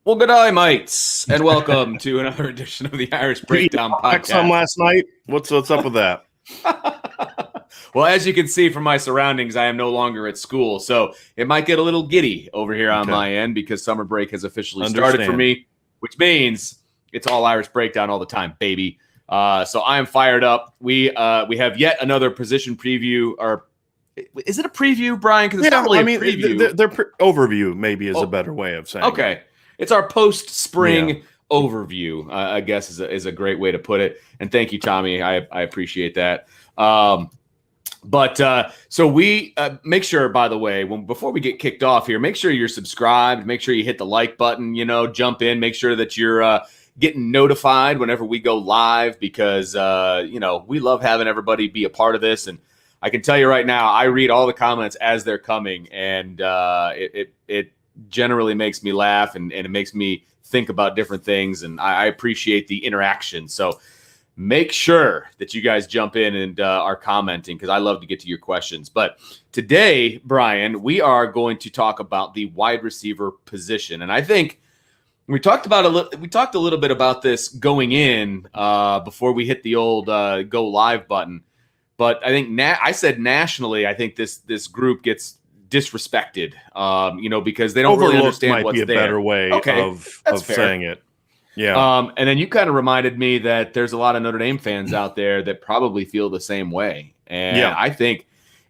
Well, good day, mates, and welcome to another edition of the Irish Breakdown Podcast. Some last night. What's up with that? Well, as you can see from my surroundings, I am no longer at school, so it might get a little giddy over here on my end because summer break has officially started for me, which means it's all Irish Breakdown all the time, baby. So I am fired up. We have yet another position preview, or is it a preview, Brian? Because it's not really a preview. Overview maybe is a better way of saying. Okay. It. It's our post-spring overview, I guess is a great way to put it. And thank you, Tommy. I appreciate that. So we make sure, by the way, before we get kicked off here, make sure you're subscribed. Make sure you hit the like button, jump in. Make sure that you're getting notified whenever we go live because, we love having everybody be a part of this. And I can tell you right now, I read all the comments as they're coming, and it generally makes me laugh and it makes me think about different things, and I appreciate the interaction. So make sure that you guys jump in and are commenting because I love to get to your questions. But today, Brian, we are going to talk about the wide receiver position, and I think we talked a little bit about this going in before we hit the old go live button. But I think I said nationally, I think this group gets disrespected, because they don't really understand what's there. Might be a better way of saying it. Yeah. And then you kind of reminded me that there's a lot of Notre Dame fans out there that probably feel the same way. And I think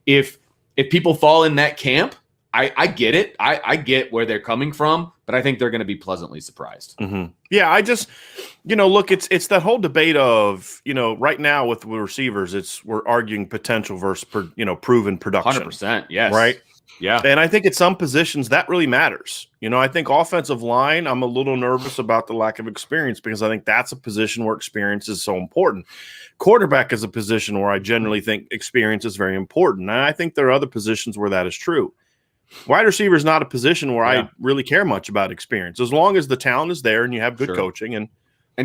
if people fall in that camp, I get it. I get where they're coming from, but I think they're going to be pleasantly surprised. Mm-hmm. Yeah, I just, look, it's that whole debate of, right now with receivers, we're arguing potential versus, proven production. 100%. Yes. Right. Yeah. And I think at some positions that really matters. I think offensive line, I'm a little nervous about the lack of experience because I think that's a position where experience is so important. Quarterback is a position where I generally think experience is very important. And I think there are other positions where that is true. Wide receiver is not a position where I really care much about experience, as long as the talent is there and you have good coaching. And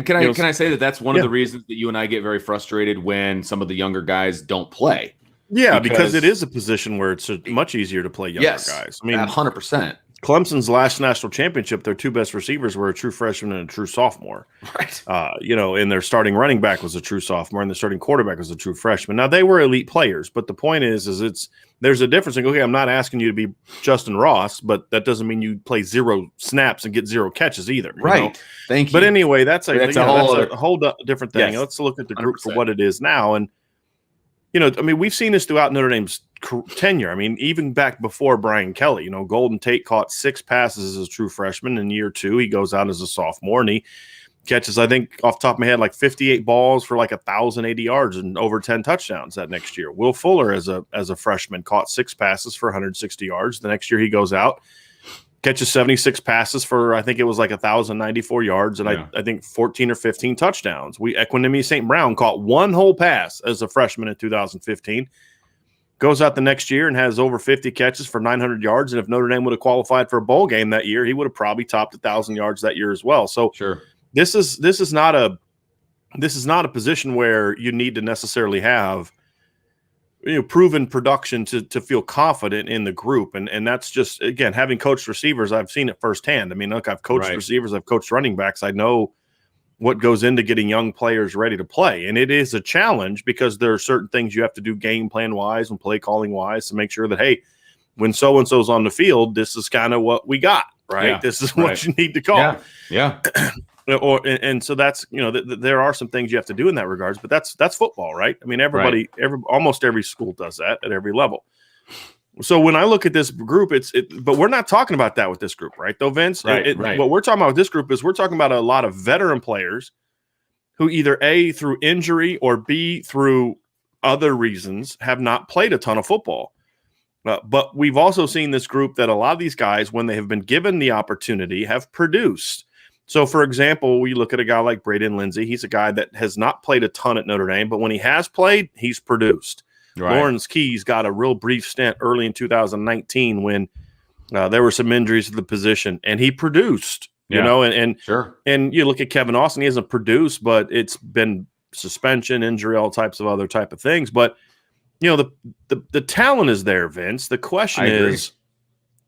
can I say that that's one of the reasons that you and I get very frustrated when some of the younger guys don't play. Yeah, because it is a position where it's much easier to play younger guys. I mean, 100%. Clemson's last national championship, their two best receivers were a true freshman and a true sophomore. Right. And their starting running back was a true sophomore and the starting quarterback was a true freshman. Now, they were elite players, but the point is there's a difference. Okay, I'm not asking you to be Justin Ross, but that doesn't mean you play 0 snaps and get 0 catches either. Right. Thank you. But anyway, that's a whole different thing. Yes. Let's look at the group 100%. for what it is now. And we've seen this throughout Notre Dame's tenure. I mean, even back before Brian Kelly, Golden Tate caught 6 passes as a true freshman. In year 2, he goes out as a sophomore and he catches, I think, off the top of my head, like 58 balls for like 1,080 yards and over 10 touchdowns that next year. Will Fuller, as a freshman, caught 6 passes for 160 yards. The next year he goes out, catches 76 passes for, I think it was like 1,094 yards, and I think 14 or 15 touchdowns. Equanimity St. Brown caught 1 whole pass as a freshman in 2015. Goes out the next year and has over 50 catches for 900 yards. And if Notre Dame would have qualified for a bowl game that year, he would have probably topped 1,000 yards that year as well. So this is not a position where you need to necessarily have proven production to feel confident in the group. And that's just, again, having coached receivers, I've seen it firsthand. I mean, look, I've coached receivers, I've coached running backs. I know what goes into getting young players ready to play. And it is a challenge because there are certain things you have to do game plan wise and play calling wise to make sure that, hey, when so-and-so's on the field, this is kind of what we got, right? Yeah, this is what you need to call. Yeah. And so that's, there are some things you have to do in that regards, but that's football, right? I mean, almost every school does that at every level. So when I look at this group, but we're not talking about that with this group, right? Though, Vince, what we're talking about with this group is we're talking about a lot of veteran players who either A, through injury, or B, through other reasons, have not played a ton of football. But we've also seen this group that a lot of these guys, when they have been given the opportunity, have produced. So, for example, we look at a guy like Braden Lenzy. He's a guy that has not played a ton at Notre Dame, but when he has played, he's produced. Right. Lawrence Keys got a real brief stint early in 2019 when there were some injuries to the position, and he produced. And you look at Kevin Austin; he hasn't produced, but it's been suspension, injury, all types of other type of things. But the talent is there, Vince. The question is,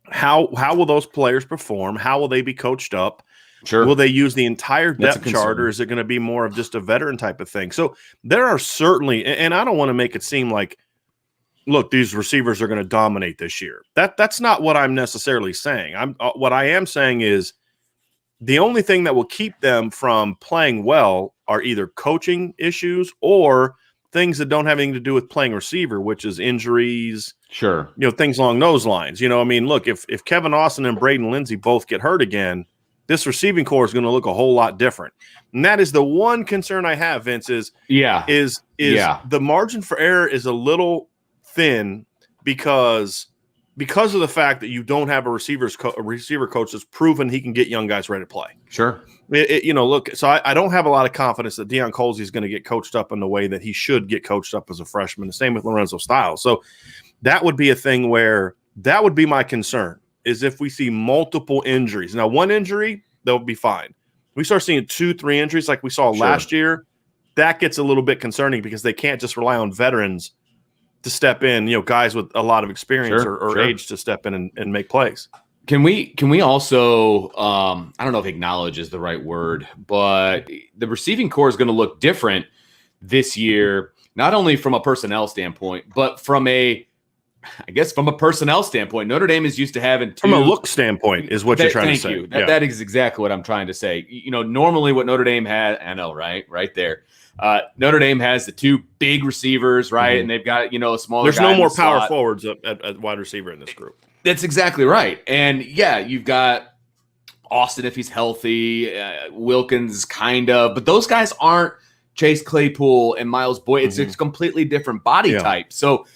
how will those players perform? How will they be coached up? Sure. Will they use the entire That's a depth chart, or is it going to be more of just a veteran type of thing? So there are certainly, and I don't want to make it seem like, look, these receivers are going to dominate this year. That's not what I'm necessarily saying. What I am saying is the only thing that will keep them from playing well are either coaching issues or things that don't have anything to do with playing receiver, which is injuries, sure, things along those lines. I mean, look, if Kevin Austin and Braden Lenzy both get hurt again, this receiving core is going to look a whole lot different. And that is the one concern I have, Vince, is the margin for error is a little thin because of the fact that you don't have a receiver coach that's proven he can get young guys ready to play. Sure. Look, so I don't have a lot of confidence that Deion Colsey is going to get coached up in the way that he should get coached up as a freshman. The same with Lorenzo Styles. So that would be a thing where that would be my concern, is if we see multiple injuries. Now, one injury, that would be fine. We start seeing 2-3 injuries like we saw last year, that gets a little bit concerning because they can't just rely on veterans to step in, guys with a lot of experience or age to step in and make plays. Can we also, I don't know if acknowledge is the right word, but the receiving core is going to look different this year, not only from a personnel standpoint, but from a personnel standpoint. Notre Dame is used to having from a look standpoint is what you're trying to say. Thank you. That is exactly what I'm trying to say. Normally what Notre Dame had, I know, right there. Notre Dame has the two big receivers, right? Mm-hmm. And they've got, a smaller There's guy no more power forwards at wide receiver in this group. That's exactly right. And you've got Austin if he's healthy, Wilkins kind of, but those guys aren't Chase Claypool and Miles Boyd. It's a completely different body type. So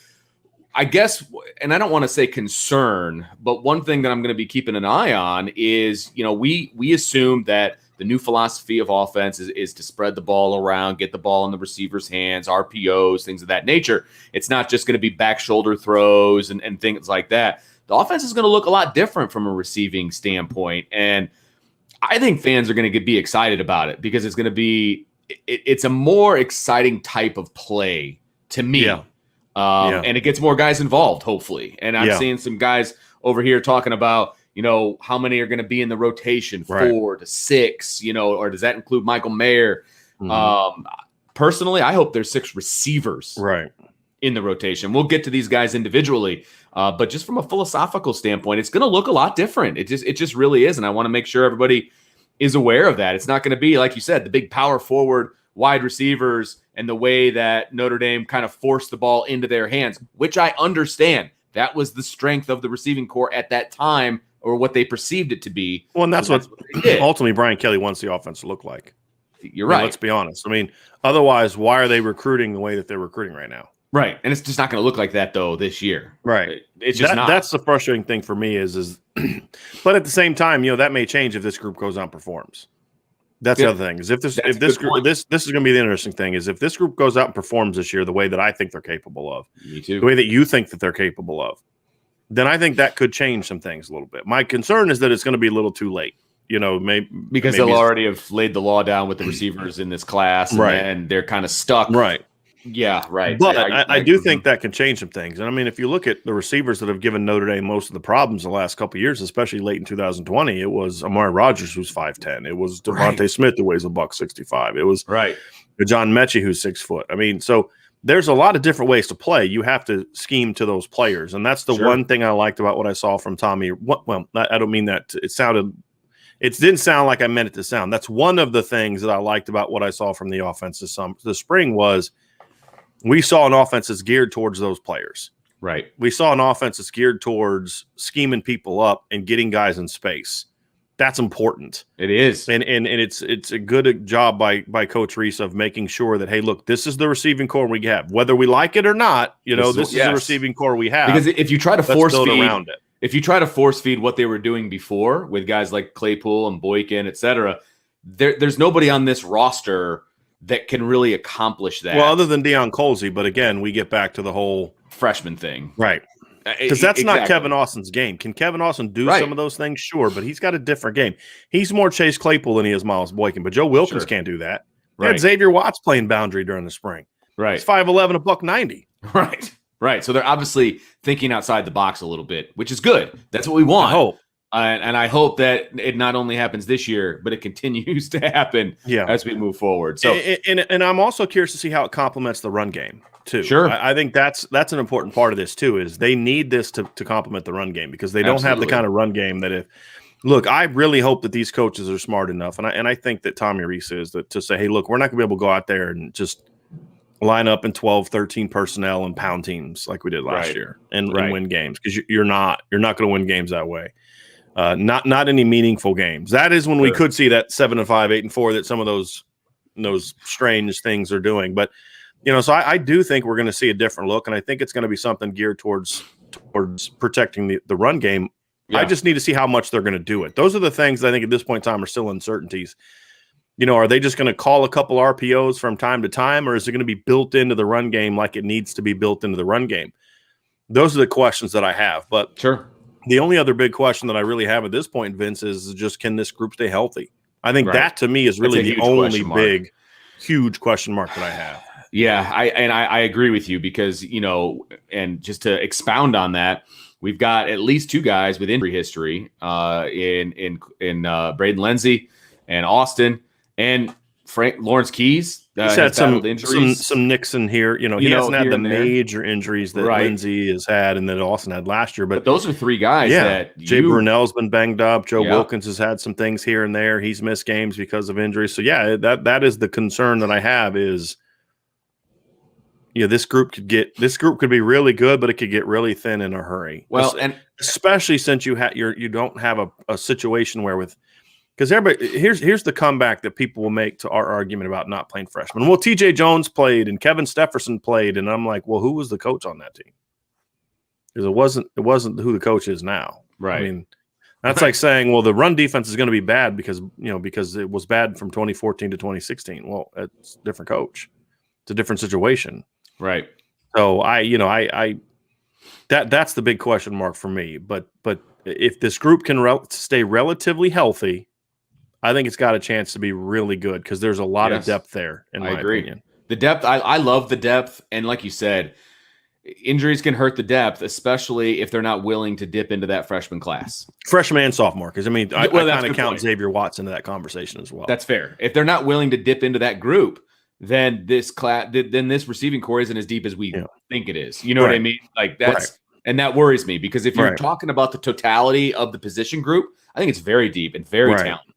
I guess, and I don't want to say concern, but one thing that I'm going to be keeping an eye on is, we assume that the new philosophy of offense is to spread the ball around, get the ball in the receiver's hands, RPOs, things of that nature. It's not just going to be back shoulder throws and things like that. The offense is going to look a lot different from a receiving standpoint. And I think fans are going to be excited about it because it's going to be, it's a more exciting type of play to me. And it gets more guys involved, hopefully. And I'm seeing some guys over here talking about, how many are going to be in the rotation, 4 to 6, or does that include Michael Mayer? Personally, I hope there's 6 receivers in the rotation. We'll get to these guys individually, but just from a philosophical standpoint, it's going to look a lot different. It just really is. And I want to make sure everybody is aware of that. It's not going to be, like you said, the big power forward wide receivers and the way that Notre Dame kind of forced the ball into their hands, which I understand. That was the strength of the receiving core at that time, or what they perceived it to be. Well, and that's what ultimately Brian Kelly wants the offense to look like. You're right. Let's be honest. I mean, otherwise, why are they recruiting the way that they're recruiting right now? Right. And it's just not going to look like that, though, this year. Right. It's just not. That's the frustrating thing for me is but at the same time, that may change if this group goes out and performs. That's the other thing. Is this is going to be the interesting thing is if this group goes out and performs this year the way that I think they're capable of, me too, the way that you think that they're capable of, then I think that could change some things a little bit. My concern is that it's going to be a little too late. Because they'll already have laid the law down with the receivers in this class, and they're kind of stuck. Right. Yeah, right. But I do think that can change some things. And I mean, if you look at the receivers that have given Notre Dame most of the problems the last couple of years, especially late in 2020, it was Amari Rodgers, who's 5'10". It was Devontae Smith, who weighs $165. It was John Mechie, who's 6 foot. I mean, so there's a lot of different ways to play. You have to scheme to those players. And that's the one thing I liked about what I saw from Tommy. Well, I don't mean that. It didn't sound like I meant it to sound. That's one of the things that I liked about what I saw from the offense this spring was we saw an offense that's geared towards those players. Right. We saw an offense that's geared towards scheming people up and getting guys in space. That's important. It is. And it's a good job by Coach Reese of making sure that, hey, look, this is the receiving core we have. Whether we like it or not, this is the receiving core we have. Because if you try to force feed around it. If you try to force feed what they were doing before with guys like Claypool and Boykin, et cetera, there's nobody on this roster that can really accomplish that. Well, other than Deion Colsey, but again, we get back to the whole freshman thing. Right. Because that's not Kevin Austin's game. Can Kevin Austin do some of those things? Sure, but he's got a different game. He's more Chase Claypool than he is Miles Boykin, but Joe Wilkins can't do that. They had Xavier Watts playing boundary during the spring. Right. He's 5'11", $190. Right. So they're obviously thinking outside the box a little bit, which is good. That's what we want. I hope. And I hope that it not only happens this year, but it continues to happen as we move forward. So, and I'm also curious to see how it complements the run game too. Sure. I think that's an important part of this too, is they need this to complement the run game, because they don't have the kind of run game that look, I really hope that these coaches are smart enough, and I think that Tommy Rees is, that to say, hey, look, we're not going to be able to go out there and just line up in 12, 13 personnel and pound teams like we did last year and win games, because you're not going to win games that way. Not any meaningful games. That is when we could see that 7-5, 8-4 that some of those strange things are doing. But so I do think we're going to see a different look, and I think it's going to be something geared towards protecting the run game. Yeah. I just need to see how much they're going to do it. Those are the things that I think at this point in time are still uncertainties. Are they just going to call a couple RPOs from time to time, or is it going to be built into the run game like it needs to be built into the run game? Those are the questions that I have. But the only other big question that I really have at this point, Vince, is just, can this group stay healthy? I think that to me is really the only big, huge question mark that I have. Yeah, I agree with you, because, and just to expound on that, we've got at least two guys with injury history in Braden Lenzy and Austin, and Lawrence Keys. He's had some injuries, some nicks in here. He hasn't had the major injuries that Lenzy has had and that Austin had last year. But those are three guys that Jay Brunelle's been banged up. Joe Wilkins has had some things here and there. He's missed games because of injuries. So that is the concern that I have is, this group could be really good, but it could get really thin in a hurry. Well, and especially since you don't have a situation where because everybody here's the comeback that people will make to our argument about not playing freshmen. Well, TJ Jones played and Kevin Stefferson played, and I'm like, well, who was the coach on that team? Because it wasn't who the coach is now. Right. I mean, that's like saying, well, the run defense is going to be bad because it was bad from 2014 to 2016. Well, it's a different coach. It's a different situation. Right. So that's the big question mark for me. But if this group can stay relatively healthy, I think it's got a chance to be really good, because there's a lot of depth there, in my opinion. The depth, I love the depth. And like you said, injuries can hurt the depth, especially if they're not willing to dip into that freshman class. Freshman and sophomore, because, I kind of count Xavier Watts into that conversation as well. That's fair. If they're not willing to dip into that group, then this receiving core isn't as deep as we think it is. You know what I mean? Like and that worries me, because if you're talking about the totality of the position group, I think it's very deep and very talented.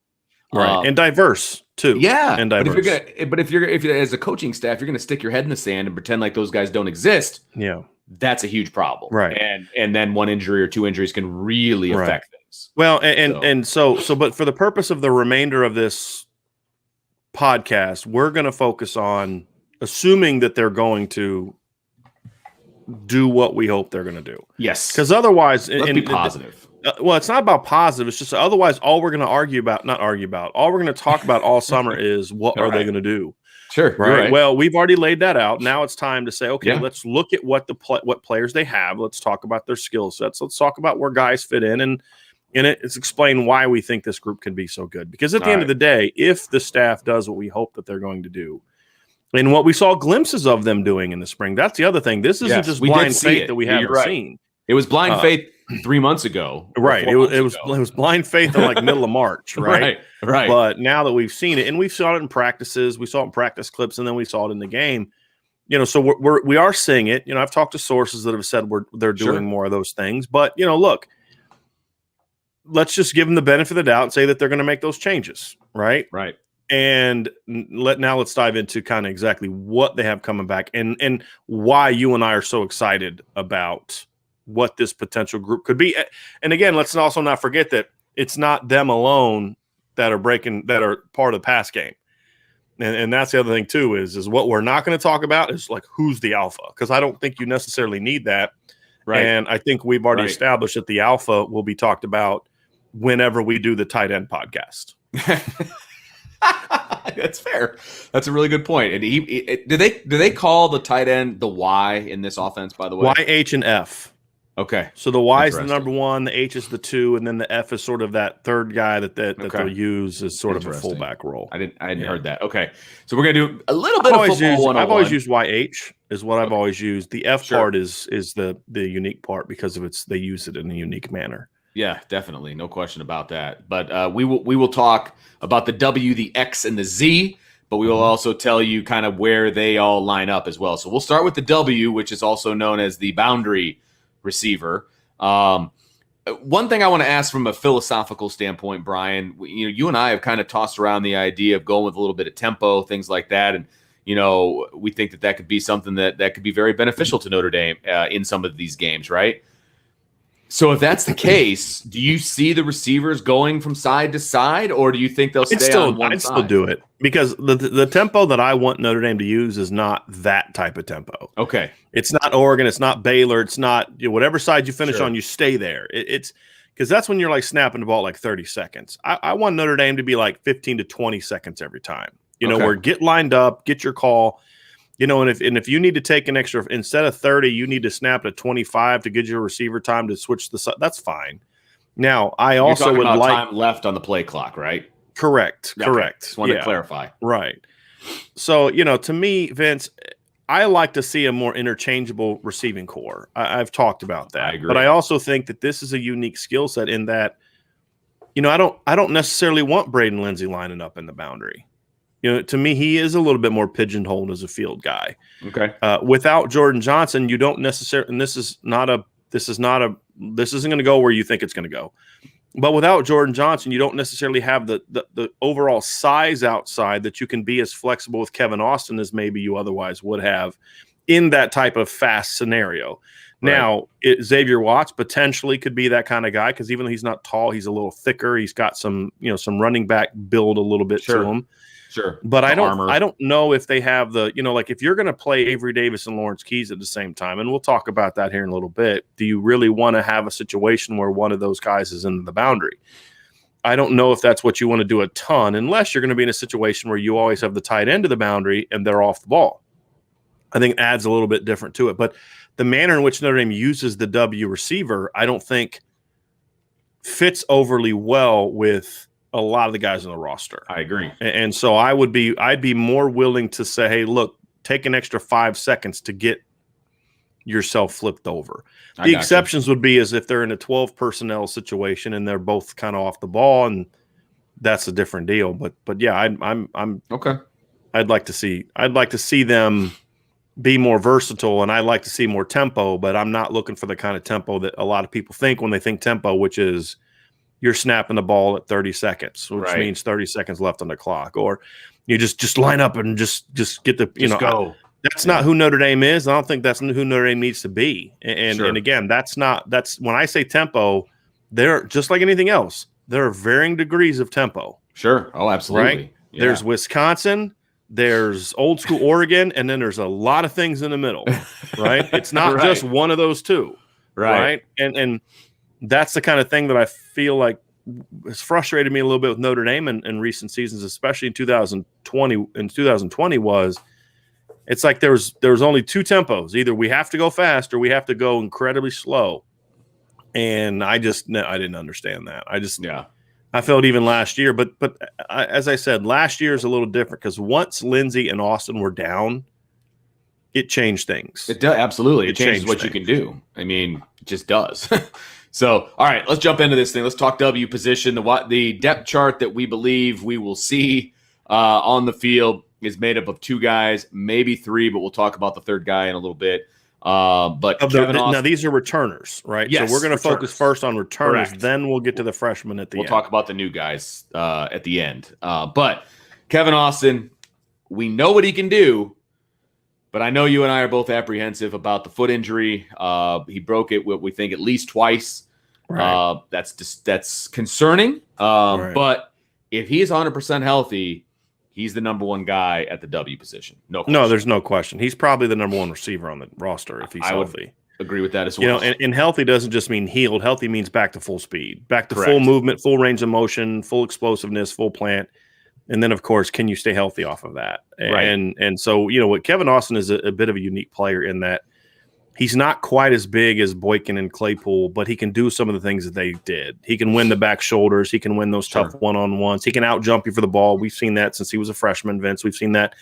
Right. And diverse too. Yeah. And diverse. But if you're as a coaching staff, you're going to stick your head in the sand and pretend like those guys don't exist. Yeah. That's a huge problem. Right. And then one injury or two injuries can really affect things. Well, so but for the purpose of the remainder of this podcast, we're going to focus on assuming that they're going to do what we hope they're going to do. Yes. Because otherwise, let's be positive. Well, it's not about positive. It's just otherwise, all we're going to all we're going to talk about all summer is what are they going to do? Sure. Right? Well, we've already laid that out. Now it's time to say, okay, let's look at what what players they have. Let's talk about their skill sets. Let's talk about where guys fit in, and it's explain why we think this group can be so good. Because at the end of the day, if the staff does what we hope that they're going to do, and what we saw glimpses of them doing in the spring, that's the other thing. This isn't just blind faith that we haven't seen. It was blind faith 3 months ago. Right. It was blind faith in like middle of March. Right. Right. But now that we've seen it, and we saw it in practices, we saw it in practice clips, and then we saw it in the game. So we are seeing it. I've talked to sources that have said they're doing more of those things. But look, let's just give them the benefit of the doubt and say that they're going to make those changes. Right. Right. And let's dive into kind of exactly what they have coming back and why you and I are so excited about what this potential group could be. And again, let's also not forget that it's not them alone that are part of the pass game. And that's the other thing too, is what we're not going to talk about is like, who's the alpha? Because I don't think you necessarily need that. Right. And I think we've already established that the alpha will be talked about whenever we do the tight end podcast. That's fair. That's a really good point. And do they call the tight end the Y in this offense, by the way? Y, H, and F. Okay. So the Y is the number 1, the H is the 2, and then the F is sort of that third guy that they'll use as sort of a fullback role. I hadn't heard that. Okay. So we're gonna do a little bit of football 101. I've always used YH is what I've always used. The F part is the unique part because of they use it in a unique manner. Yeah, definitely. No question about that. But we will talk about the W, the X, and the Z, but we will also tell you kind of where they all line up as well. So we'll start with the W, which is also known as the boundary receiver. One thing I want to ask from a philosophical standpoint, Brian, you and I have kind of tossed around the idea of going with a little bit of tempo, things like that. And, we think that could be something that could be very beneficial to Notre Dame in some of these games, right? So if that's the case, do you see the receivers going from side to side, or do you think they'll stay on one side? I'd still do it because the tempo that I want Notre Dame to use is not that type of tempo. Okay. It's not Oregon. It's not Baylor. It's not whatever side you finish on, you stay there. It's because that's when you're like snapping the ball like 30 seconds. I want Notre Dame to be like 15 to 20 seconds every time. Where get lined up, get your call. And if you need to take an extra, instead of 30, you need to snap to 25 to get your receiver time to switch that's fine. Now, I also would like time left on the play clock, right? Correct. Okay. Correct. Just want to clarify. Right. So, to me, Vince, I like to see a more interchangeable receiving core. I've talked about that. I agree. But I also think that this is a unique skill set in that, I don't necessarily want Braden Lenzy lining up in the boundary. To me, he is a little bit more pigeonholed as a field guy. Okay. Without Jordan Johnson, you don't necessarily, and this isn't going to go where you think it's going to go. But without Jordan Johnson, you don't necessarily have the overall size outside that you can be as flexible with Kevin Austin as maybe you otherwise would have in that type of fast scenario. Right. Now, Xavier Watts potentially could be that kind of guy because even though he's not tall, he's a little thicker. He's got some running back build a little bit to him. Sure. But I don't know if they have like if you're going to play Avery Davis and Lawrence Keys at the same time, and we'll talk about that here in a little bit, do you really want to have a situation where one of those guys is in the boundary? I don't know if that's what you want to do a ton, unless you're going to be in a situation where you always have the tight end of the boundary and they're off the ball. I think it adds a little bit different to it. But the manner in which Notre Dame uses the W receiver, I don't think fits overly well with a lot of the guys on the roster. I agree. And so I'd be more willing to say, hey, look, take an extra 5 seconds to get yourself flipped over. The exceptions would be as if they're in a 12 personnel situation and they're both kind of off the ball, and that's a different deal. But yeah, I'm okay. I'd like to see them be more versatile, and I'd like to see more tempo, but I'm not looking for the kind of tempo that a lot of people think when they think tempo, which is you're snapping the ball at 30 seconds, which means 30 seconds left on the clock, or you just line up and just get the go. That's not who Notre Dame is. I don't think that's who Notre Dame needs to be. And again, that's when I say tempo, they're just like anything else. There are varying degrees of tempo. Sure. Oh, absolutely. Right? Yeah. There's Wisconsin, there's old school Oregon, and then there's a lot of things in the middle. Right? It's not just one of those two. Right? And that's the kind of thing that I feel like has frustrated me a little bit with Notre Dame in recent seasons, especially in 2020. In 2020 it's like there's only two tempos. Either we have to go fast or we have to go incredibly slow. And I didn't understand that. I felt even last year, but as I said, last year is a little different because once Lenzy and Austin were down, it changed things. It does, absolutely. It changes what you can do. I mean, it just does. So, all right, let's jump into this thing. Let's talk W position. The depth chart that we believe we will see on the field is made up of two guys, maybe three, but we'll talk about the third guy in a little bit. But now these are returners, right? Yes, so we're going to focus first on returners, correct. Then we'll get to the freshmen at the end. We'll talk about the new guys at the end. But Kevin Austin, we know what he can do, but I know you and I are both apprehensive about the foot injury. He broke it, we think, at least twice. Right. That's concerning. But if he is 100% healthy, he's the number one guy at the W position. No, there's no question. He's probably the number one receiver on the roster if he's healthy. Agree with that as well. And healthy doesn't just mean healed. Healthy means back to full speed, back to full movement, full range of motion, full explosiveness, full plant. And then, of course, can you stay healthy off of that? And so, what Kevin Austin is a bit of a unique player in that he's not quite as big as Boykin and Claypool, but he can do some of the things that they did. He can win the back shoulders. He can win those tough one-on-ones. He can out-jump you for the ball. We've seen that since he was a freshman, Vince. We've seen that,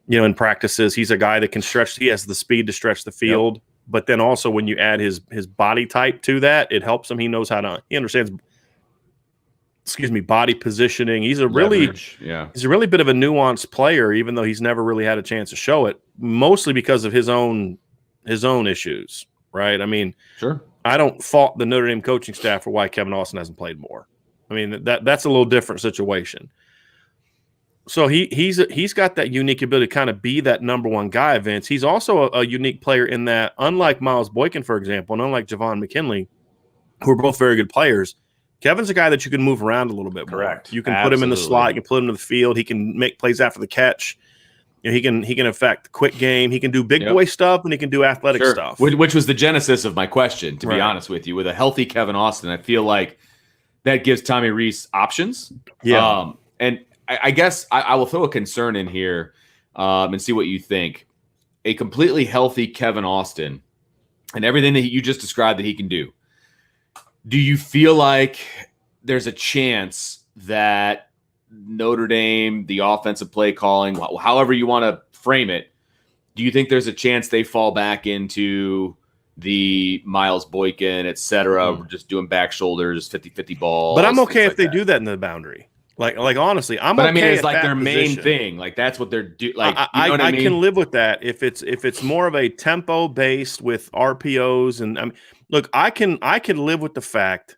in practices. He's a guy that can stretch. He has the speed to stretch the field. But then also when you add his body type to that, it helps him. He knows he understands, body positioning. He's a really bit of a nuanced player, even though he's never really had a chance to show it, mostly because of his own issues, right? I mean, sure. I don't fault the Notre Dame coaching staff for why Kevin Austin hasn't played more. I mean, that's a little different situation. So he's got that unique ability to kind of be that number one guy, Vince. He's also a unique player in that, unlike Miles Boykin, for example, and unlike Javon McKinley, who are both very good players, Kevin's a guy that you can move around a little bit more. Correct. You can put him in the slot, you can put him in the field, he can make plays after the catch. You know, he can affect quick game, he can do big boy stuff, and he can do athletic stuff. Which was the genesis of my question, to be honest with you. With a healthy Kevin Austin, I feel like that gives Tommy Rees options. Yeah. And I guess I will throw a concern in here and see what you think. A completely healthy Kevin Austin and everything that you just described that he can do. Do you feel like there's a chance that Notre Dame, the offensive play calling, however you want to frame it, do you think there's a chance they fall back into the Miles Boykin, et cetera, just doing back shoulders, 50-50 balls? But I'm okay if they do that in the boundary. Like honestly, I'm. But okay, I mean, it's like their main thing. Like that's what they're doing. Like I can live with that if it's more of a tempo based with RPOs and look, I can live with the fact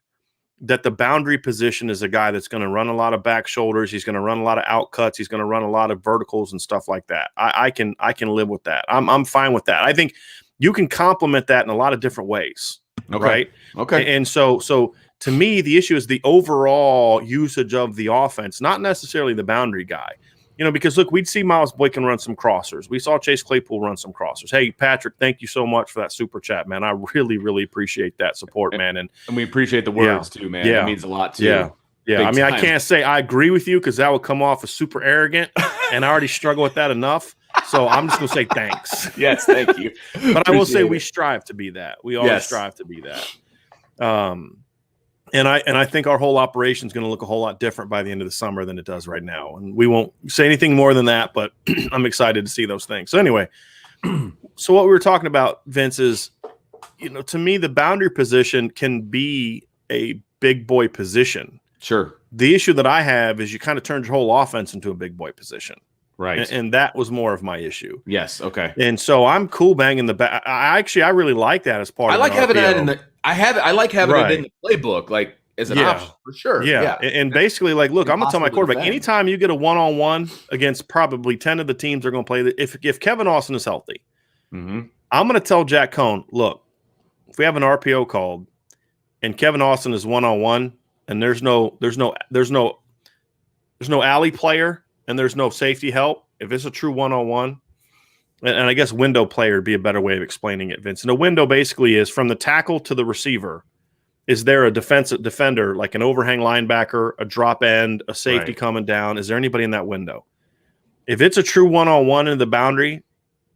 that the boundary position is a guy that's going to run a lot of back shoulders. He's going to run a lot of out cuts. He's going to run a lot of verticals and stuff like that. I can live with that. I'm fine with that. I think you can complement that in a lot of different ways. Okay. Right. Okay. And so. To me, the issue is the overall usage of the offense, not necessarily the boundary guy. You know, because, look, we'd see Miles Boykin run some crossers. We saw Chase Claypool run some crossers. Hey, Patrick, thank you so much for that super chat, man. I really, really appreciate that support, man. And we appreciate the words, too, man. Yeah. It means a lot, too. Yeah. Yeah. I mean, I can't say I agree with you because that would come off as super arrogant, and I already struggle with that enough. So I'm just going to say thanks. Yes, thank you. But I will say we strive to be that. We always strive to be that. And I think our whole operation is going to look a whole lot different by the end of the summer than it does right now. And we won't say anything more than that, but I'm excited to see those things. So anyway, so what we were talking about, Vince, is, you know, to me, the boundary position can be a big boy position. Sure. The issue that I have is you kind of turned your whole offense into a big boy position. Right. And that was more of my issue. Yes. Okay. And so I'm cool banging the back. I really like that as part of like having that in the I like having it in the playbook, like as an option for sure. Yeah. And basically, like, look, I'm gonna tell my quarterback, anytime you get a one-on-one against probably 10 of the teams they're gonna play, if Kevin Austin is healthy, I'm gonna tell Jack Cohn, look, if we have an RPO called and Kevin Austin is one-on-one and there's no alley player and there's no safety help, if it's a true one-on-one, and I guess window player would be a better way of explaining it, Vince. And a window basically is from the tackle to the receiver. Is there a defensive defender, like an overhang linebacker, a drop end, a safety coming down? Is there anybody in that window? If it's a true one-on-one in the boundary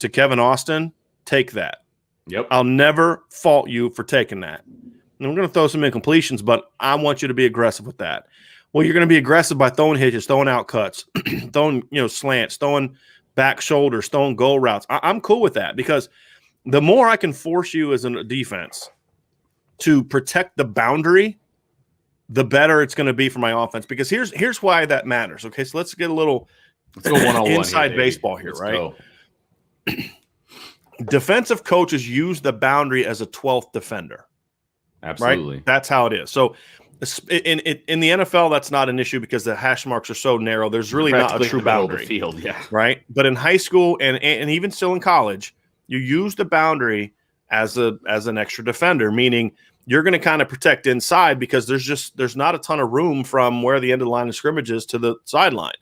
to Kevin Austin, take that. Yep. I'll never fault you for taking that. And we're going to throw some incompletions, but I want you to be aggressive with that. Well, you're going to be aggressive by throwing hitches, throwing out cuts, throwing slants, throwing back shoulders, throwing goal routes. I'm cool with that because the more I can force you as a defense to protect the boundary, the better it's going to be for my offense. Because here's why that matters. Okay, so let's get a little inside baseball here, right? Defensive coaches use the boundary as a 12th defender. Absolutely. Right? That's how it is. So in the NFL, that's not an issue because the hash marks are so narrow. There's really not a true boundary. Field, yeah. Right. But in high school and even still in college, you use the boundary as an extra defender, meaning you're going to kind of protect inside because there's not a ton of room from where the end of the line of scrimmage is to the sideline.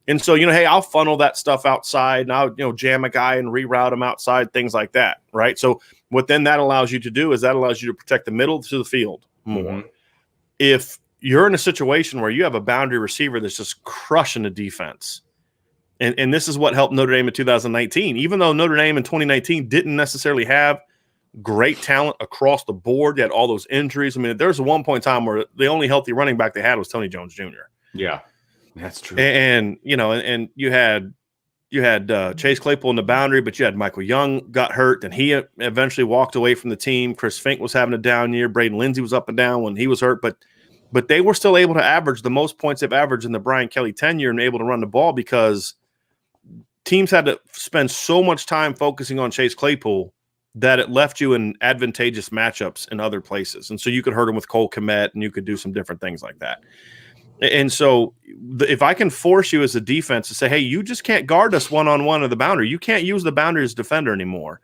And so, hey, I'll funnel that stuff outside and I'll, jam a guy and reroute him outside, things like that. Right. So what then that allows you to do is that allows you to protect the middle to the field more. Mm-hmm. If you're in a situation where you have a boundary receiver that's just crushing the defense, and this is what helped Notre Dame in 2019, even though Notre Dame in 2019 didn't necessarily have great talent across the board, you had all those injuries. I mean, there's a one point in time where the only healthy running back they had was Tony Jones Jr. Yeah, that's true. And you had You had Chase Claypool in the boundary, but you had Michael Young got hurt, and he eventually walked away from the team. Chris Fink was having a down year. Braden Lenzy was up and down when he was hurt, but they were still able to average the most points they've averaged in the Brian Kelly tenure and able to run the ball because teams had to spend so much time focusing on Chase Claypool that it left you in advantageous matchups in other places. And so you could hurt him with Cole Kmet, and you could do some different things like that. And so if I can force you as a defense to say, hey, you just can't guard us one-on-one of the boundary. You can't use the boundary as a defender anymore.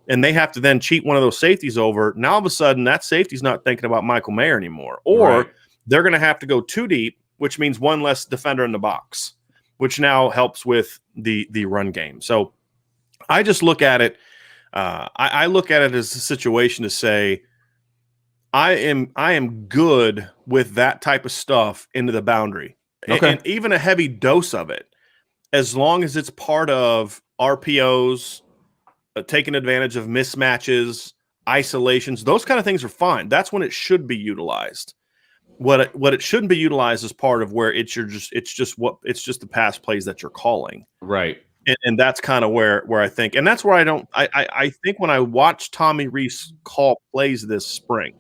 And they have to then cheat one of those safeties over. Now, all of a sudden, that safety's not thinking about Michael Mayer anymore. Or they're going to have to go too deep, which means one less defender in the box, which now helps with the run game. So I just look at it. I look at it as a situation to say, I am good with that type of stuff into the boundary, and even a heavy dose of it, as long as it's part of RPOs, taking advantage of mismatches, isolations. Those kind of things are fine. That's when it should be utilized. What it shouldn't be utilized is part of where it's just the pass plays that you're calling. Right. And that's kind of where I think, and that's where I think when I watched Tommy Rees call plays this spring,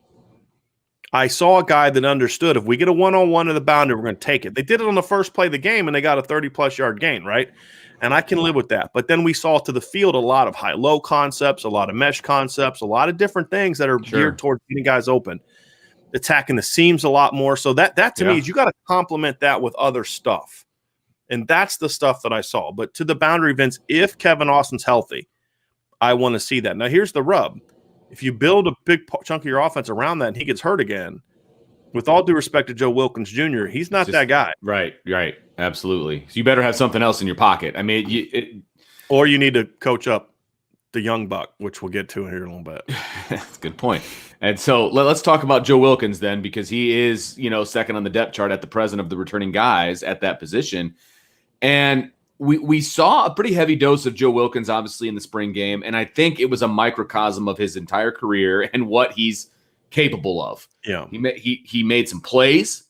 I saw a guy that understood if we get a one-on-one to the boundary, we're going to take it. They did it on the first play of the game, and they got a 30-plus yard gain, right? And I can live with that. But then we saw to the field a lot of high-low concepts, a lot of mesh concepts, a lot of different things that are geared towards getting guys open, attacking the seams a lot more. So that to me is you got to complement that with other stuff. And that's the stuff that I saw. But to the boundary, Vince, if Kevin Austin's healthy, I want to see that. Now, here's the rub. If you build a big chunk of your offense around that and he gets hurt again, with all due respect to Joe Wilkins Jr., he's not that guy. Right. Absolutely. So you better have something else in your pocket. I mean, or you need to coach up the young buck, which we'll get to here in a little bit. That's a good point. And so let's talk about Joe Wilkins then, because he is, second on the depth chart at the present of the returning guys at that position. And we saw a pretty heavy dose of Joe Wilkins, obviously, in the spring game, and I think it was a microcosm of his entire career and what he's capable of. Yeah, he made some plays,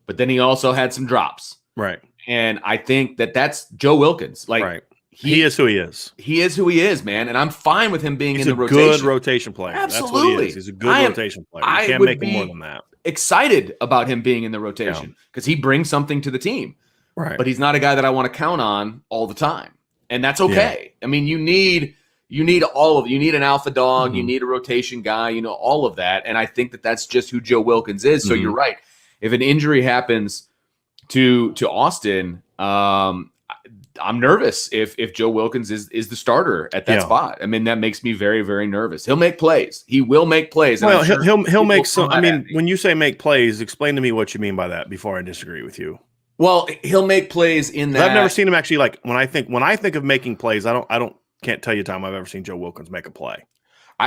but then he also had some drops. Right, and I think that's Joe Wilkins. Like, he is who he is. He is who he is, man, and I'm fine with him being in the rotation. He's a good rotation player. Absolutely, that's what he is. He's a good rotation player. You can't make him more than that. Excited about him being in the rotation because he brings something to the team. Right. But he's not a guy that I want to count on all the time. And that's okay. Yeah. I mean, you need all of it. You need an alpha dog. Mm-hmm. You need a rotation guy, all of that. And I think that's just who Joe Wilkins is. So you're right. If an injury happens to Austin, I'm nervous if Joe Wilkins is the starter at that spot. I mean, that makes me very, very nervous. He'll make plays. He will make plays. Well, he'll make some. I mean, when you say make plays, explain to me what you mean by that before I disagree with you. Well, he'll make plays in that. I've never seen him actually, like, when I think of making plays, can't tell you a time I've ever seen Joe Wilkins make a play.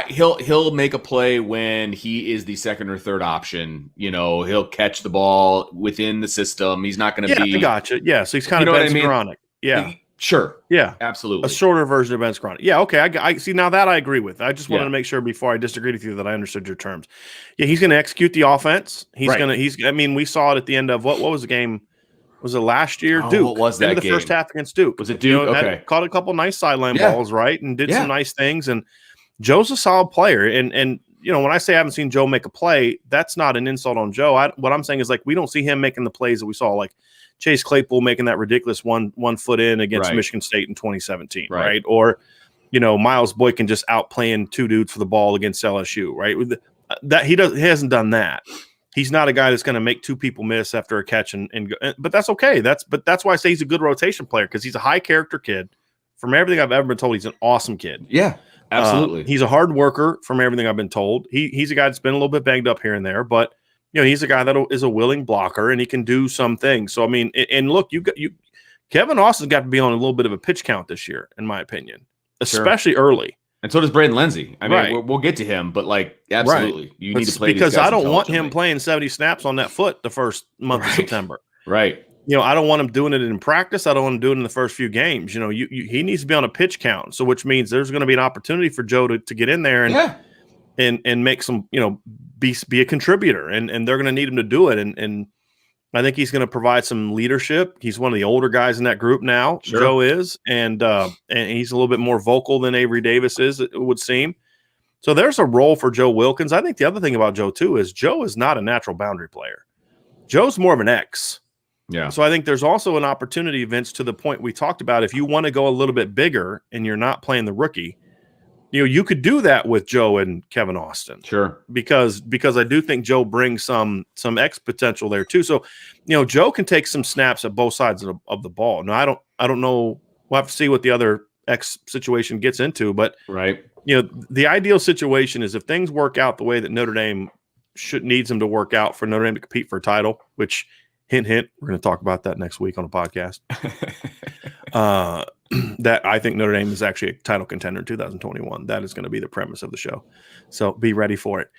He'll make a play when he is the second or third option. He'll catch the ball within the system. He's not going to be. Yeah, I gotcha. Yeah, so he's kind of Ben Skoranek. Yeah, sure. Yeah, absolutely. A shorter version of Ben Skoranek. Yeah, okay. I see now that I agree with. I just wanted to make sure before I disagreed with you that I understood your terms. Yeah, he's going to execute the offense. I mean, we saw it at the end of what was the game. Was it last year? Duke. What was that game? The first half against Duke. Was it Duke? Okay. Caught a couple nice sideline balls, right? And did some nice things. And Joe's a solid player. And when I say I haven't seen Joe make a play, that's not an insult on Joe. What I'm saying is, like, we don't see him making the plays that we saw, like Chase Claypool making that ridiculous one foot in against Michigan State in 2017, right? Or, Miles Boykin just outplaying two dudes for the ball against LSU, right? That he hasn't done that. He's not a guy that's going to make two people miss after a catch but that's okay. That's why I say he's a good rotation player, because he's a high character kid. From everything I've ever been told, he's an awesome kid. Yeah, absolutely. He's a hard worker. From everything I've been told, he's a guy that's been a little bit banged up here and there, but he's a guy that is a willing blocker and he can do some things. So I mean, and look, Kevin Austin's got to be on a little bit of a pitch count this year, in my opinion, especially early. And so does Braden Lenzy. I mean, we'll get to him, but absolutely, you need to play because I don't want him playing 70 snaps on that foot the first month of September. Right. I don't want him doing it in practice. I don't want him doing it in the first few games. He needs to be on a pitch count. So which means there's going to be an opportunity for Joe to get in there and make some, be a contributor, and they're going to need him to do it. And I think he's going to provide some leadership. He's one of the older guys in that group now. Sure. Joe is, and he's a little bit more vocal than Avery Davis is, it would seem. So there's a role for Joe Wilkins. I think the other thing about Joe, too, is Joe is not a natural boundary player. Joe's more of an X. Yeah. So I think there's also an opportunity, Vince, to the point we talked about. If you want to go a little bit bigger and you're not playing the rookie, you could do that with Joe and Kevin Austin. Sure. Because I do think Joe brings some X potential there too. So, Joe can take some snaps at both sides of the ball. Now, I don't know. We'll have to see what the other X situation gets into, but right. The ideal situation is if things work out the way that Notre Dame needs them to work out for Notre Dame to compete for a title, which hint, we're going to talk about that next week on a podcast. That I think Notre Dame is actually a title contender in 2021. That is going to be the premise of the show. So be ready for it.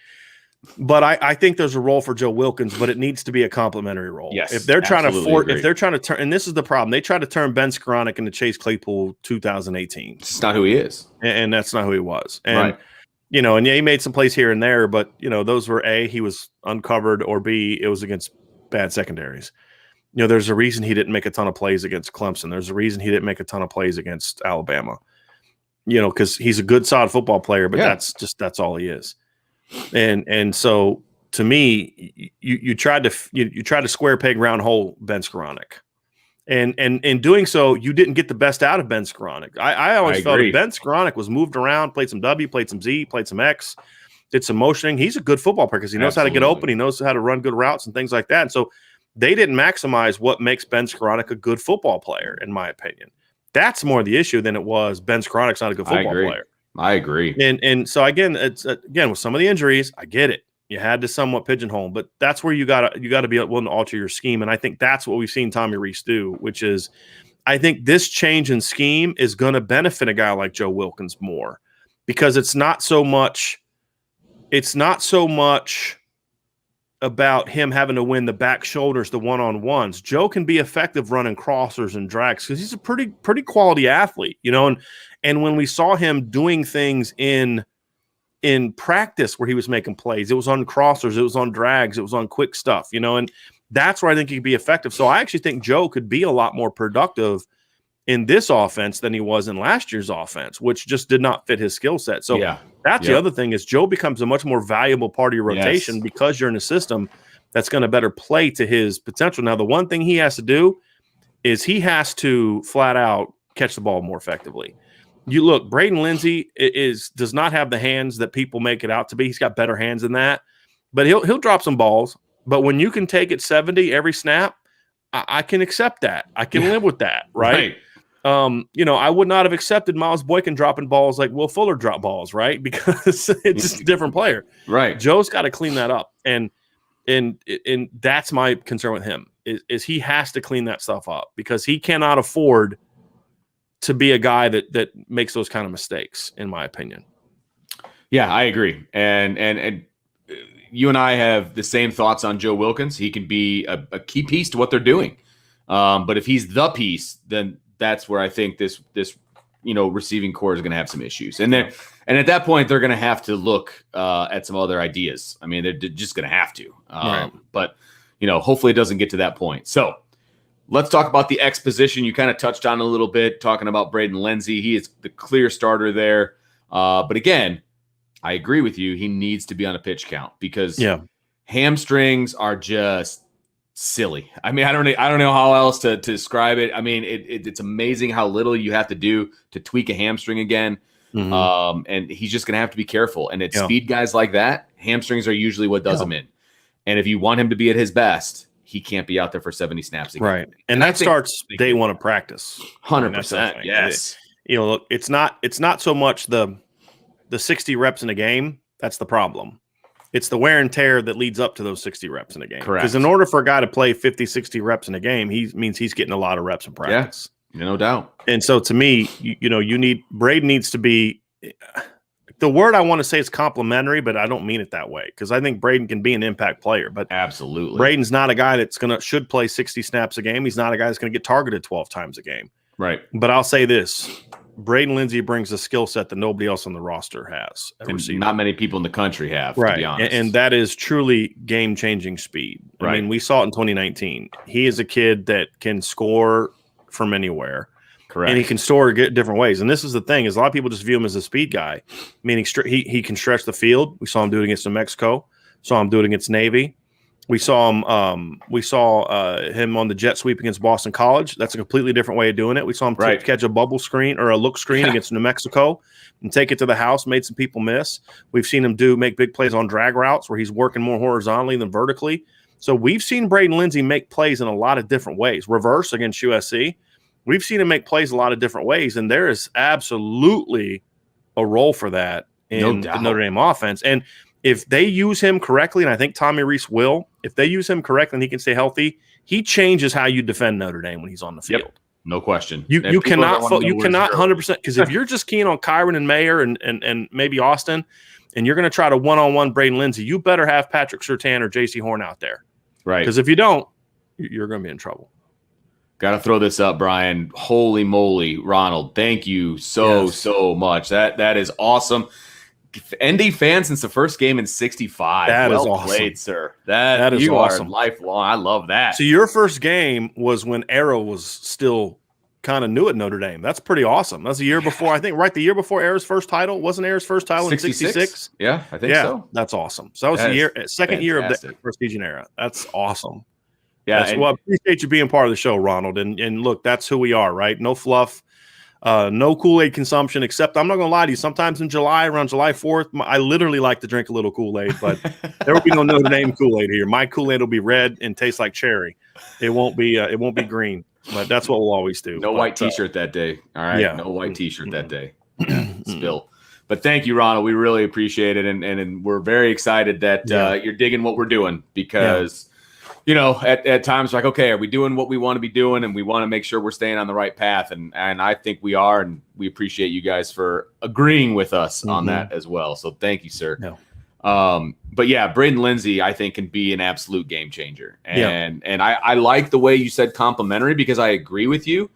But I think there's a role for Joe Wilkins, but it needs to be a complementary role. Yes, if they're trying to turn, and this is the problem, they try to turn Ben Skoranek into Chase Claypool 2018. It's not who he is, and that's not who he was. And right. And he made some plays here and there, but those were A, he was uncovered, or B, it was against bad secondaries. There's a reason he didn't make a ton of plays against Clemson. There's a reason he didn't make a ton of plays against Alabama. Because he's a good, solid football player, but that's all he is. And so to me, you tried to square peg round hole Ben Skoranek. And in doing so, you didn't get the best out of Ben Skoranek. I always felt that Ben Skoranek was moved around, played some W, played some Z, played some X, did some motioning. He's a good football player because he knows how to get open. He knows how to run good routes and things like that. And so they didn't maximize what makes Ben Skoranek a good football player, in my opinion. That's more the issue than it was Ben Skoranek's not a good football player. I agree. And so again, it's with some of the injuries, I get it. You had to somewhat pigeonhole, but that's where you gotta be willing to alter your scheme. And I think that's what we've seen Tommy Rees do, which is I think this change in scheme is going to benefit a guy like Joe Wilkins more because it's not so much about him having to win the back shoulders, the one-on-ones. Joe can be effective running crossers and drags because he's a pretty quality athlete, and when we saw him doing things in practice where he was making plays, it was on crossers, it was on drags, it was on quick stuff, and that's where I think he could be effective. So I actually think Joe could be a lot more productive in this offense than he was in last year's offense, which just did not fit his skill set. So that's the other thing is Joe becomes a much more valuable part of your rotation because you're in a system that's going to better play to his potential. Now, the one thing he has to do is he has to flat out catch the ball more effectively. You look, Braden Lenzy does not have the hands that people make it out to be. He's got better hands than that, but he'll drop some balls. But when you can take it 70 every snap, I can accept that. I can live with that, right? I would not have accepted Miles Boykin dropping balls like Will Fuller dropped balls, right? Because it's just a different player. Right. Joe's got to clean that up. And that's my concern with him is he has to clean that stuff up because he cannot afford to be a guy that makes those kind of mistakes, in my opinion. Yeah, I agree. And you and I have the same thoughts on Joe Wilkins. He can be a key piece to what they're doing. But if he's the piece, then that's where I think this receiving core is going to have some issues. And at that point, they're going to have to look at some other ideas. I mean, they're just going to have to. Right. But, hopefully it doesn't get to that point. So let's talk about the X position. You kind of touched on a little bit, talking about Braden Lenzy. He is the clear starter there. But again, I agree with you. He needs to be on a pitch count because hamstrings are just silly. I mean, I don't know how else to describe it. I mean, it's amazing how little you have to do to tweak a hamstring again. Mm-hmm. And he's just going to have to be careful. And at speed guys like that, hamstrings are usually what does him in. And if you want him to be at his best, he can't be out there for 70 snaps again. Right. And that starts day one of practice. 100%. Yes. Look, it's not so much the 60 reps in a game. That's the problem. It's the wear and tear that leads up to those 60 reps in a game. Correct. Because in order for a guy to play 50, 60 reps in a game, means he's getting a lot of reps in practice. Yeah, no doubt. And so to me, Braden needs to be the word I want to say is complimentary, but I don't mean it that way because I think Braden can be an impact player. But absolutely, Braden's not a guy that's should play 60 snaps a game. He's not a guy that's going to get targeted 12 times a game. Right. But I'll say this. Braden Lenzy brings a skill set that nobody else on the roster has. And not many people in the country have, right. To be honest. And that is truly game-changing speed. Right. I mean, we saw it in 2019. He is a kid that can score from anywhere. Correct. And he can score different ways. And this is the thing, is a lot of people just view him as a speed guy, meaning he can stretch the field. We saw him do it against New Mexico. Saw him do it against Navy. We saw him. Him on the jet sweep against Boston College. That's a completely different way of doing it. We saw him catch a bubble screen or a look screen against New Mexico and take it to the house. Made some people miss. We've seen him make big plays on drag routes where he's working more horizontally than vertically. So we've seen Braden Lenzy make plays in a lot of different ways. Reverse against USC. We've seen him make plays a lot of different ways, and there is absolutely a role for that in the Notre Dame offense. And if they use him correctly, and I think Tommy Rees will, if they use him correctly and he can stay healthy, he changes how you defend Notre Dame when he's on the field. Yep. No question. You cannot 100%, because if you're just keen on Kyron and Mayer and maybe Austin, and you're going to try to one-on-one Braden Lenzy, you better have Patrick Surtain or J.C. Horn out there. Right. Because if you don't, you're going to be in trouble. Got to throw this up, Brian. Holy moly, Ronald. Thank you so much. That is awesome. ND fan since the first game in 65. That is awesome. Played, sir. That is you awesome. Are lifelong. I love that. So your first game was when Arrow was still kind of new at Notre Dame. That's pretty awesome. That's the year before, I think, right? The year before Arrow's first title. Wasn't Arrow's first title in 66? Yeah, I think so. That's awesome. So that was the second year of the Prestige era. That's awesome. Yeah, well, I appreciate you being part of the show, Ronald. And look, that's who we are, right? No fluff. No Kool-Aid consumption, except I'm not going to lie to you. Sometimes in July, around July 4th, I literally like to drink a little Kool-Aid, but there will be no Notre Dame Kool-Aid here. My Kool-Aid will be red and taste like cherry. It won't be green, but that's what we'll always do. No white T-shirt that day. All right. Yeah. No white T-shirt that day. Yeah, spill. But thank you, Ronald. We really appreciate it. And we're very excited that you're digging what we're doing because you know, at times like, okay, are we doing what we want to be doing? And we want to make sure we're staying on the right path. And I think we are. And we appreciate you guys for agreeing with us on that as well. So thank you, sir. No. But yeah, Braden Lenzy, I think, can be an absolute game changer. And I like the way you said complimentary because I agree with you.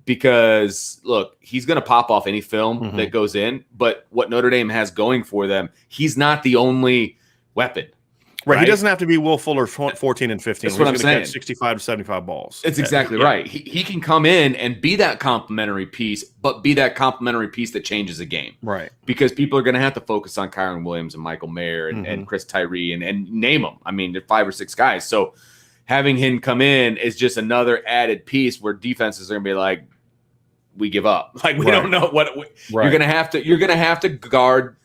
Because look, he's going to pop off any film that goes in, but what Notre Dame has going for them, he's not the only weapon. Right. He doesn't have to be Will Fuller 14 and 15. That's what I'm saying. Catch 65 to 75 balls. That's exactly right. He can come in and be that complimentary piece, but be that complimentary piece that changes a game. Right. Because people are going to have to focus on Kyron Williams and Michael Mayer and Chris Tyree and name them. I mean, they're 5 or 6 guys. So having him come in is just another added piece where defenses are going to be like, we give up. Like, we don't know what you're going to have to guard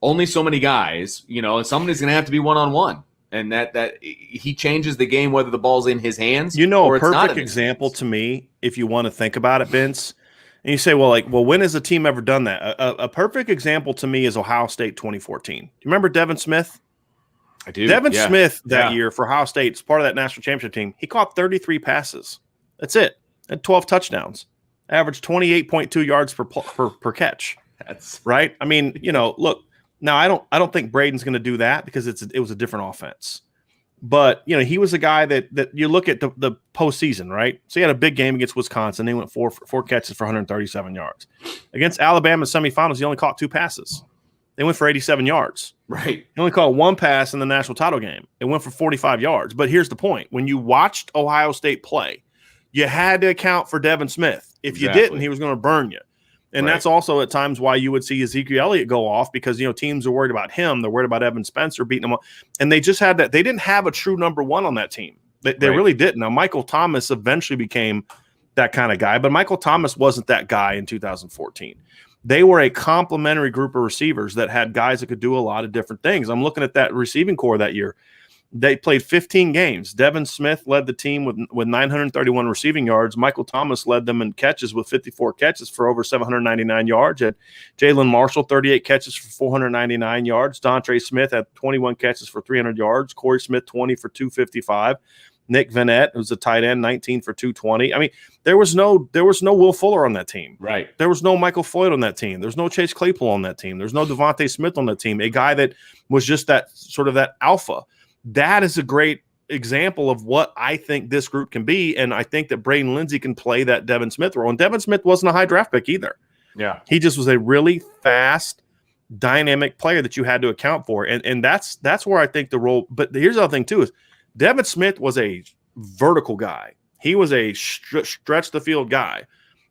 only so many guys, you know, and somebody's going to have to be one-on-one. And that he changes the game whether the ball's in his hands. You know, a perfect example to me, if you want to think about it, Vince, and you say, well, when has a team ever done that? A perfect example to me is Ohio State 2014. Do you remember Devin Smith? I do. Devin Smith that year for Ohio State, as part of that national championship team, he caught 33 passes. That's it. Had 12 touchdowns. Averaged 28.2 yards per catch. That's right. I mean, you know, look. Now, I don't think Braden's going to do that because it was a different offense. But, you know, he was a guy that you look at the postseason, right? So he had a big game against Wisconsin. He went four catches for 137 yards. Against Alabama in semifinals, he only caught 2 passes. They went for 87 yards. Right. He only caught 1 pass in the national title game. It went for 45 yards. But here's the point. When you watched Ohio State play, you had to account for Devin Smith. If you didn't, he was going to burn you. And that's also at times why you would see Ezekiel Elliott go off because, you know, teams are worried about him. They're worried about Evan Spencer beating him up. And they just had that. They didn't have a true number 1 on that team. They really didn't. Now, Michael Thomas eventually became that kind of guy, but Michael Thomas wasn't that guy in 2014. They were a complementary group of receivers that had guys that could do a lot of different things. I'm looking at that receiving core that year. They played 15 games. Devin Smith led the team with 931 receiving yards. Michael Thomas led them in catches with 54 catches for over 799 yards. And Jalen Marshall, 38 catches for 499 yards. Dontre Smith had 21 catches for 300 yards. Corey Smith, 20 for 255. Nick Vanette, who's a tight end, 19 for 220. I mean, there was no Will Fuller on that team. Right. There was no Michael Floyd on that team. There's no Chase Claypool on that team. There's no Devontae Smith on that team. A guy that was just that sort of that alpha. That is a great example of what I think this group can be. And I think that Braden Lenzy can play that Devin Smith role. And Devin Smith wasn't a high draft pick either. Yeah. He just was a really fast, dynamic player that you had to account for. And that's where I think the role. But here's the other thing, too, is Devin Smith was a vertical guy. He was a stretch the field guy.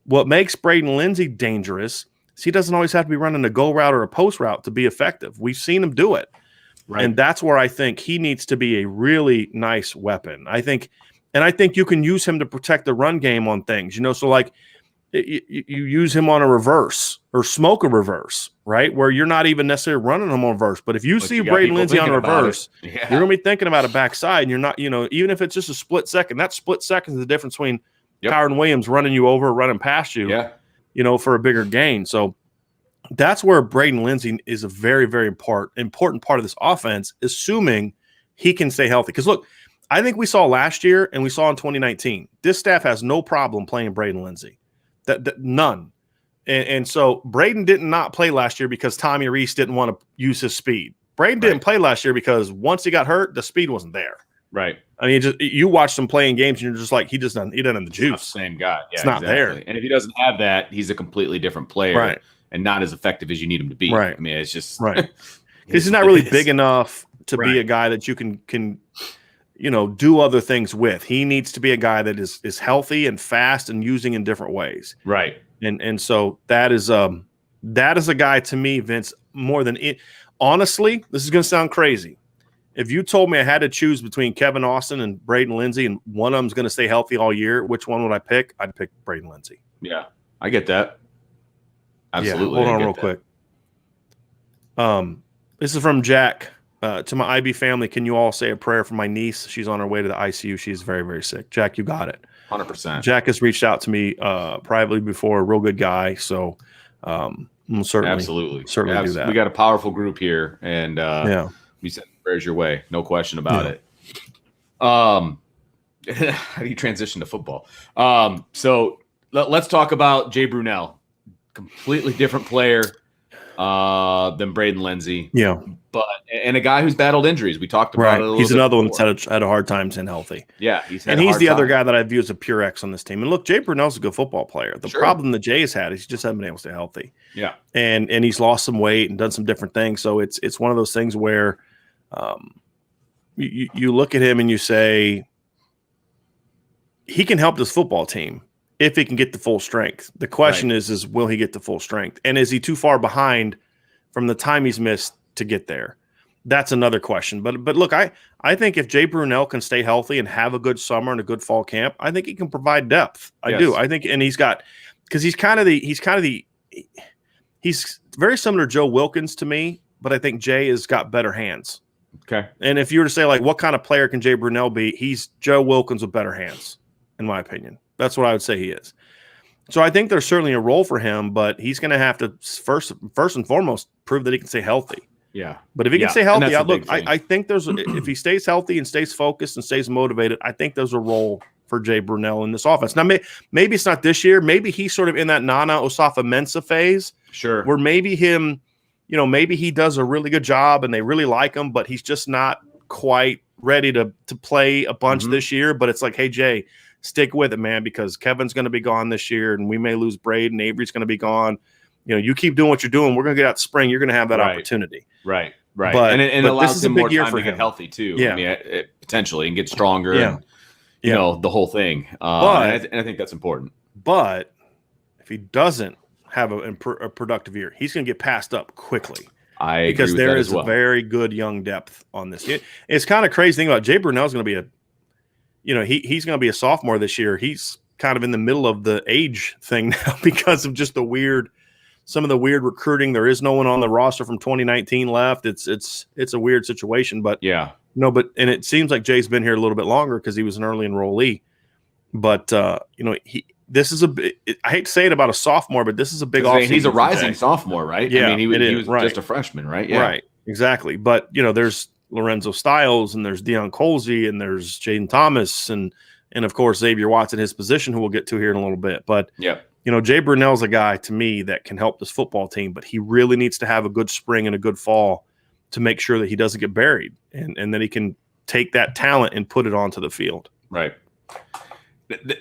What makes Braden Lenzy dangerous is he doesn't always have to be running a go route or a post route to be effective. We've seen him do it. Right. And that's where I think he needs to be a really nice weapon. I think you can use him to protect the run game on things, so like you use him on a reverse or smoke a reverse, right? Where you're not even necessarily running him on reverse. But if you see Braden Lenzy on a reverse, you're going to be thinking about a backside, and you're not, even if it's just a split second, that split second is the difference between Kyron Williams running you over, running past you, for a bigger gain. So that's where Braden Lenzy is a very, very important part of this offense, assuming he can stay healthy. Because look, I think we saw last year and we saw in 2019, this staff has no problem playing Braden Lenzy. None. And so Braden did not play last year because Tommy Reese didn't want to use his speed. Braden didn't play last year because once he got hurt, the speed wasn't there. Right. I mean, you watch him playing games and you're just like, he doesn't have the juice. Same guy. Yeah, it's not there. And if he doesn't have that, he's a completely different player. Right. And not as effective as you need him to be. Right. I mean, it's just right. He's not really big enough to be a guy that you can do other things with. He needs to be a guy that is healthy and fast and using in different ways. Right. And so that is a guy to me, Vince, more than it. Honestly, this is going to sound crazy. If you told me I had to choose between Kevin Austin and Braden Lenzy and one of them's going to stay healthy all year, which one would I pick? I'd pick Braden Lenzy. Yeah, I get that. Absolutely. Yeah, hold on real quick. This is from Jack. To my IB family, can you all say a prayer for my niece? She's on her way to the ICU. She's very, very sick. Jack, you got it. 100%. Jack has reached out to me privately before. A real good guy. So we'll certainly do that. We got a powerful group here, and we send prayers your way. No question about it. How do you transition to football? So let's talk about Jay Brunelle. Completely different player than Braden Lenzy. Yeah. And a guy who's battled injuries. We talked about it a little bit. He's another one that's had a hard time staying healthy. Yeah. He's the other guy that I view as a pure X on this team. And look, Jay Brunelle's a good football player. The problem that Jay has had is he just hasn't been able to stay healthy. Yeah. And he's lost some weight and done some different things. So it's one of those things where you look at him and you say he can help this football team if he can get the full strength. The question is will he get the full strength? And is he too far behind from the time he's missed to get there? That's another question. But look, I think if Jay Brunelle can stay healthy and have a good summer and a good fall camp, I think he can provide depth. I do. I think, and he's very similar to Joe Wilkins to me, but I think Jay has got better hands. Okay. And if you were to say, like, what kind of player can Jay Brunelle be? He's Joe Wilkins with better hands, in my opinion. That's what I would say he is. So I think there's certainly a role for him, but he's going to have to first and foremost prove that he can stay healthy. Yeah. But if he can stay healthy, I think if he stays healthy and stays focused and stays motivated, I think there's a role for Jay Brunelle in this offense. Now, maybe it's not this year. Maybe he's sort of in that Nana Osafa-Mensah phase. Sure. Where maybe maybe he does a really good job and they really like him, but he's just not quite ready to play a bunch this year. But it's like, hey, Jay, stick with it, man, because Kevin's going to be gone this year and we may lose Braden. Avery's going to be gone. You keep doing what you're doing. We're going to get out the spring. You're going to have that opportunity. Right. But it allows him more time to get healthy too. Yeah. I mean, potentially and get stronger. Yeah. And, the whole thing. And I think that's important. But if he doesn't have a productive year, he's going to get passed up quickly. I agree because with there that is as well. a very good young depth on this. It's kind of crazy thing about Jay Brunelle's going to be he's going to be a sophomore this year. He's kind of in the middle of the age thing now because of just some of the weird recruiting. There is no one on the roster from 2019 left. It's a weird situation, but and it seems like Jay's been here a little bit longer because he was an early enrollee. But this is I hate to say it about a sophomore, but this is a big offseason. He's a rising sophomore, right? Yeah, I mean, he was just a freshman, right? Yeah, right, exactly. But there's Lorenzo Styles and there's Deion Colsey and there's Jaden Thomas and of course Xavier Watts in his position, who we'll get to here in a little bit. But Jay Brunelle's a guy to me that can help this football team, but he really needs to have a good spring and a good fall to make sure that he doesn't get buried and that he can take that talent and put it onto the field. Right.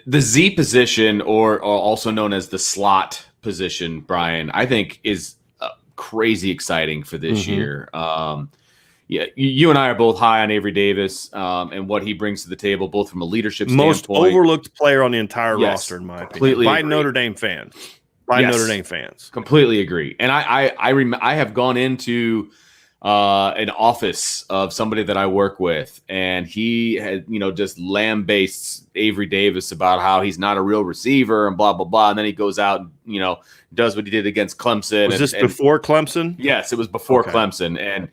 The Z position, or also known as the slot position, Brian, I think is crazy exciting for this year. Yeah, you and I are both high on Avery Davis and what he brings to the table, both from a leadership Most standpoint. overlooked player on the entire roster, in my opinion, by Notre Dame fans. Notre Dame fans, completely agree. And I have gone into an office of somebody that I work with, and he had, just lambastes Avery Davis about how he's not a real receiver and blah, blah, blah. And then he goes out and, does what he did against Clemson. Was this before Clemson? Yes, it was before Clemson. And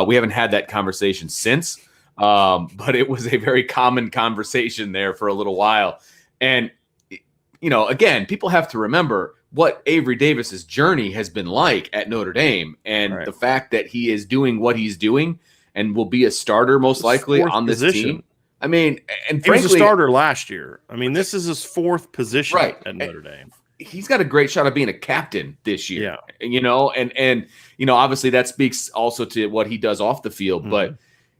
we haven't had that conversation since, but it was a very common conversation there for a little while. And, again, people have to remember what Avery Davis's journey has been like at Notre Dame, and the fact that he is doing what he's doing and will be a starter most likely on this team. I mean, and frankly, he was a starter last year. I mean, this is his fourth position at Notre Dame. He's got a great shot of being a captain this year. And obviously that speaks also to what he does off the field, but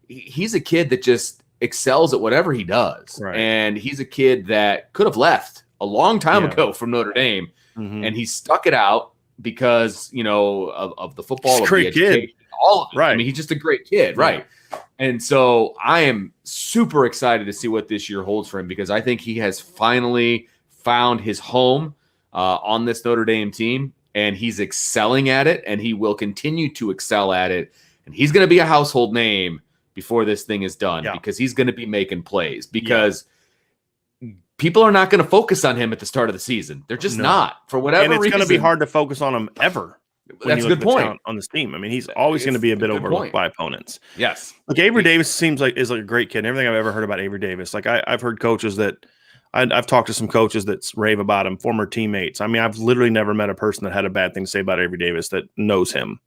he's a kid that just excels at whatever he does. And he's a kid that could have left a long time ago from Notre Dame. And he stuck it out because, of the football, of the education, all of it. I mean, he's just a great kid. And so I am super excited to see what this year holds for him, because I think he has finally found his home on this Notre Dame team, and he's excelling at it, and he will continue to excel at it. And he's going to be a household name before this thing is done, because he's going to be making plays, because people are not going to focus on him at the start of the season. They're just not, for whatever reason. And it's going to be hard to focus on him ever. That's a good point on this team. I mean, he's always going to be a bit overlooked by opponents. Yes. Like Avery Davis seems like is like a great kid. Everything I've ever heard about Avery Davis, like I've heard coaches that I've talked to some coaches that rave about him, former teammates. I mean, I've literally never met a person that had a bad thing to say about Avery Davis that knows him.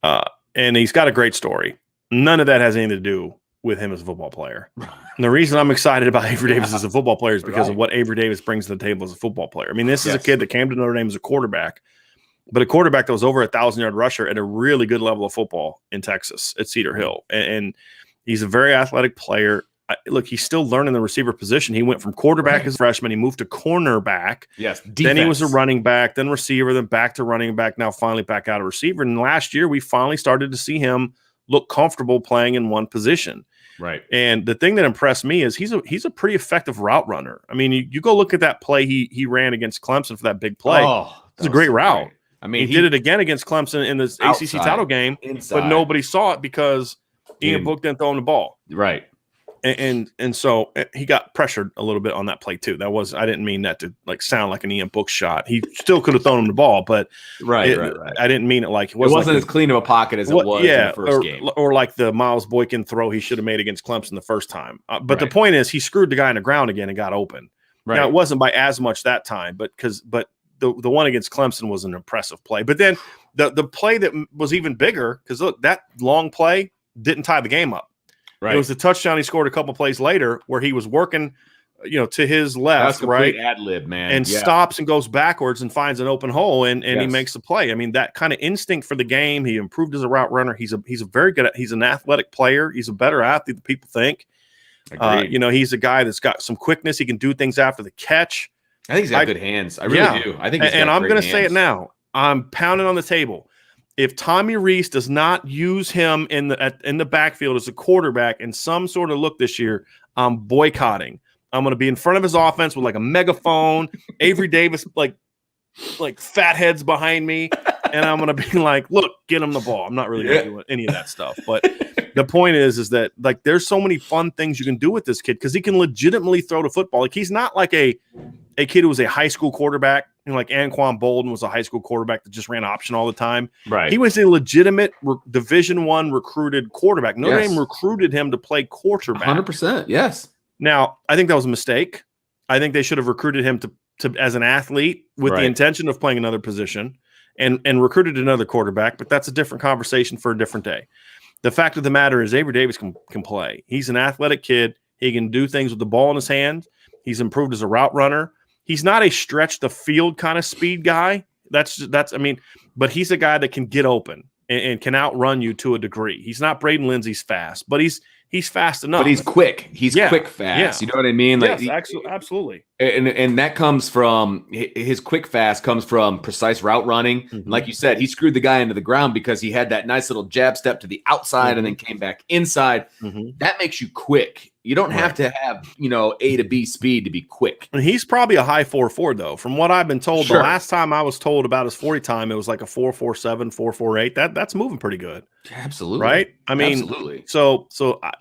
And he's got a great story. None of that has anything to do with him as a football player. And the reason I'm excited about Avery Davis as a football player is because of what Avery Davis brings to the table as a football player. I mean, this is a kid that came to Notre Dame as a quarterback, but a quarterback that was over 1,000-yard rusher at a really good level of football in Texas at Cedar Hill. And he's a very athletic player. Look, he's still learning the receiver position. He went from quarterback as a freshman. He moved to cornerback. Yes. Defense. Then he was a running back, then receiver, then back to running back, now finally back out of receiver. And last year, we finally started to see him look comfortable playing in one position. Right. And the thing that impressed me is he's a pretty effective route runner. I mean, you go look at that play he ran against Clemson for that big play. It's a great route. Great. I mean, he did it again against Clemson in the ACC title game, but nobody saw it because Ian Book didn't throw him the ball. Right. And so he got pressured a little bit on that play too. I didn't mean that to sound like an Ian Book shot. He still could have thrown him the ball, but right. I didn't mean it like it wasn't as clean of a pocket as it was in the first game, or like the Miles Boykin throw he should have made against Clemson the first time. But the point is, he screwed the guy in the ground again and got open. Right. Now it wasn't by as much that time, but the one against Clemson was an impressive play. But then the play that was even bigger, because look, that long play didn't tie the game up. Right. It was the touchdown he scored a couple plays later where he was working, to his left, right? Ad lib, man. And stops and goes backwards and finds an open hole and he makes the play. I mean, that kind of instinct for the game. He improved as a route runner. He's an athletic player. He's a better athlete than people think. He's a guy that's got some quickness. He can do things after the catch. I think he's got good hands. I really do. I think and I'm going to say it now. I'm pounding on the table. If Tommy Rees does not use him in the backfield as a quarterback in some sort of look this year, I'm boycotting. I'm going to be in front of his offense with like a megaphone, Avery Davis like fat heads behind me, and I'm going to be like, "Look, get him the ball." I'm not really going to do any of that stuff, but the point is that like there's so many fun things you can do with this kid because he can legitimately throw the football. Like he's not like a kid who was a high school quarterback. Like Anquan Bolden was a high school quarterback that just ran option all the time. Right. He was a legitimate Division I recruited quarterback. Notre Dame recruited him to play quarterback. 100%. Yes. Now, I think that was a mistake. I think they should have recruited him to as an athlete with the intention of playing another position and recruited another quarterback, but that's a different conversation for a different day. The fact of the matter is Avery Davis can play. He's an athletic kid. He can do things with the ball in his hand. He's improved as a route runner. He's not a stretch the field kind of speed guy. But he's a guy that can get open and can outrun you to a degree. He's not Braden Lenzy's fast, but he's he's fast enough. But he's quick. He's quick fast. You know what I mean? Like, yes, absolutely. And that comes from his quick fast comes from precise route running. Mm-hmm. Like you said, he screwed the guy into the ground because he had that nice little jab step to the outside and then came back inside. That makes you quick. You don't have to have, A to B speed to be quick. And he's probably a high 4.4 though. From what I've been told, the last time I was told about his 40 time, it was like a 4.47, 4.48. That's moving pretty good. Absolutely. Right? I mean, absolutely. So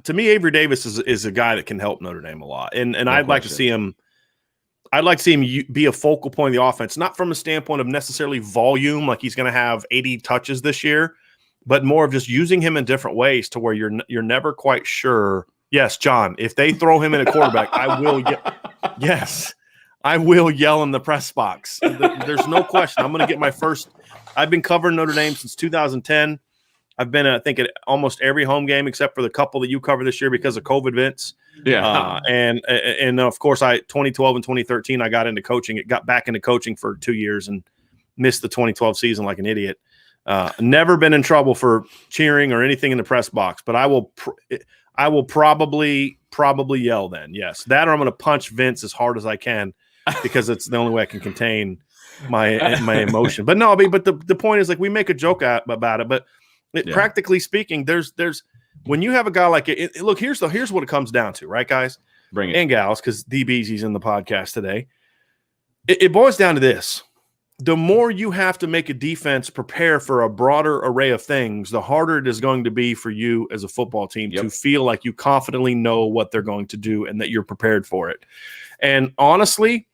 to me, Avery Davis is a guy that can help Notre Dame a lot. And I'd like to see him. I'd like to see him be a focal point of the offense, not from a standpoint of necessarily volume, like he's going to have 80 touches this year, but more of just using him in different ways to where you're never quite sure. Yes, John, if they throw him in a quarterback, I will. Yes, I will yell in the press box. There's no question. I'm going to get my first. I've been covering Notre Dame since 2010. I've been, I think, at almost every home game except for the couple that you cover this year because of COVID events. Yeah. And of course, 2012 and 2013, I got into coaching. It got back into coaching for 2 years and missed the 2012 season like an idiot. Never been in trouble for cheering or anything in the press box, but I will probably yell then. Yes, that or I'm going to punch Vince as hard as I can because it's the only way I can contain my emotion. But no, but the point is, like, we make a joke about it, but practically speaking, there's when you have a guy like it. Look, here's what it comes down to, right, guys? Bring it. And gals, because DB's in the podcast today. It boils down to this. The more you have to make a defense prepare for a broader array of things, the harder it is going to be for you as a football team to feel like you confidently know what they're going to do and that you're prepared for it. And honestly,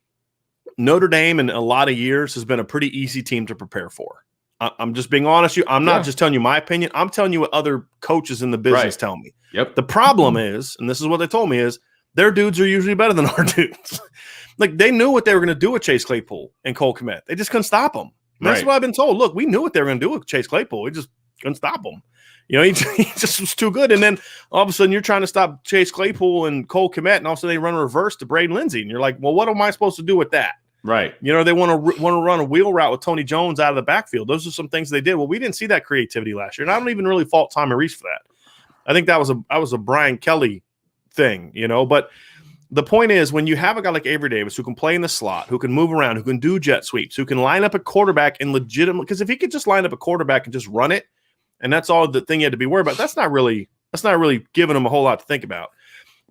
Notre Dame in a lot of years has been a pretty easy team to prepare for. I'm just being honest with you. I'm not just telling you my opinion. I'm telling you what other coaches in the business tell me. Yep. The problem is, and this is what they told me, is their dudes are usually better than our dudes. Like, they knew what they were going to do with Chase Claypool and Cole Kmet. They just couldn't stop them. That's what I've been told. Look, we knew what they were going to do with Chase Claypool. We just couldn't stop him. He just was too good. And then all of a sudden you're trying to stop Chase Claypool and Cole Kmet, and all of a sudden they run a reverse to Braden Lenzy. And you're like, well, what am I supposed to do with that? Right. They want to run a wheel route with Tony Jones out of the backfield. Those are some things they did. Well, we didn't see that creativity last year. And I don't even really fault Tommy Rees for that. I think that was a Brian Kelly thing, But the point is, when you have a guy like Avery Davis who can play in the slot, who can move around, who can do jet sweeps, who can line up a quarterback and legitimately – because if he could just line up a quarterback and just run it, and that's all the thing you had to be worried about, that's not really giving him a whole lot to think about.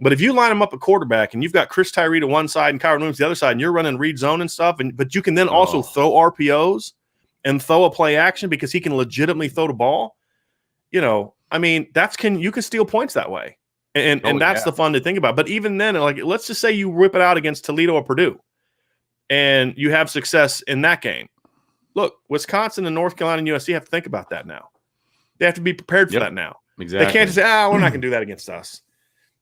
But if you line him up a quarterback and you've got Chris Tyree to one side and Kyron Williams to the other side, and you're running read zone and stuff, but you can then also throw RPOs and throw a play action because he can legitimately throw the ball, you can steal points that way. And that's the fun to think about. But even then, like, let's just say you rip it out against Toledo or Purdue and you have success in that game. Look, Wisconsin and North Carolina and USC have to think about that now. They have to be prepared for that now. Exactly. They can't just say, we're not going to do that against us.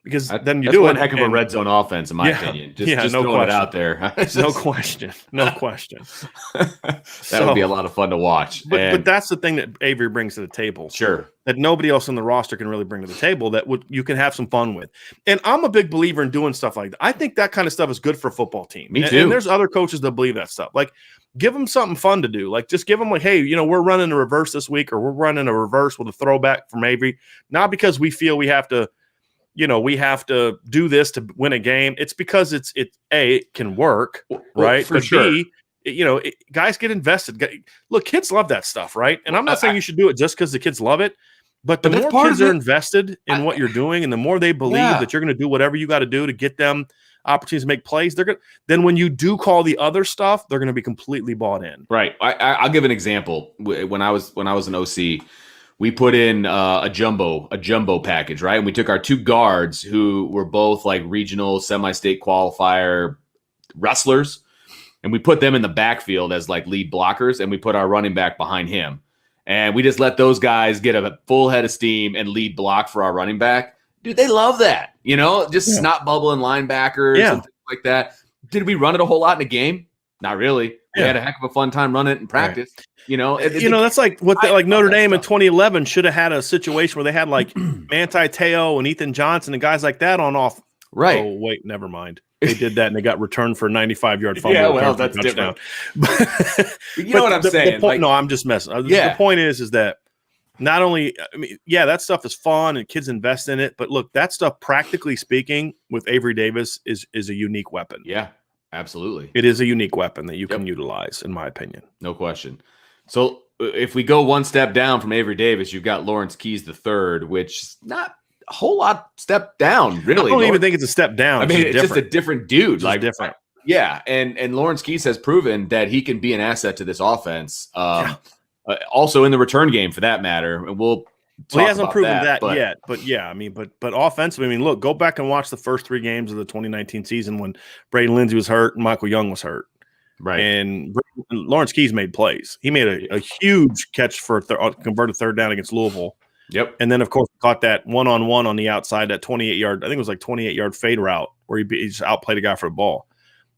Because then you do one heck of a red zone offense, in my opinion. Just no throwing question. it out there. No question. No question. That would be a lot of fun to watch. But that's the thing that Avery brings to the table. Sure. That nobody else on the roster can really bring to the table that you can have some fun with. And I'm a big believer in doing stuff like that. I think that kind of stuff is good for a football team. Me too. And there's other coaches that believe that stuff. Like, give them something fun to do. Like, just give them, like, hey, we're running a reverse this week, or we're running a reverse with a throwback from Avery. Not because we feel we have to do this to win a game. It's because it can work, right? For sure. B, guys get invested. Look, kids love that stuff, right? And I'm not saying you should do it just because the kids love it, but the more kids are invested in what you're doing, and the more they believe that you're going to do whatever you got to do to get them opportunities to make plays, then when you do call the other stuff, they're going to be completely bought in. Right. I'll give an example. When I was an OC, we put in a jumbo package, right? And we took our two guards who were both like regional semi-state qualifier wrestlers, and we put them in the backfield as like lead blockers, and we put our running back behind him. And we just let those guys get a full head of steam and lead block for our running back. Dude, they love that, snot bubbling linebackers and things like that. Did we run it a whole lot in a game? Not really. We had a heck of a fun time running it in practice. Right. That's like like Notre Dame in 2011 should have had a situation where they had like Manti Te'o and Ethan Johnson and guys like that on off. Right. Oh, wait, never mind. They did that and they got returned for a 95-yard fumble. Yeah, well, that's different. You know what I'm saying? No, I'm just messing. The point is that not only, I mean, yeah, that stuff is fun and kids invest in it, but look, that stuff, practically speaking, with Avery Davis is a unique weapon. Yeah, absolutely. It is a unique weapon that you Yep. can utilize, in my opinion. No question. So if we go one step down from Avery Davis, you've got Lawrence Keys III, which is not a whole lot step down, really. I don't even think it's a step down. I mean, it's just a different dude. Like different. Yeah, and Lawrence Keys has proven that he can be an asset to this offense. Also in the return game, for that matter, and he hasn't proven that yet. But yeah, I mean, but offensively, I mean, look, go back and watch the first 3 games of the 2019 season when Braden Lenzy was hurt and Michael Young was hurt. Right. And Lawrence Keys made plays. He made a huge catch for a converted third down against Louisville. Yep. And then, of course, caught that one-on-one on the outside, that 28-yard, I think it was like 28-yard fade route where he just outplayed a guy for the ball.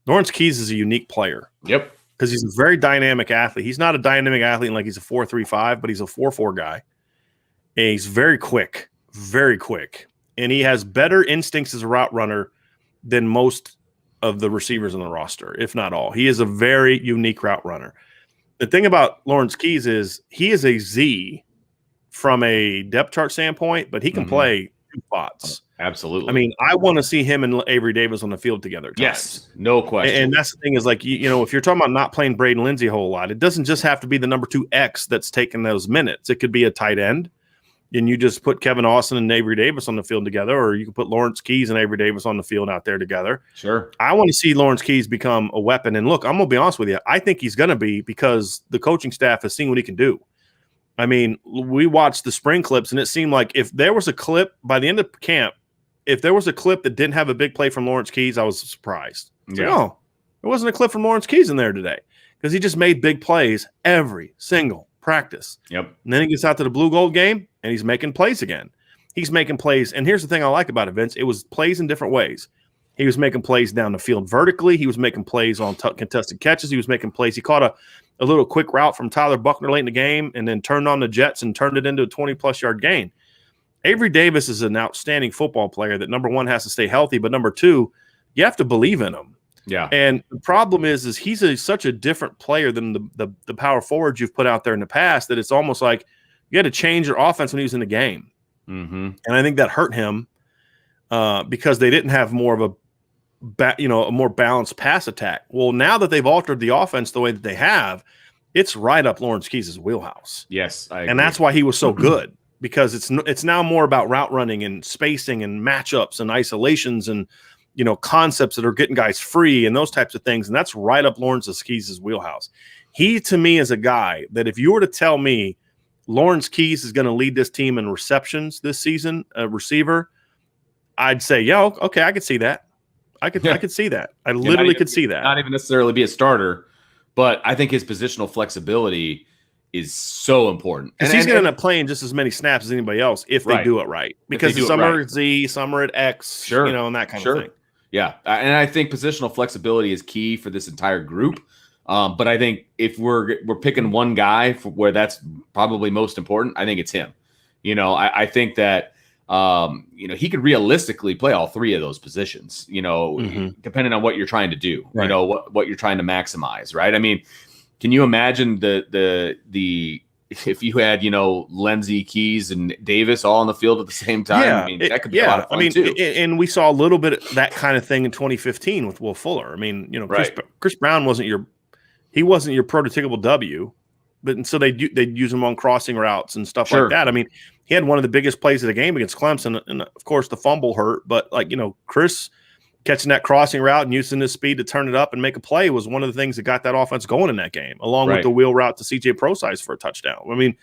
Lawrence Keys is a unique player. Yep. Because he's a very dynamic athlete. He's not a dynamic athlete like he's a 4.35, but he's a 4.4 guy. And he's very quick. And he has better instincts as a route runner than most of the receivers on the roster, if not all. He is a very unique route runner. The thing about Lawrence Keys is he is a Z from a depth chart standpoint, but he can play 2 spots. Absolutely. I mean, I want to see him and Avery Davis on the field together at times. Yes, no question. And that's the thing is, like, you know, if you're talking about not playing Braden Lenzy a whole lot, it doesn't just have to be the number 2 X that's taking those minutes. It could be a tight end, and you just put Kevin Austin and Avery Davis on the field together, or you can put Lawrence Keys and Avery Davis on the field out there together. Sure. I want to see Lawrence Keys become a weapon. And look, I'm going to be honest with you. I think he's going to be, because the coaching staff has seen what he can do. I mean, we watched the spring clips, and it seemed like if there was a clip by the end of camp, if there was a clip that didn't have a big play from Lawrence Keys, I was surprised. Like, oh, there wasn't a clip from Lawrence Keys in there today, because he just made big plays every single practice. Yep. And then he gets out to the blue gold game, and he's making plays again. He's making plays. And here's the thing I like about it, Vince. It was plays in different ways. He was making plays down the field vertically. He was making plays on contested catches. He was making plays. He caught a little quick route from Tyler Buckner late in the game and then turned on the Jets and turned it into a 20-plus yard gain. Avery Davis is an outstanding football player that, number 1, has to stay healthy, but number 2, you have to believe in him. Yeah. And the problem is he's such a different player than the power forwards you've put out there in the past that it's almost like you had to change your offense when he was in the game. Mm-hmm. And I think that hurt him because they didn't have more of a more balanced pass attack. Well, now that they've altered the offense the way that they have, it's right up Lawrence Keys' wheelhouse. Yes, I agree. And that's why he was so good, because it's now more about route running and spacing and matchups and isolations and, you know, concepts that are getting guys free and those types of things. And that's right up Lawrence Keys' wheelhouse. He, to me, is a guy that if you were to tell me Lawrence Keys is going to lead this team in receptions this season, a receiver, I'd say, yeah, okay, I could see that. I could see that. I literally could see that. Not even necessarily be a starter, but I think his positional flexibility is so important. Because he's going to end up playing just as many snaps as anybody else if they do it right. Because some are at Z, some are at X, you know, and that kind of thing. Yeah, and I think positional flexibility is key for this entire group. But I think if we're picking one guy for where that's probably most important, I think it's him. You know, I think that you know, he could realistically play all 3 of those positions, you know, depending on what you're trying to do, you know, what you're trying to maximize, right? I mean, can you imagine the if you had, you know, Lenzy, Keys, and Davis all on the field at the same time? Yeah, I mean, that could be a lot of fun too. And we saw a little bit of that kind of thing in 2015 with Will Fuller. I mean, you know, Chris Brown wasn't your prototypical W, but so they'd use him on crossing routes and stuff like that. I mean, he had one of the biggest plays of the game against Clemson, and of course the fumble hurt. But, like, you know, Chris catching that crossing route and using his speed to turn it up and make a play was one of the things that got that offense going in that game, along with the wheel route to CJ Prosise for a touchdown. I mean,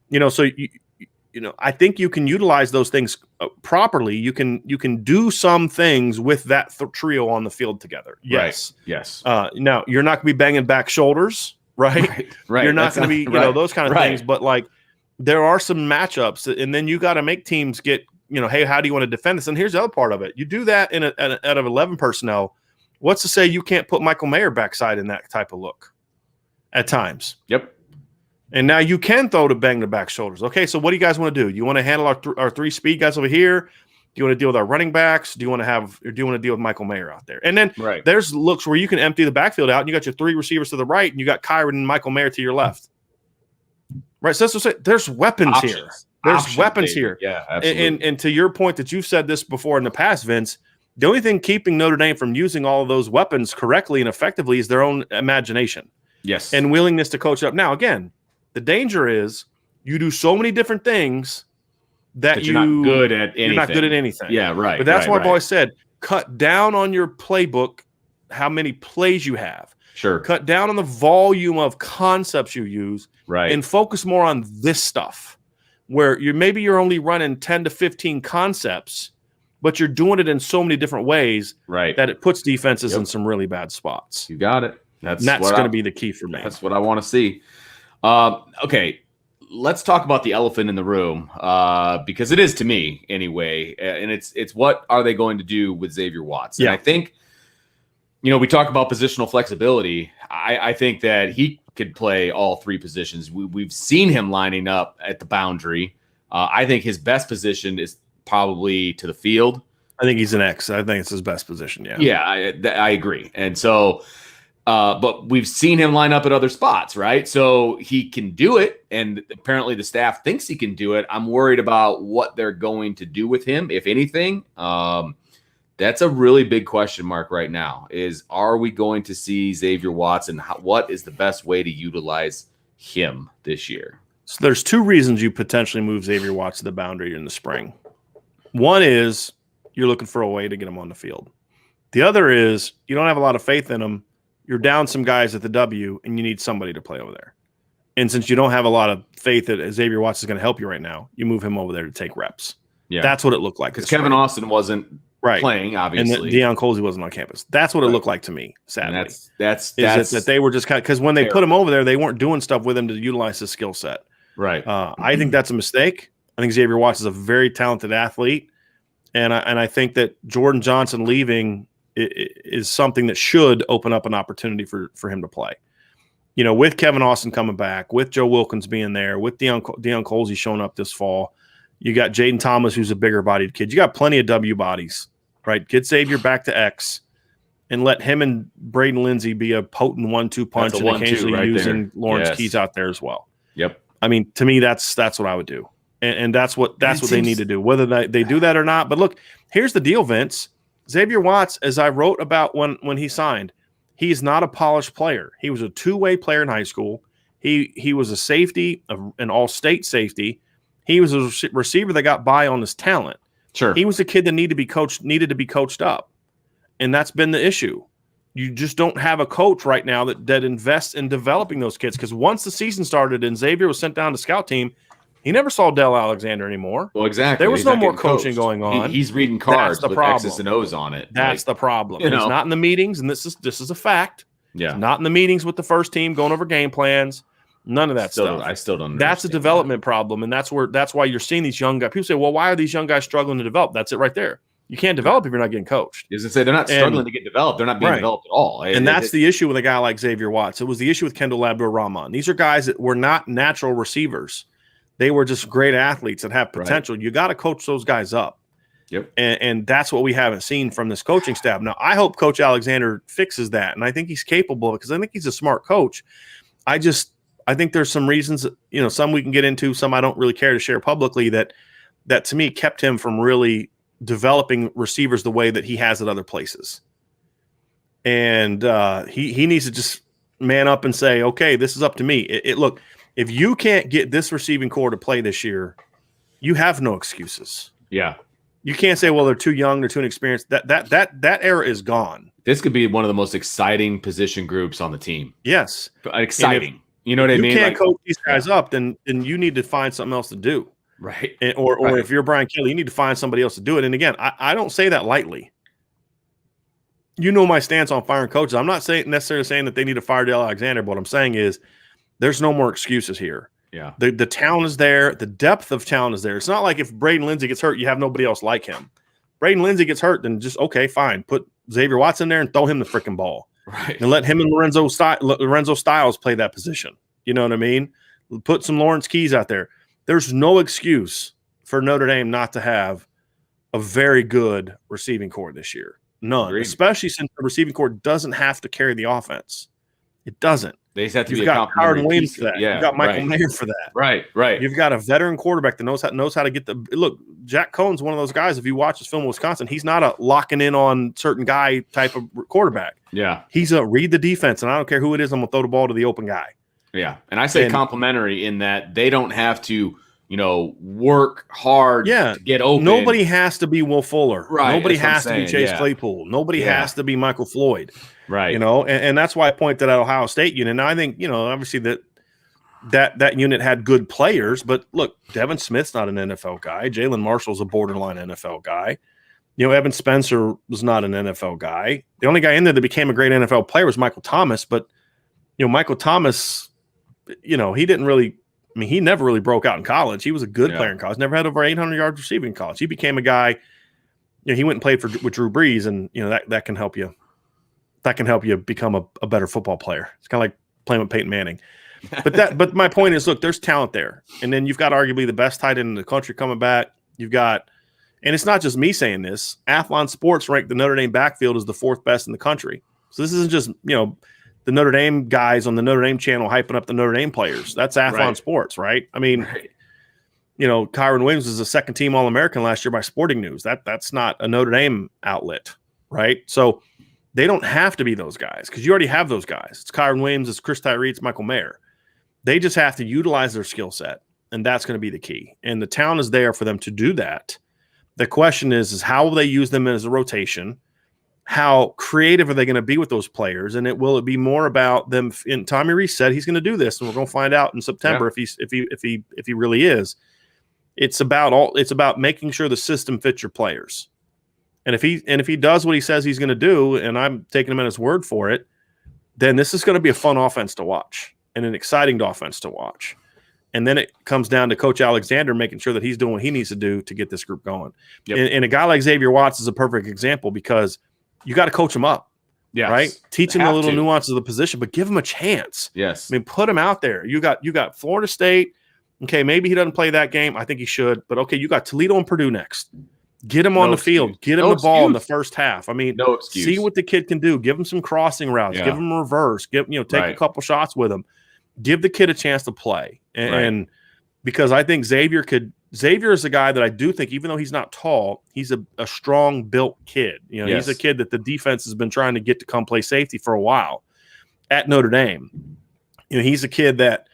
you know, so you know, I think you can utilize those things properly. You can do some things with that trio on the field together. Yes. Yes. Now you're not going to be banging back shoulders, right? You're not going to be, you know, those kind of things. But, like, there are some matchups, and then you got to make teams get, you know, hey, how do you want to defend this? And here's the other part of it. You do that out of 11 personnel. What's to say you can't put Michael Mayer backside in that type of look at times? Yep. And now you can throw to bang the back shoulders. Okay, so what do you guys want to do? Do you want to handle our 3 speed guys over here? Do you want to deal with our running backs? Do you want to deal with Michael Mayer out there? And then there's looks where you can empty the backfield out, and you got your 3 receivers to the right, and you got Kyron and Michael Mayer to your left. Right. So that's what I'm saying. There's weapons Options. here. There's Options, weapons baby. here. Yeah, absolutely. And to your point that you've said this before in the past, Vince, the only thing keeping Notre Dame from using all of those weapons correctly and effectively is their own imagination. Yes. And willingness to coach up. Now, again, the danger is you do so many different things that you're not good at anything. You're not good at anything. Yeah, right. But that's why I've always said, cut down on your playbook, how many plays you have. Sure. Cut down on the volume of concepts you use. Right. And focus more on this stuff where you're only running 10 to 15 concepts, but you're doing it in so many different ways that it puts defenses in some really bad spots. You got it. That's going to be the key for me. That's what I want to see. Okay. Let's talk about the elephant in the room, because it is to me anyway. And it's what are they going to do with Xavier Watts? And I think, we talk about positional flexibility. I think that he could play all three positions. We've seen him lining up at the boundary. I think his best position is probably to the field. I think he's an X. I think it's his best position. Yeah. Yeah, I agree. And so, but we've seen him line up at other spots, right? So he can do it. And apparently the staff thinks he can do it. I'm worried about what they're going to do with him, if anything. That's a really big question mark right now is, are we going to see Xavier Watts and what is the best way to utilize him this year? So there's two reasons you potentially move Xavier Watts to the boundary in the spring. One is you're looking for a way to get him on the field. The other is you don't have a lot of faith in him. You're down some guys at the W and you need somebody to play over there. And since you don't have a lot of faith that Xavier Watts is going to help you right now, you move him over there to take reps. Yeah. That's what it looked like. Because Kevin Austin wasn't playing, obviously. And Deion Colsey wasn't on campus. That's what it looked like to me, sadly. And that's that they were just kind of, because when they put him over there, they weren't doing stuff with him to utilize his skill set. Right. I think that's a mistake. I think Xavier Watts is a very talented athlete. And I think that Jordan Johnson leaving is something that should open up an opportunity for him to play. With Kevin Austin coming back, with Joe Wilkins being there, with Deion Colsey showing up this fall, you got Jaden Thomas, who's a bigger-bodied kid. You got plenty of W bodies, right? Get Xavier back to X and let him and Braden Lenzy be a potent 1-2 punch and occasionally using Lawrence Keys out there as well. Yep. I mean, to me, that's what I would do. And that's what they need to do, whether they do that or not. But look, here's the deal, Vince. Xavier Watts, as I wrote about when he signed, he's not a polished player. He was a two-way player in high school. He was a safety, an all-state safety. He was a receiver that got by on his talent. Sure. He was a kid that needed to be coached up. And that's been the issue. You just don't have a coach right now that invests in developing those kids. Because once the season started and Xavier was sent down to scout team, he never saw Dell Alexander anymore. Well, exactly. There was no more coaching going on. He's reading cards with X's and O's on it. That's the problem. He's not in the meetings, and this is a fact. Yeah. He's not in the meetings with the first team, going over game plans. None of that stuff. I still don't. That's a development problem, and that's why you're seeing these young guys. People say, "Well, why are these young guys struggling to develop?" That's it right there. You can't develop if you're not getting coached. As I say, they're not struggling to get developed. They're not being developed at all. And that's the issue with a guy like Xavier Watts. It was the issue with Kendall Abdur-Rahman. These are guys that were not natural receivers. They were just great athletes that have potential. Right. You got to coach those guys up. Yep. And that's what we haven't seen from this coaching staff. Now, I hope Coach Alexander fixes that, and I think he's capable of it because I think he's a smart coach. I think there's some reasons, some we can get into, some I don't really care to share publicly that to me kept him from really developing receivers the way that he has at other places. And he needs to just man up and say, okay, this is up to me. Look, if you can't get this receiving core to play this year, you have no excuses. Yeah. You can't say, well, they're too young, they're too inexperienced. That era is gone. This could be one of the most exciting position groups on the team. Yes. Exciting. You know what I mean? You can't coach these guys up, then you need to find something else to do. Right. Or if you're Brian Kelly, you need to find somebody else to do it. And again, I don't say that lightly. You know my stance on firing coaches. I'm not necessarily saying that they need to fire Dell Alexander, but what I'm saying is there's no more excuses here. Yeah. The talent is there. The depth of talent is there. It's not like if Braden Lenzy gets hurt, you have nobody else like him. Braden Lenzy gets hurt, then just, okay, fine. Put Xavier Watts in there and throw him the freaking ball. Right. And let him and Lorenzo Styles play that position. You know what I mean? Put some Lawrence Keys out there. There's no excuse for Notre Dame not to have a very good receiving core this year. None. Agreed. Especially since the receiving core doesn't have to carry the offense. It doesn't. They just have to You've be a got Howard complementary Williams piece. for that. Yeah, You've got Michael right. Mayer for that. Right. You've got a veteran quarterback that knows how to get the look. Jack Cohn's one of those guys. If you watch his film in Wisconsin, he's not a locking in on certain guy type of quarterback. Yeah. He's a read the defense, and I don't care who it is. I'm gonna throw the ball to the open guy. Yeah, and I say complementary in that they don't have to, work hard to get open. Nobody has to be Will Fuller. Right. Nobody has to be Chase Claypool. Nobody has to be Michael Floyd. Right. And that's why I point to that Ohio State unit. And I think, obviously that unit had good players, but look, Devin Smith's not an NFL guy. Jalen Marshall's a borderline NFL guy. Evan Spencer was not an NFL guy. The only guy in there that became a great NFL player was Michael Thomas, but Michael Thomas, he didn't really – he never really broke out in college. He was a good player in college. Never had over 800 yards receiving in college. He became a guy – he went and played with Drew Brees, and, that can help you. That can help you become a better football player. It's kind of like playing with Peyton Manning. But my point is, look, there's talent there. And then you've got arguably the best tight end in the country coming back. You've got – and it's not just me saying this. Athlon Sports ranked the Notre Dame backfield as the 4th best in the country. So this isn't just, the Notre Dame guys on the Notre Dame channel hyping up the Notre Dame players. That's Athlon Sports, right? I mean, Kyron Williams was a second-team All-American last year by Sporting News. That's not a Notre Dame outlet, right? So they don't have to be those guys because you already have those guys. It's Kyron Williams, it's Chris Tyree, it's Michael Mayer. They just have to utilize their skill set, and that's going to be the key. And the talent is there for them to do that. The question is how will they use them as a rotation? How creative are they going to be with those players? And will it be more about them? And Tommy Rees said he's going to do this, and we're going to find out in September if he really is. It's about making sure the system fits your players. And if he does what he says he's going to do, and I'm taking him at his word for it, then this is going to be a fun offense to watch and an exciting offense to watch. And then it comes down to Coach Alexander making sure that he's doing what he needs to do to get this group going. Yep. And a guy like Xavier Watts is a perfect example because you got to coach him up, right? Teach him the little nuances of the position, but give him a chance. Yes. I mean, put him out there. You got Florida State. Okay, maybe he doesn't play that game. I think he should. But, okay, you got Toledo and Purdue next. Get him on the field. Get him the ball in the first half. I mean, no excuse. See what the kid can do. Give him some crossing routes. Give him reverse. Take a couple shots with him. Give the kid a chance to play. And because I think Xavier is a guy that I do think, even though he's not tall, he's a strong built kid. He's a kid that the defense has been trying to get to come play safety for a while at Notre Dame. He's a kid that,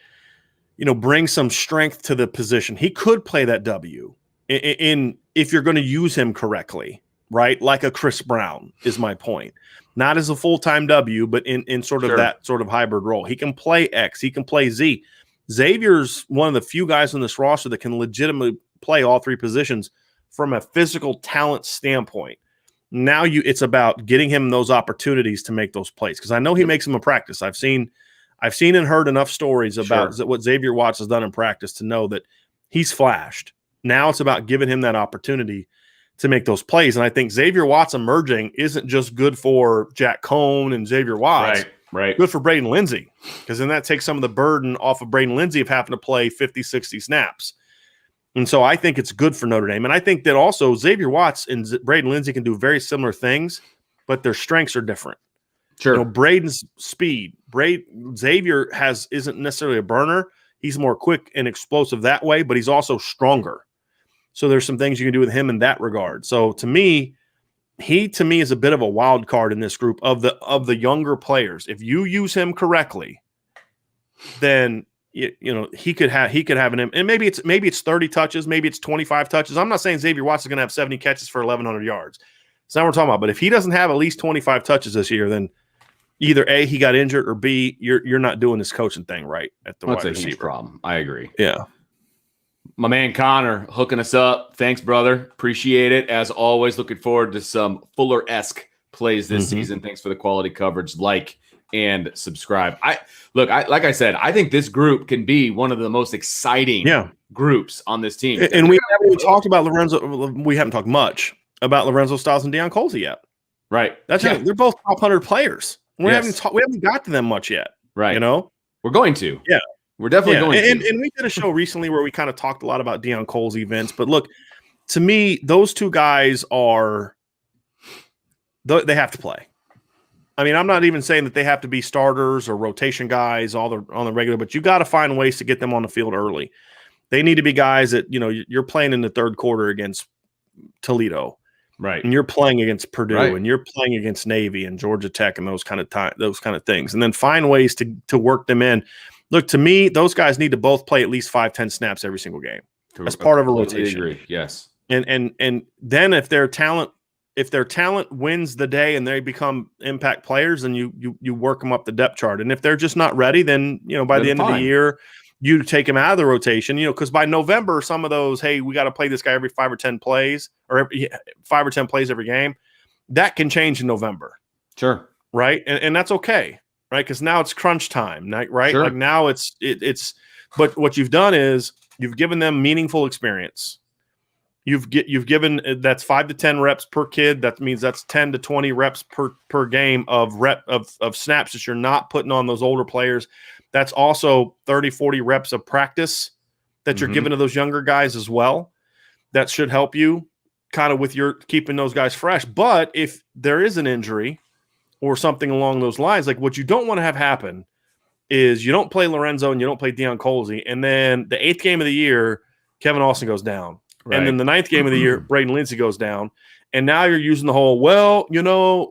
brings some strength to the position. He could play that W in if you're going to use him correctly, right? Like a Chris Brown is my point. Not as a full-time W, but in sort of that sort of hybrid role. He can play X. He can play Z. Xavier's one of the few guys on this roster that can legitimately play all three positions from a physical talent standpoint. Now it's about getting him those opportunities to make those plays because I know he makes them in practice. I've seen and heard enough stories about what Xavier Watts has done in practice to know that he's flashed. Now it's about giving him that opportunity to make those plays. And I think Xavier Watts emerging isn't just good for Jack Cohn and Xavier Watts. Right. Good for Braden Lenzy because then that takes some of the burden off of Braden Lenzy of having to play 50, 60 snaps. And so I think it's good for Notre Dame. And I think that also Xavier Watts and Braden Lenzy can do very similar things, but their strengths are different. Sure. Braden's speed. Xavier isn't necessarily a burner. He's more quick and explosive that way, but he's also stronger. So there's some things you can do with him in that regard. So to me, he is a bit of a wild card in this group of the younger players. If you use him correctly, then he could have an and maybe it's 30 touches, maybe it's 25 touches. I'm not saying Xavier Watts is going to have 70 catches for 1,100 yards. That's not what we're talking about. But if he doesn't have at least 25 touches this year, then either A, he got injured, or B, you're not doing this coaching thing right at the wide receiver. That's a huge problem. I agree. Yeah. My man Connor hooking us up. Thanks, brother. Appreciate it. As always, looking forward to some Fuller-esque plays this season. Thanks for the quality coverage. Like and subscribe. Like I said, I think this group can be one of the most exciting groups on this team. And we haven't even talked about Lorenzo. We haven't talked much about Lorenzo Styles and Deion Colsey yet. Right. They're both top 100 players. We haven't got to them much yet. Right. We're going to. Yeah. We're definitely going to. And we did a show recently where we kind of talked a lot about Deion Colsey events. But look, to me, those two guys they have to play. I mean, I'm not even saying that they have to be starters or rotation guys on the regular, but you got to find ways to get them on the field early. They need to be guys that, you're playing in the third quarter against Toledo. Right. And you're playing against Purdue, Right. and you're playing against Navy and Georgia Tech and those kind of things. And then find ways to work them in. Look, to me, those guys need to both play at least 5-10 snaps every single game. That's part of a rotation. Agree. Yes. And then if their talent wins the day and they become impact players, then you work them up the depth chart. And if they're just not ready, then by the end of the year, you take them out of the rotation, because by November, some of those, hey, we got to play this guy every 5 or 10 plays or 5 or 10 plays every game. That can change in November. Sure. Right. And that's okay. Right. Because now it's crunch time. Right. Sure. Like now it's, but what you've done is you've given them meaningful experience. You've given that's 5 to 10 reps per kid. That means that's 10 to 20 reps per game of snaps that you're not putting on those older players. That's also 30, 40 reps of practice that you're giving to those younger guys as well. That should help you kind of with your keeping those guys fresh. But if there is an injury or something along those lines, like what you don't want to have happen is you don't play Lorenzo and you don't play Deion Colsey, and then the 8th game of the year, Kevin Austin goes down. Right. And then the 9th game of the year, Braden Lenzy goes down. And now you're using the whole,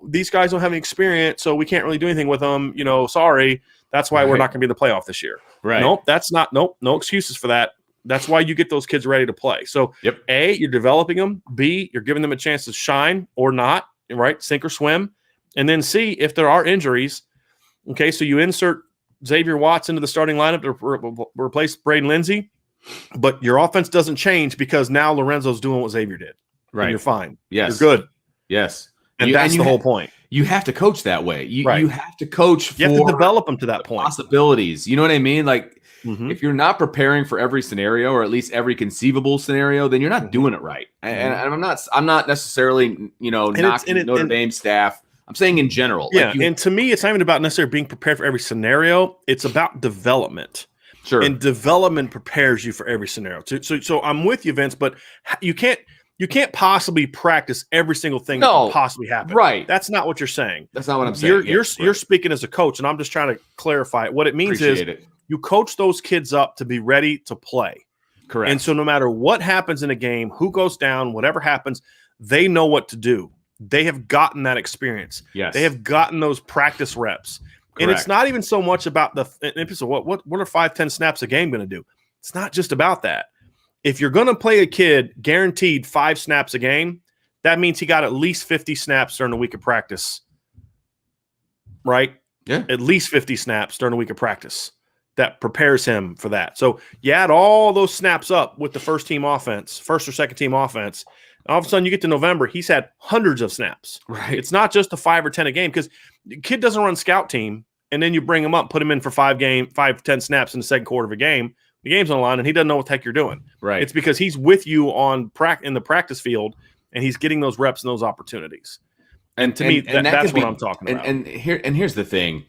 these guys don't have any experience, so we can't really do anything with them. Sorry. That's why we're not going to be in the playoff this year. Right. No excuses for that. That's why you get those kids ready to play. So, A, you're developing them. B, you're giving them a chance to shine or not, right? Sink or swim. And then C, if there are injuries, okay, so you insert Xavier Watts into the starting lineup to replace Braden Lenzy, but your offense doesn't change because now Lorenzo's doing what Xavier did. Right. And you're fine. Yes. You're good. Yes. And that's the whole point. You have to coach that way. You have to coach you have to develop them to that point. Possibilities. You know what I mean? Like if you're not preparing for every scenario or at least every conceivable scenario, then you're not doing it right. And I'm not necessarily, knocking Notre Dame staff. I'm saying in general. Yeah. And to me, it's not even about necessarily being prepared for every scenario. It's about development. Sure. And development prepares you for every scenario. So I'm with you, Vince, but you can't possibly practice every single thing that can possibly happen. Right. That's not what you're saying. That's not what I'm saying. You're speaking as a coach, and I'm just trying to clarify it. What it means is you coach those kids up to be ready to play. Correct. And so no matter what happens in a game, who goes down, whatever happens, they know what to do. They have gotten that experience. Yes. They have gotten those practice reps. Correct. And it's not even so much about the episode. What are 5-10 snaps a game going to do? It's not just about that. If you're going to play a kid guaranteed 5 snaps a game, that means he got at least 50 snaps during the week of practice. Right? Yeah. At least 50 snaps during the week of practice. That prepares him for that. So you add all those snaps up with the first or second team offense. And all of a sudden you get to November, he's had hundreds of snaps. Right. It's not just the 5 or 10 a game because the kid doesn't run scout team and then you bring him up, put him in for 5-10 snaps in the second quarter of a game. The game's on the line and he doesn't know what the heck you're doing. Right. It's because he's with you in the practice field and he's getting those reps and those opportunities. And to me, that's what I'm talking about. And here's the thing.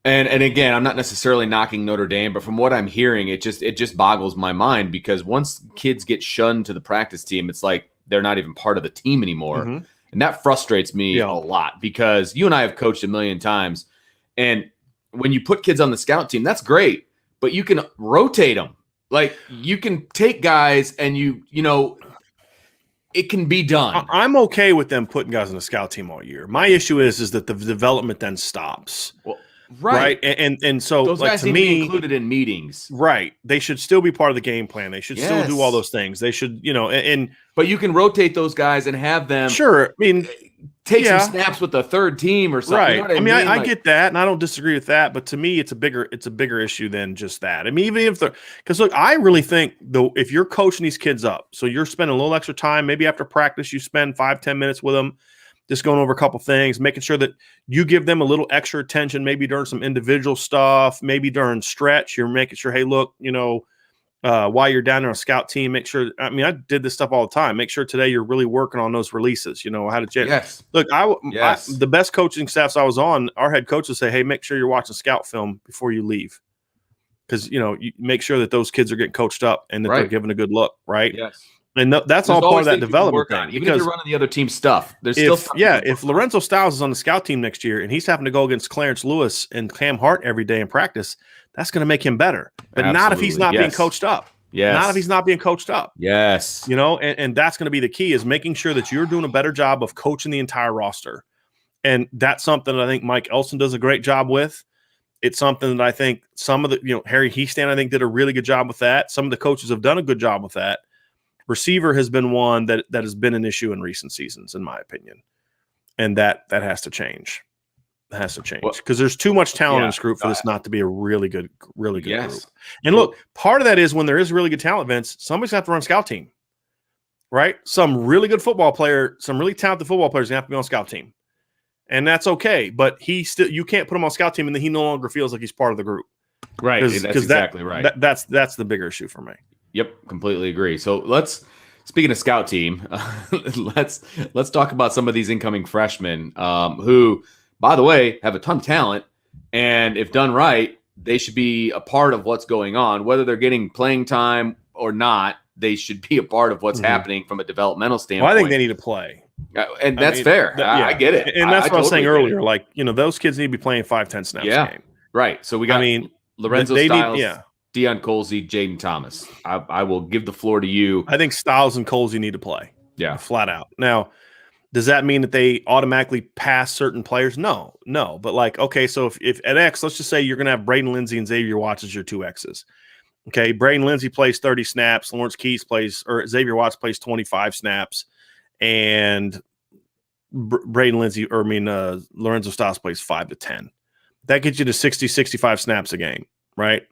And again, I'm not necessarily knocking Notre Dame, but from what I'm hearing, it just boggles my mind because once kids get shunned to the practice team, it's like they're not even part of the team anymore. Mm-hmm. And that frustrates me a lot because you and I have coached a million times. And when you put kids on the scout team, that's great, but you can rotate them. Like you can take guys and it can be done. I'm okay with them putting guys on the scout team all year. My issue is that the development then stops. Well, right. And so those guys need to be included in meetings. Right. They should still be part of the game plan. They should still do all those things. They should, but you can rotate those guys and have them take some snaps with the third team or something. Right. You know what I mean? I get that and I don't disagree with that, but to me it's a bigger issue than just that. I mean, even if because look, I really think though if you're coaching these kids up, so you're spending a little extra time, maybe after practice you spend 5-10 minutes with them, just going over a couple things, making sure that you give them a little extra attention, maybe during some individual stuff, maybe during stretch, you're making sure, hey, look, while you're down there on a scout team, make sure, I did this stuff all the time. Make sure today you're really working on those releases, how to check. Yes. Look, the best coaching staffs I was on, our head coach would say, hey, make sure you're watching scout film before you leave. Because, you make sure that those kids are getting coached up and that they're given a good look. Right. Yes. And that's There's all part always of that things you can development work thing. on. Even if you're running the other team's stuff, there's still stuff. If Lorenzo Styles is on the scout team next year and he's having to go against Clarence Lewis and Cam Hart every day in practice, that's going to make him better. But not if he's not being coached up. Yes. Not if he's not being coached up. Yes. You know, and that's going to be the key, is making sure that you're doing a better job of coaching the entire roster. And that's something that I think Mike Elson does a great job with. It's something that I think some of the, Harry Heastan, I think, did a really good job with that. Some of the coaches have done a good job with that. Receiver has been one that has been an issue in recent seasons, in my opinion. And that has to change. It has to change because there's too much talent in this group for this not to be a really good group. And look, part of that is when there is really good talent, Vince, somebody's got to run scout team, right? Some really good football player, some really talented football players have to be on scout team. And that's okay, but you can't put him on scout team and then he no longer feels like he's part of the group. Right. That's exactly right. That's the bigger issue for me. Yep, completely agree. So speaking of scout team, let's talk about some of these incoming freshmen who, by the way, have a ton of talent, and if done right, they should be a part of what's going on. Whether they're getting playing time or not, they should be a part of what's happening from a developmental standpoint. Well, I think they need to play. And that's fair. I get it. And that's what I was saying earlier. Like, those kids need to be playing 5-10 snaps a game. Right. So we got Lorenzo Styles, Deion Colsey, Jaden Thomas. I will give the floor to you. I think Styles and Colsey need to play. Yeah. Flat out. Now, does that mean that they automatically pass certain players? No. But okay, so if at X, let's just say you're going to have Braden Lenzy and Xavier Watts as your two X's. Okay, Braden Lenzy plays 30 snaps. Xavier Watts plays 25 snaps. And Lorenzo Styles plays 5 to 10. That gets you to 60, 65 snaps a game, right?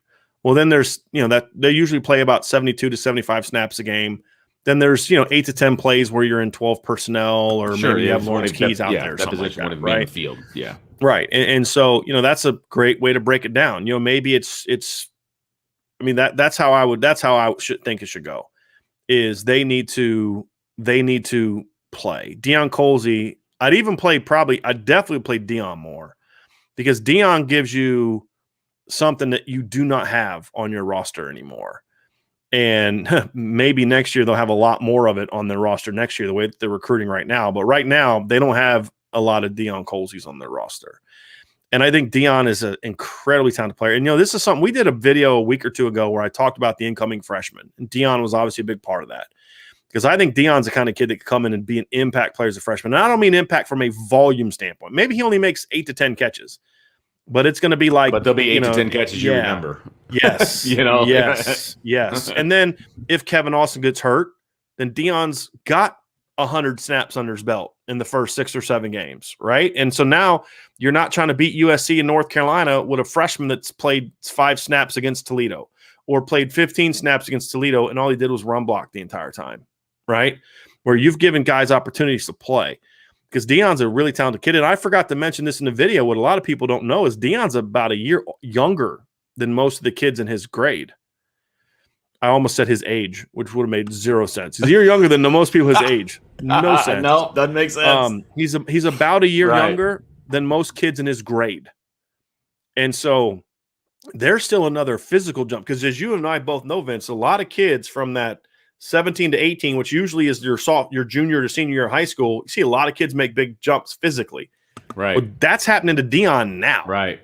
Well, then there's, that they usually play about 72 to 75 snaps a game. Then there's, 8 to 10 plays where you're in 12 personnel, or maybe you have Lawrence Keys out there or something like that, right? In the field. Yeah. Right. And so, that's a great way to break it down. Maybe that's how I should think it should go, is they need to play. Deion Colsey, I'd definitely play Deion more, because Deion gives you something that you do not have on your roster anymore. And maybe next year they'll have a lot more of it on their roster next year, the way that they're recruiting right now. But right now they don't have a lot of Deion Colseys on their roster. And I think Deion is an incredibly talented player. And, this is something we did a video a week or two ago where I talked about the incoming freshmen. And Deion was obviously a big part of that, because I think Deion's the kind of kid that could come in and be an impact player as a freshman. And I don't mean impact from a volume standpoint. Maybe he only makes 8 to 10 catches. But it's going to be like, but there'll be 8 to 10 catches you remember. Yes. Yes. And then if Kevin Austin gets hurt, then Deion's got 100 snaps under his belt in the first 6 or 7 games, right? And so now you're not trying to beat USC in North Carolina with a freshman that's played 5 snaps against Toledo, or played 15 snaps against Toledo, and all he did was run block the entire time, right? Where you've given guys opportunities to play. Because Deion's a really talented kid. And I forgot to mention this in the video. What a lot of people don't know is Deion's about a year younger than most of the kids in his grade. I almost said his age, which would have made 0 sense. He's a year younger than most people his age. No sense. No, doesn't make sense. He's about a year younger than most kids in his grade. And so there's still another physical jump. Because as you and I both know, Vince, a lot of kids from that 17 to 18, which usually is your junior to senior year of high school, you see a lot of kids make big jumps physically. Right. Well, that's happening to Deion now. Right.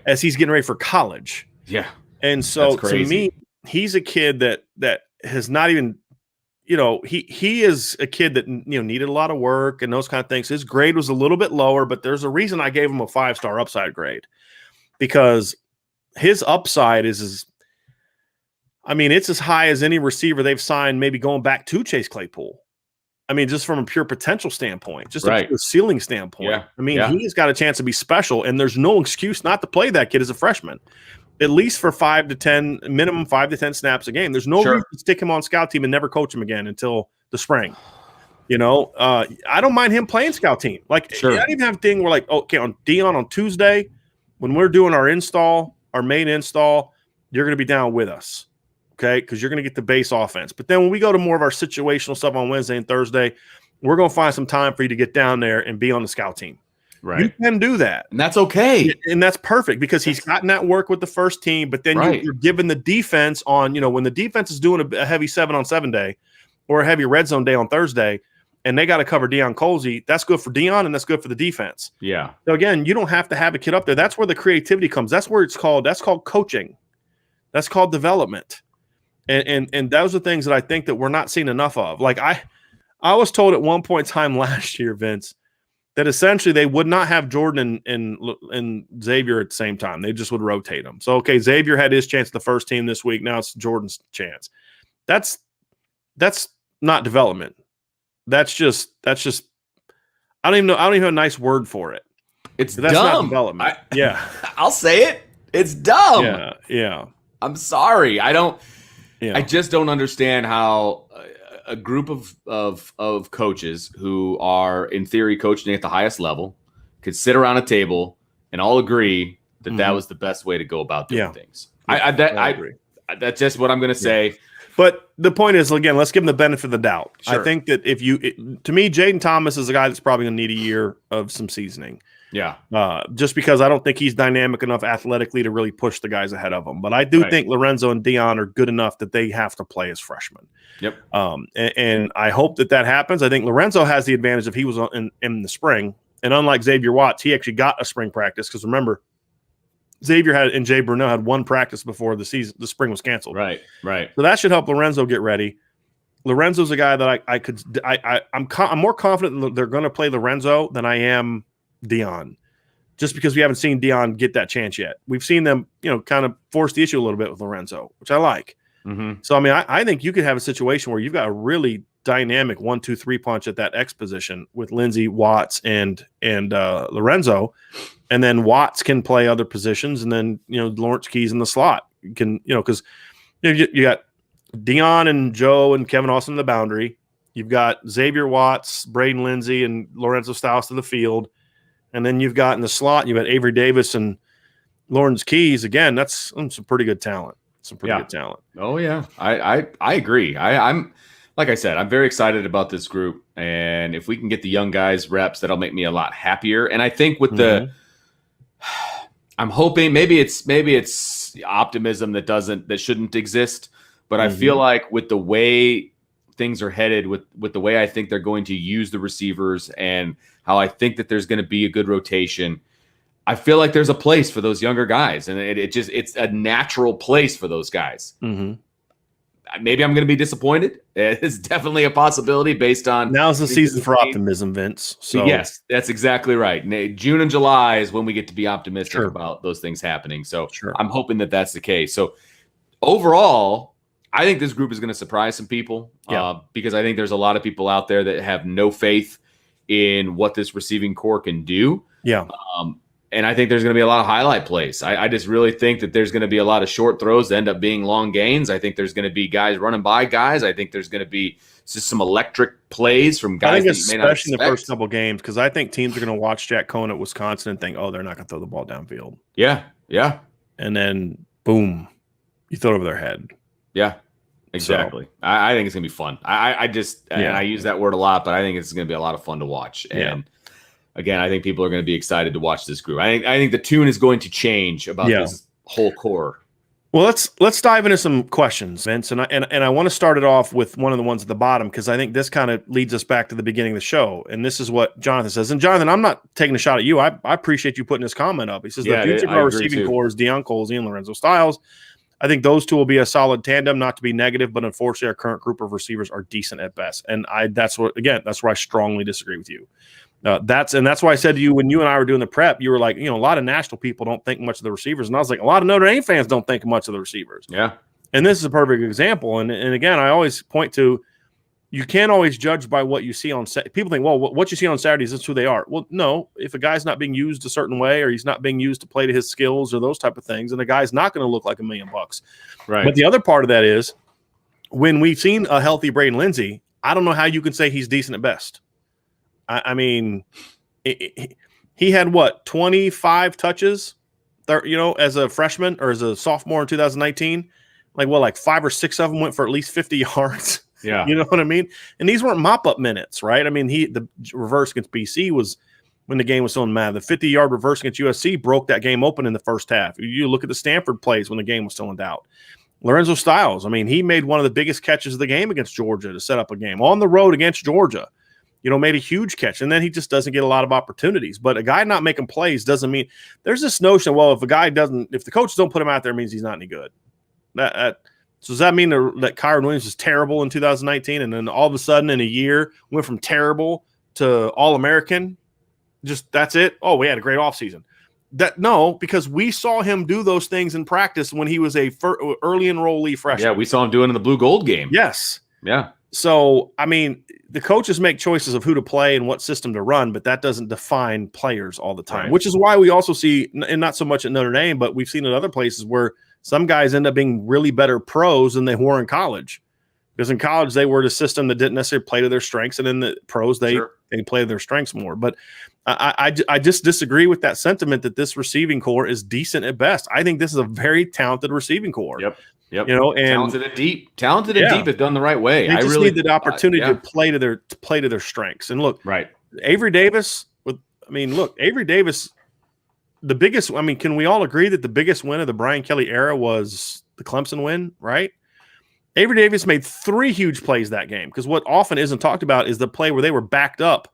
As he's getting ready for college. Yeah. And so to me, he's a kid that has not even, he is a kid that, needed a lot of work and those kind of things. His grade was a little bit lower, but there's a reason I gave him a 5-star upside grade, because his upside is it's as high as any receiver they've signed, maybe going back to Chase Claypool. Just from a pure potential standpoint, just a pure ceiling standpoint. Yeah. He's got a chance to be special, and there's no excuse not to play that kid as a freshman, at least for 5 to 10, minimum 5 to 10 snaps a game. There's no reason to stick him on scout team and never coach him again until the spring. I don't mind him playing scout team. I don't even have a thing where on Deion on Tuesday, when we're doing our main install, you're going to be down with us. Okay, because you're going to get the base offense. But then when we go to more of our situational stuff on Wednesday and Thursday, we're going to find some time for you to get down there and be on the scout team. Right. You can do that. And that's okay. And that's perfect, because he's gotten that work with the first team. But then you're given the defense on, when the defense is doing a heavy 7-on-7 day, or a heavy red zone day on Thursday, and they got to cover Deion Colsey, that's good for Deion and that's good for the defense. Yeah. So again, you don't have to have a kid up there. That's where the creativity comes. That's called coaching. That's called development. And those are things that I think that we're not seeing enough of. Like I was told at one point in time last year, Vince, that essentially they would not have Jordan and Xavier at the same time. They just would rotate them. So, okay, Xavier had his chance at the first team this week. Now it's Jordan's chance. That's not development. That's just I don't even have a nice word for it. It's that's dumb. Not development. Yeah. I'll say it. It's dumb. Yeah. I'm sorry. I just don't understand how a group of coaches who are in theory coaching at the highest level could sit around a table and all agree that that was the best way to go about doing things. I agree. That's just what I'm going to say. But the point is, again, let's give him the benefit of the doubt. Sure. I think that to me, Jaden Thomas is a guy that's probably going to need a year of some seasoning. Yeah. Just because I don't think he's dynamic enough athletically to really push the guys ahead of him. But I do think Lorenzo and Deion are good enough that they have to play as freshmen. Yep. And I hope that happens. I think Lorenzo has the advantage if he was in the spring. And unlike Xavier Watts, he actually got a spring practice because remember, Xavier and Jay Brunelle had one practice before the spring was canceled. Right. So that should help Lorenzo get ready. Lorenzo's a guy that I'm more confident that they're going to play Lorenzo than I am Deion, just because we haven't seen Deion get that chance yet. We've seen them, kind of force the issue a little bit with Lorenzo, which I like. Mm-hmm. So, I mean, I think you could have a situation where you've got a really dynamic 1-2-3 punch at that X position with Lenzy, Watts, and Lorenzo, and then Watts can play other positions, and then Lawrence Keys in the slot can because you got Deion and Joe and Kevin Austin in the boundary. You've got Xavier Watts, Braden Lenzy, and Lorenzo Stiles to the field. And then you've got in the slot, you've got Avery Davis and Lawrence Keys. Again, that's some pretty good talent. Some pretty good talent. Oh, yeah. I agree. I'm like I said, I'm very excited about this group. And if we can get the young guys reps, that'll make me a lot happier. And I think with I'm hoping maybe it's optimism that shouldn't exist. But I feel like with the way things are headed, with the way I think they're going to use the receivers and how I think that there's going to be a good rotation, I feel like there's a place for those younger guys, and it's a natural place for those guys. Mm-hmm. Maybe I'm going to be disappointed. It's definitely a possibility based on now's the season for optimism, Vince. So yes, that's exactly right. June and July is when we get to be optimistic about those things happening. So I'm hoping that that's the case. So overall, I think this group is going to surprise some people because I think there's a lot of people out there that have no faith in what this receiving core can do. Yeah. And I think there's going to be a lot of highlight plays. I just really think that there's going to be a lot of short throws that end up being long gains. I think there's going to be guys running by guys. I think there's going to be just some electric plays from guys that you may not expect. Especially in the first couple games, because I think teams are going to watch Jack Cohn at Wisconsin and think, oh, they're not going to throw the ball downfield. Yeah, yeah. And then, boom, you throw it over their head. Yeah, exactly. So, I think it's going to be fun. I use that word a lot, but I think it's going to be a lot of fun to watch. And again, I think people are going to be excited to watch this group. I think the tune is going to change about this whole core. Well, let's dive into some questions, Vince, and I want to start it off with one of the ones at the bottom because I think this kind of leads us back to the beginning of the show, and this is what Jonathan says. And Jonathan, I'm not taking a shot at you. I appreciate you putting this comment up. He says the future of our receiving core is Deion Colsey and Lorenzo Stiles. I think those two will be a solid tandem, not to be negative, but unfortunately our current group of receivers are decent at best. And that's where I strongly disagree with you. That's why I said to you when you and I were doing the prep, you were like, a lot of national people don't think much of the receivers. And I was like, a lot of Notre Dame fans don't think much of the receivers. Yeah. And this is a perfect example. And again, I always point to, you can't always judge by what you see on set. People think, well, what you see on Saturdays is who they are. Well, no, if a guy's not being used a certain way, or he's not being used to play to his skills or those type of things, then the guy's not going to look like $1 million. Right. But the other part of that is when we've seen a healthy Braden Lenzy, I don't know how you can say he's decent at best. I mean, he had 25 touches, as a freshman or as a sophomore in 2019. Like 5 or 6 of them went for at least 50 yards. Yeah. You know what I mean? And these weren't mop-up minutes, right? I mean, the reverse against BC was when the game was still in Math. The 50-yard reverse against USC broke that game open in the first half. You look at the Stanford plays when the game was still in doubt. Lorenzo Styles, I mean, he made one of the biggest catches of the game against Georgia to set up a game on the road against Georgia. Made a huge catch, and then he just doesn't get a lot of opportunities. But a guy not making plays doesn't mean – there's this notion, well, if the coaches don't put him out there, it means he's not any good. So does that mean that Kyron Williams was terrible in 2019, and then all of a sudden in a year went from terrible to All-American? Just that's it? Oh, we had a great offseason. No, because we saw him do those things in practice when he was a early enrollee freshman. Yeah, we saw him doing in the blue gold game. Yes. Yeah. So, I mean, the coaches make choices of who to play and what system to run, but that doesn't define players all the time, which is why we also see, and not so much at Notre Dame, but we've seen in other places where some guys end up being really better pros than they were in college. Because in college, they were the system that didn't necessarily play to their strengths, and in the pros, they play to their strengths more. But I just disagree with that sentiment that this receiving core is decent at best. I think this is a very talented receiving core. Yep. And talented and dedeep if done the right way. They just need the opportunity to play to their strengths. And look, Avery Davis. Avery Davis. The biggest. I mean, can we all agree that the biggest win of the Brian Kelly era was the Clemson win? Right. Avery Davis made 3 huge plays that game, because what often isn't talked about is the play where they were backed up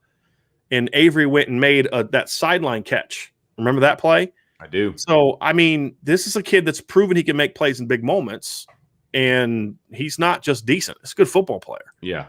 and Avery went and made that sideline catch. Remember that play? I do. So, I mean, this is a kid that's proven he can make plays in big moments, and he's not just decent. He's a good football player. Yeah.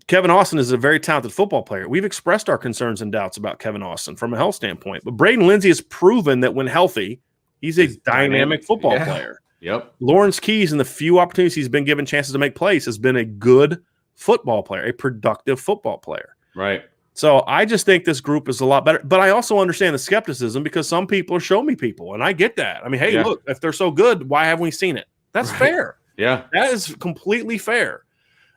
Kevin Austin is a very talented football player. We've expressed our concerns and doubts about Kevin Austin from a health standpoint, but Braden Lenzy has proven that when healthy, he's a dynamic football player. Yep. Lawrence Keys, in the few opportunities he's been given chances to make plays, has been a good football player, a productive football player. Right. So I just think this group is a lot better. But I also understand the skepticism, because some people are show me people, and I get that. I mean, hey, look, if they're so good, why haven't we seen it? That's fair. Yeah. That is completely fair.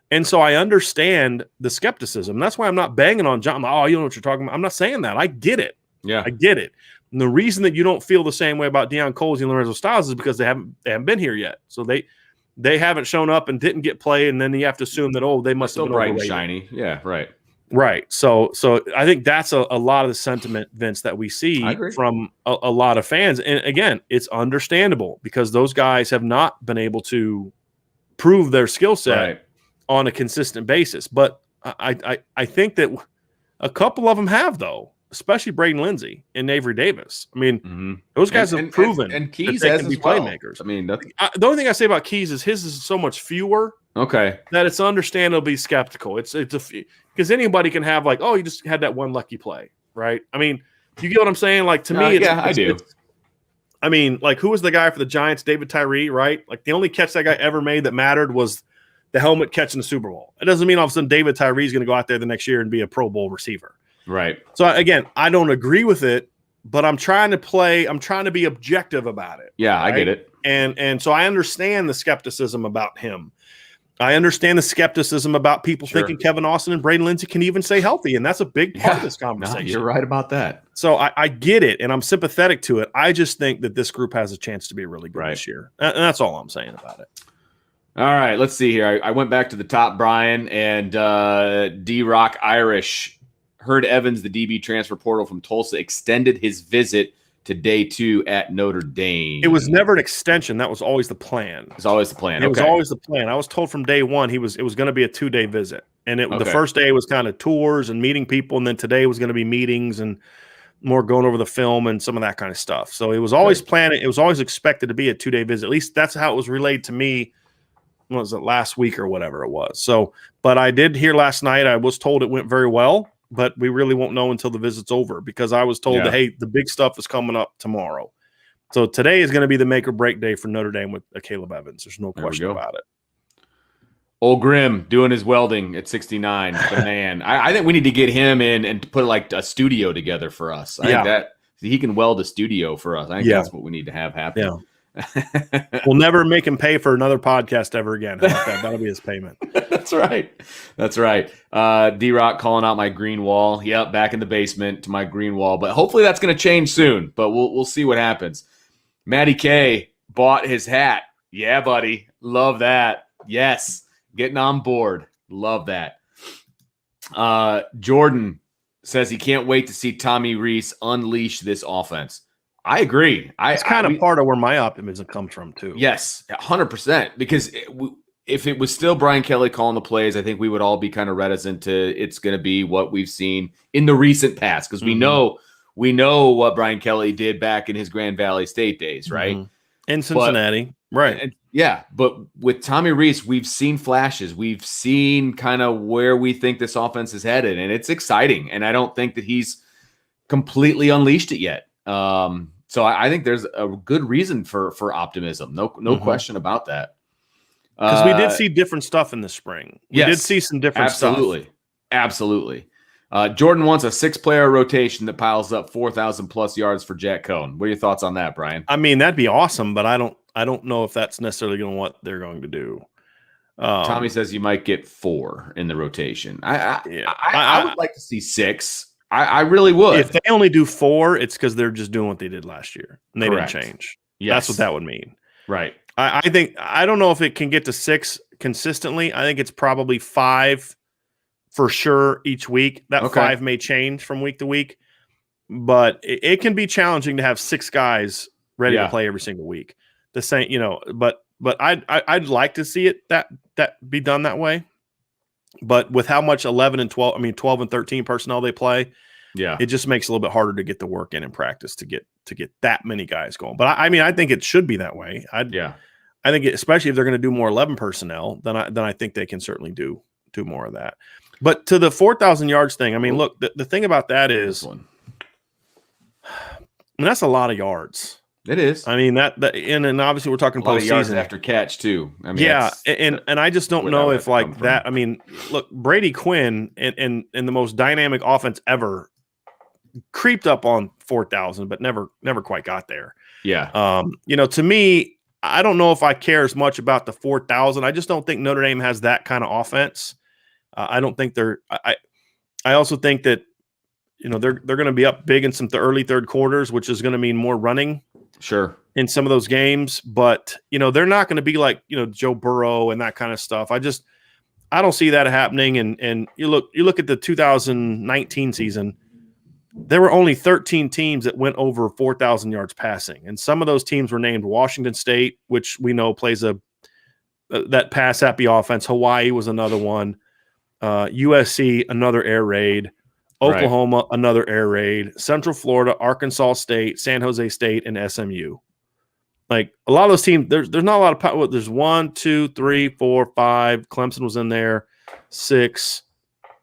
And so I understand the skepticism. That's why I'm not banging on John. Oh, you know what you're talking about. I'm not saying that. I get it. Yeah. I get it. And the reason that you don't feel the same way about Deion Colesy and Lorenzo Styles is because they haven't been here yet. So they haven't shown up and didn't get played, and then you have to assume that, they must have been bright and shiny. Yeah, right. Right. So I think that's a lot of the sentiment, Vince, that we see from a lot of fans. And again, it's understandable, because those guys have not been able to prove their skill set on a consistent basis. But I think that a couple of them have, though, especially Braden Lenzy and Avery Davis. I mean, those guys have proven and Keys that they can be playmakers. I mean, the only thing I say about Keys is his is so much fewer. Okay. That it's understandable to be skeptical. It's because anybody can have you just had that one lucky play, right? I mean, you get what I'm saying? Like, to me, I do. I mean, who was the guy for the Giants? David Tyree, right? Like, the only catch that guy ever made that mattered was the helmet catch in the Super Bowl. It doesn't mean all of a sudden David Tyree is going to go out there the next year and be a Pro Bowl receiver. Right. So again, I don't agree with it, but I'm trying to be objective about it. Yeah, right? I get it. And so I understand the skepticism about him. I understand the skepticism about people thinking Kevin Austin and Braden Lenzy can even stay healthy, and that's a big part of this conversation. No, you're right about that. So I get it, and I'm sympathetic to it. I just think that this group has a chance to be really good this year, and that's all I'm saying about it. All right, let's see here. I went back to the top, Brian, and D-Rock Irish. Heard Evans, the DB transfer portal from Tulsa, extended his visit to day 2 at Notre Dame. It was never an extension. That was always the plan. It was always the plan. It was always the plan. I was told from day 1 it was going to be a 2-day visit. And the first day was kind of tours and meeting people, and then today was going to be meetings and more going over the film and some of that kind of stuff. So it was always planned. It was always expected to be a 2-day visit. At least that's how it was relayed to me. What was it, last week or whatever it was? So, but I did hear last night, I was told it went very well, but we really won't know until the visit's over, because I was told that, hey, the big stuff is coming up tomorrow. So today is going to be the make or break day for Notre Dame with Caleb Evans. There's no question about it. Old Grim doing his welding at 69. But man, I think we need to get him in and put a studio together for us. I think that he can weld a studio for us. I think that's what we need to have happen. Yeah. We'll never make him pay for another podcast ever again. How about that? That'll be his payment. That's right. D-Rock calling out my green wall. Yep, back in the basement to my green wall. But hopefully that's going to change soon. But we'll see what happens. Matty K bought his hat. Yeah, buddy. Love that. Yes. Getting on board. Love that. Jordan says he can't wait to see Tommy Rees unleash this offense. I agree. It's kind of part of where my optimism comes from too. Yes, 100%. Because if it was still Brian Kelly calling the plays, I think we would all be kind of reticent to it's going to be what we've seen in the recent past, because we know what Brian Kelly did back in his Grand Valley State days, right? In Cincinnati, right? Yeah, but with Tommy Rees, we've seen flashes. We've seen kind of where we think this offense is headed, and it's exciting. And I don't think that he's completely unleashed it yet. So I think there's a good reason for optimism. No question about that. Because we did see different stuff in the spring. We did see some different stuff. Absolutely. Jordan wants a 6-player rotation that piles up 4,000 plus yards for Jack Cohn. What are your thoughts on that, Brian? I mean, that'd be awesome, but I don't know if that's necessarily going to what they're going to do. Tommy says you might get 4 in the rotation. I would like to see 6. I really would. If they only do 4, it's because they're just doing what they did last year and they didn't change. Yes. That's what that would mean. Right. I think I don't know if it can get to 6 consistently. I think it's probably 5 for sure each week. That 5 may change from week to week, but it can be challenging to have 6 guys ready to play every single week. The same, but I'd like to see it that be done that way. But with how much 11 and 12, 12 and 13 personnel they play, it just makes it a little bit harder to get the work in practice to get that many guys going. But I think it should be that way. I think especially if they're going to do more 11 personnel, then I think they can certainly do more of that. But to the 4,000 yards thing, look, the thing about that is, that's a lot of yards. It is. And obviously we're talking postseason after catch too. And I just don't know if like that. Look, Brady Quinn and the most dynamic offense ever creeped up on 4,000, but never quite got there. Yeah. To me, I don't know if I care as much about the 4,000. I just don't think Notre Dame has that kind of offense. I don't think I also think that they're going to be up big in some early third quarters, which is going to mean more running. Sure. In some of those games, but they're not going to be like Joe Burrow and that kind of stuff. I don't see that happening. And you look at the 2019 season, there were only 13 teams that went over 4,000 yards passing, and some of those teams were named Washington State, which we know plays that pass happy offense. Hawaii was another one. USC, another air raid. Oklahoma, another air raid. Central Florida, Arkansas State, San Jose State, and SMU. Like a lot of those teams, there's not a lot of power. There's 1, 2, 3, 4, 5. Clemson was in there. 6.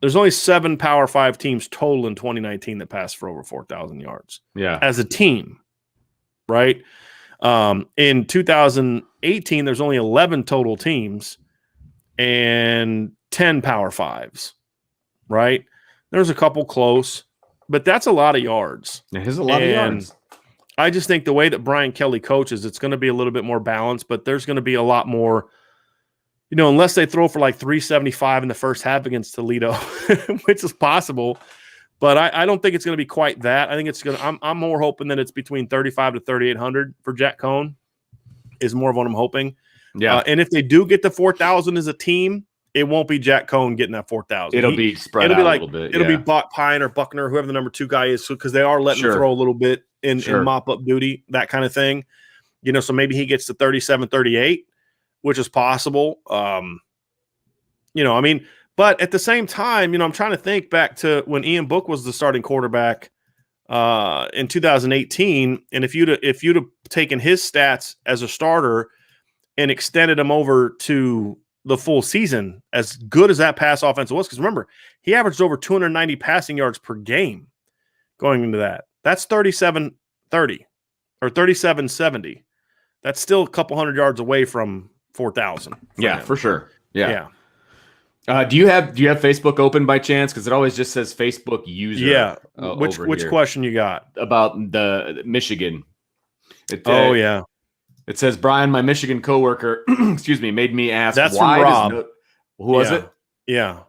There's only 7 Power 5 teams total in 2019 that passed for over 4,000 yards. Yeah, as a team, right? In 2018, there's only 11 total teams and 10 Power 5s, right? There's a couple close, but that's a lot of yards. It is a lot of yards. I just think the way that Brian Kelly coaches, it's going to be a little bit more balanced, but there's going to be a lot more, unless they throw for like 375 in the first half against Toledo, which is possible. But I don't think it's going to be quite that. I think it's going to – I'm more hoping that it's between 3,500 to 3,800 for Jack Cohn is more of what I'm hoping. Yeah. And if they do get to 4,000 as a team, it won't be Jack Cohn getting that 4,000. It'll be spread out a little bit. It'll be Buck Pine or Buckner, whoever the number 2 guy is, because they are letting him throw a little bit in mop-up duty, that kind of thing. So maybe he gets to 37, 38, which is possible. But at the same time, I'm trying to think back to when Ian Book was the starting quarterback in 2018, and if you'd have taken his stats as a starter and extended them over to the full season, as good as that pass offense was, because remember, he averaged over 290 passing yards per game going into that. That's 37-30 or 37-70. That's still a couple hundred yards away from 4,000. Yeah, for sure. Yeah. Do you have Facebook open by chance? Because it always just says Facebook user. Yeah. Which question you got about the Michigan? It says, Brian, my Michigan coworker, made me ask. That's why from Rob. Who was it? Yeah.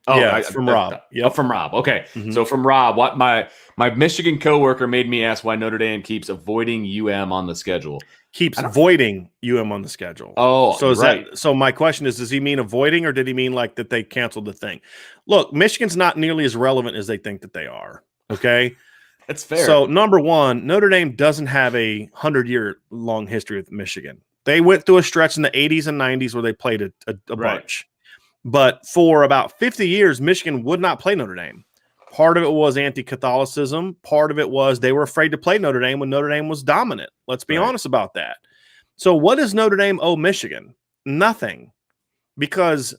Oh, yeah, it's from Rob. Yeah, from Rob. Okay. Mm-hmm. So from Rob, what my Michigan coworker made me ask why Notre Dame keeps avoiding UM on the schedule. Keeps voiding UM on the schedule. Oh, so so my question is, does he mean avoiding, or did he mean like that they canceled the thing? Look, Michigan's not nearly as relevant as they think that they are. Okay. That's fair. So, number one, Notre Dame doesn't have a 100-year-long history with Michigan. They went through a stretch in the 80s and 90s where they played a Right. bunch. But for about 50 years, Michigan would not play Notre Dame. Part of it was anti-Catholicism. Part of it was they were afraid to play Notre Dame when Notre Dame was dominant. Let's be honest about that. So what does Notre Dame owe Michigan? Nothing. Because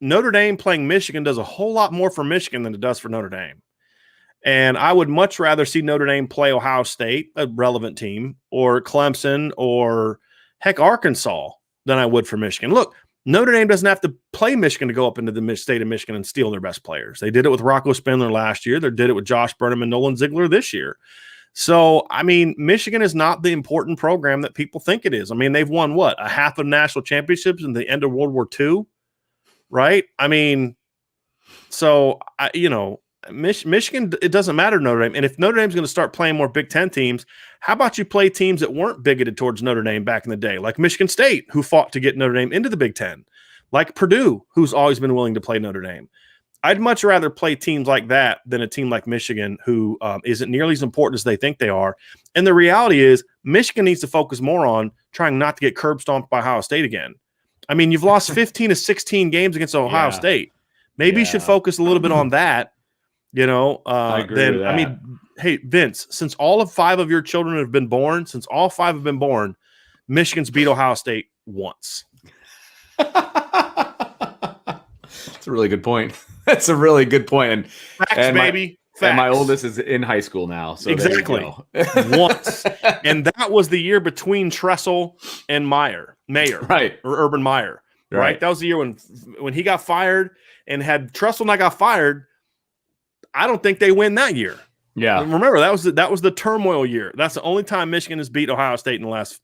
Notre Dame playing Michigan does a whole lot more for Michigan than it does for Notre Dame. And I would much rather see Notre Dame play Ohio State, a relevant team, or Clemson, or heck, Arkansas, than I would for Michigan. Look, Notre Dame doesn't have to play Michigan to go up into the state of Michigan and steal their best players. They did it with Rocco Spindler last year. They did it with Josh Burnham and Nolan Ziegler this year. So, I mean, Michigan is not the important program that people think it is. I mean, they've won, what, a half of national championships in the end of World War II, right? I mean, so, Michigan, it doesn't matter to Notre Dame. And if Notre Dame's going to start playing more Big Ten teams, how about you play teams that weren't bigoted towards Notre Dame back in the day, like Michigan State, who fought to get Notre Dame into the Big Ten, like Purdue, who's always been willing to play Notre Dame. I'd much rather play teams like that than a team like Michigan, who isn't nearly as important as they think they are. And the reality is Michigan needs to focus more on trying not to get curb stomped by Ohio State again. I mean, you've lost 15 to 16 games against Ohio State. Maybe you should focus a little bit on that. I agree with that. I mean, hey, Vince, since all 5 of your children have been born, Michigan's beat Ohio State once. That's a really good point. That's a really good point. And, Facts, baby. And my oldest is in high school now. So exactly. Once. And that was the year between Tressel and Mayer, right. Or Urban Meyer. Right. That was the year when he got fired, and had Tressel not got fired, I don't think they win that year. Yeah. Remember, that was the turmoil year. That's the only time Michigan has beat Ohio State in the last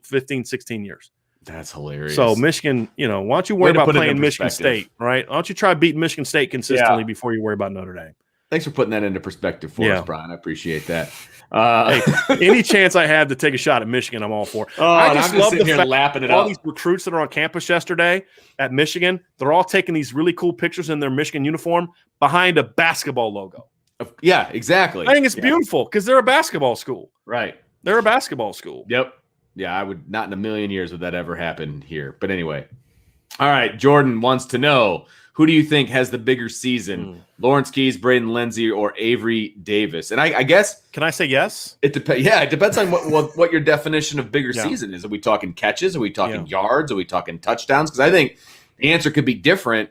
15, 16 years. That's hilarious. So Michigan, why don't you worry about playing Michigan State, right? Why don't you try beating Michigan State consistently before you worry about Notre Dame? Thanks for putting that into perspective for us, Brian. I appreciate that. Hey, any chance I have to take a shot at Michigan, I'm all for. I just love the fact lapping it all up. These recruits that are on campus yesterday at Michigan, they're all taking these really cool pictures in their Michigan uniform behind a basketball logo. Yeah, exactly. I think it's beautiful because they're a basketball school. Right. They're a basketball school. Yep. Yeah, I would not in a million years would that ever happen here. But anyway. All right. Jordan wants to know, who do you think has the bigger season? Lawrence Keys, Braden Lenzy, or Avery Davis? And I guess. Can I say yes? It depends. Yeah, it depends on what your definition of bigger season is. Are we talking catches? Are we talking yards? Are we talking touchdowns? Because I think the answer could be different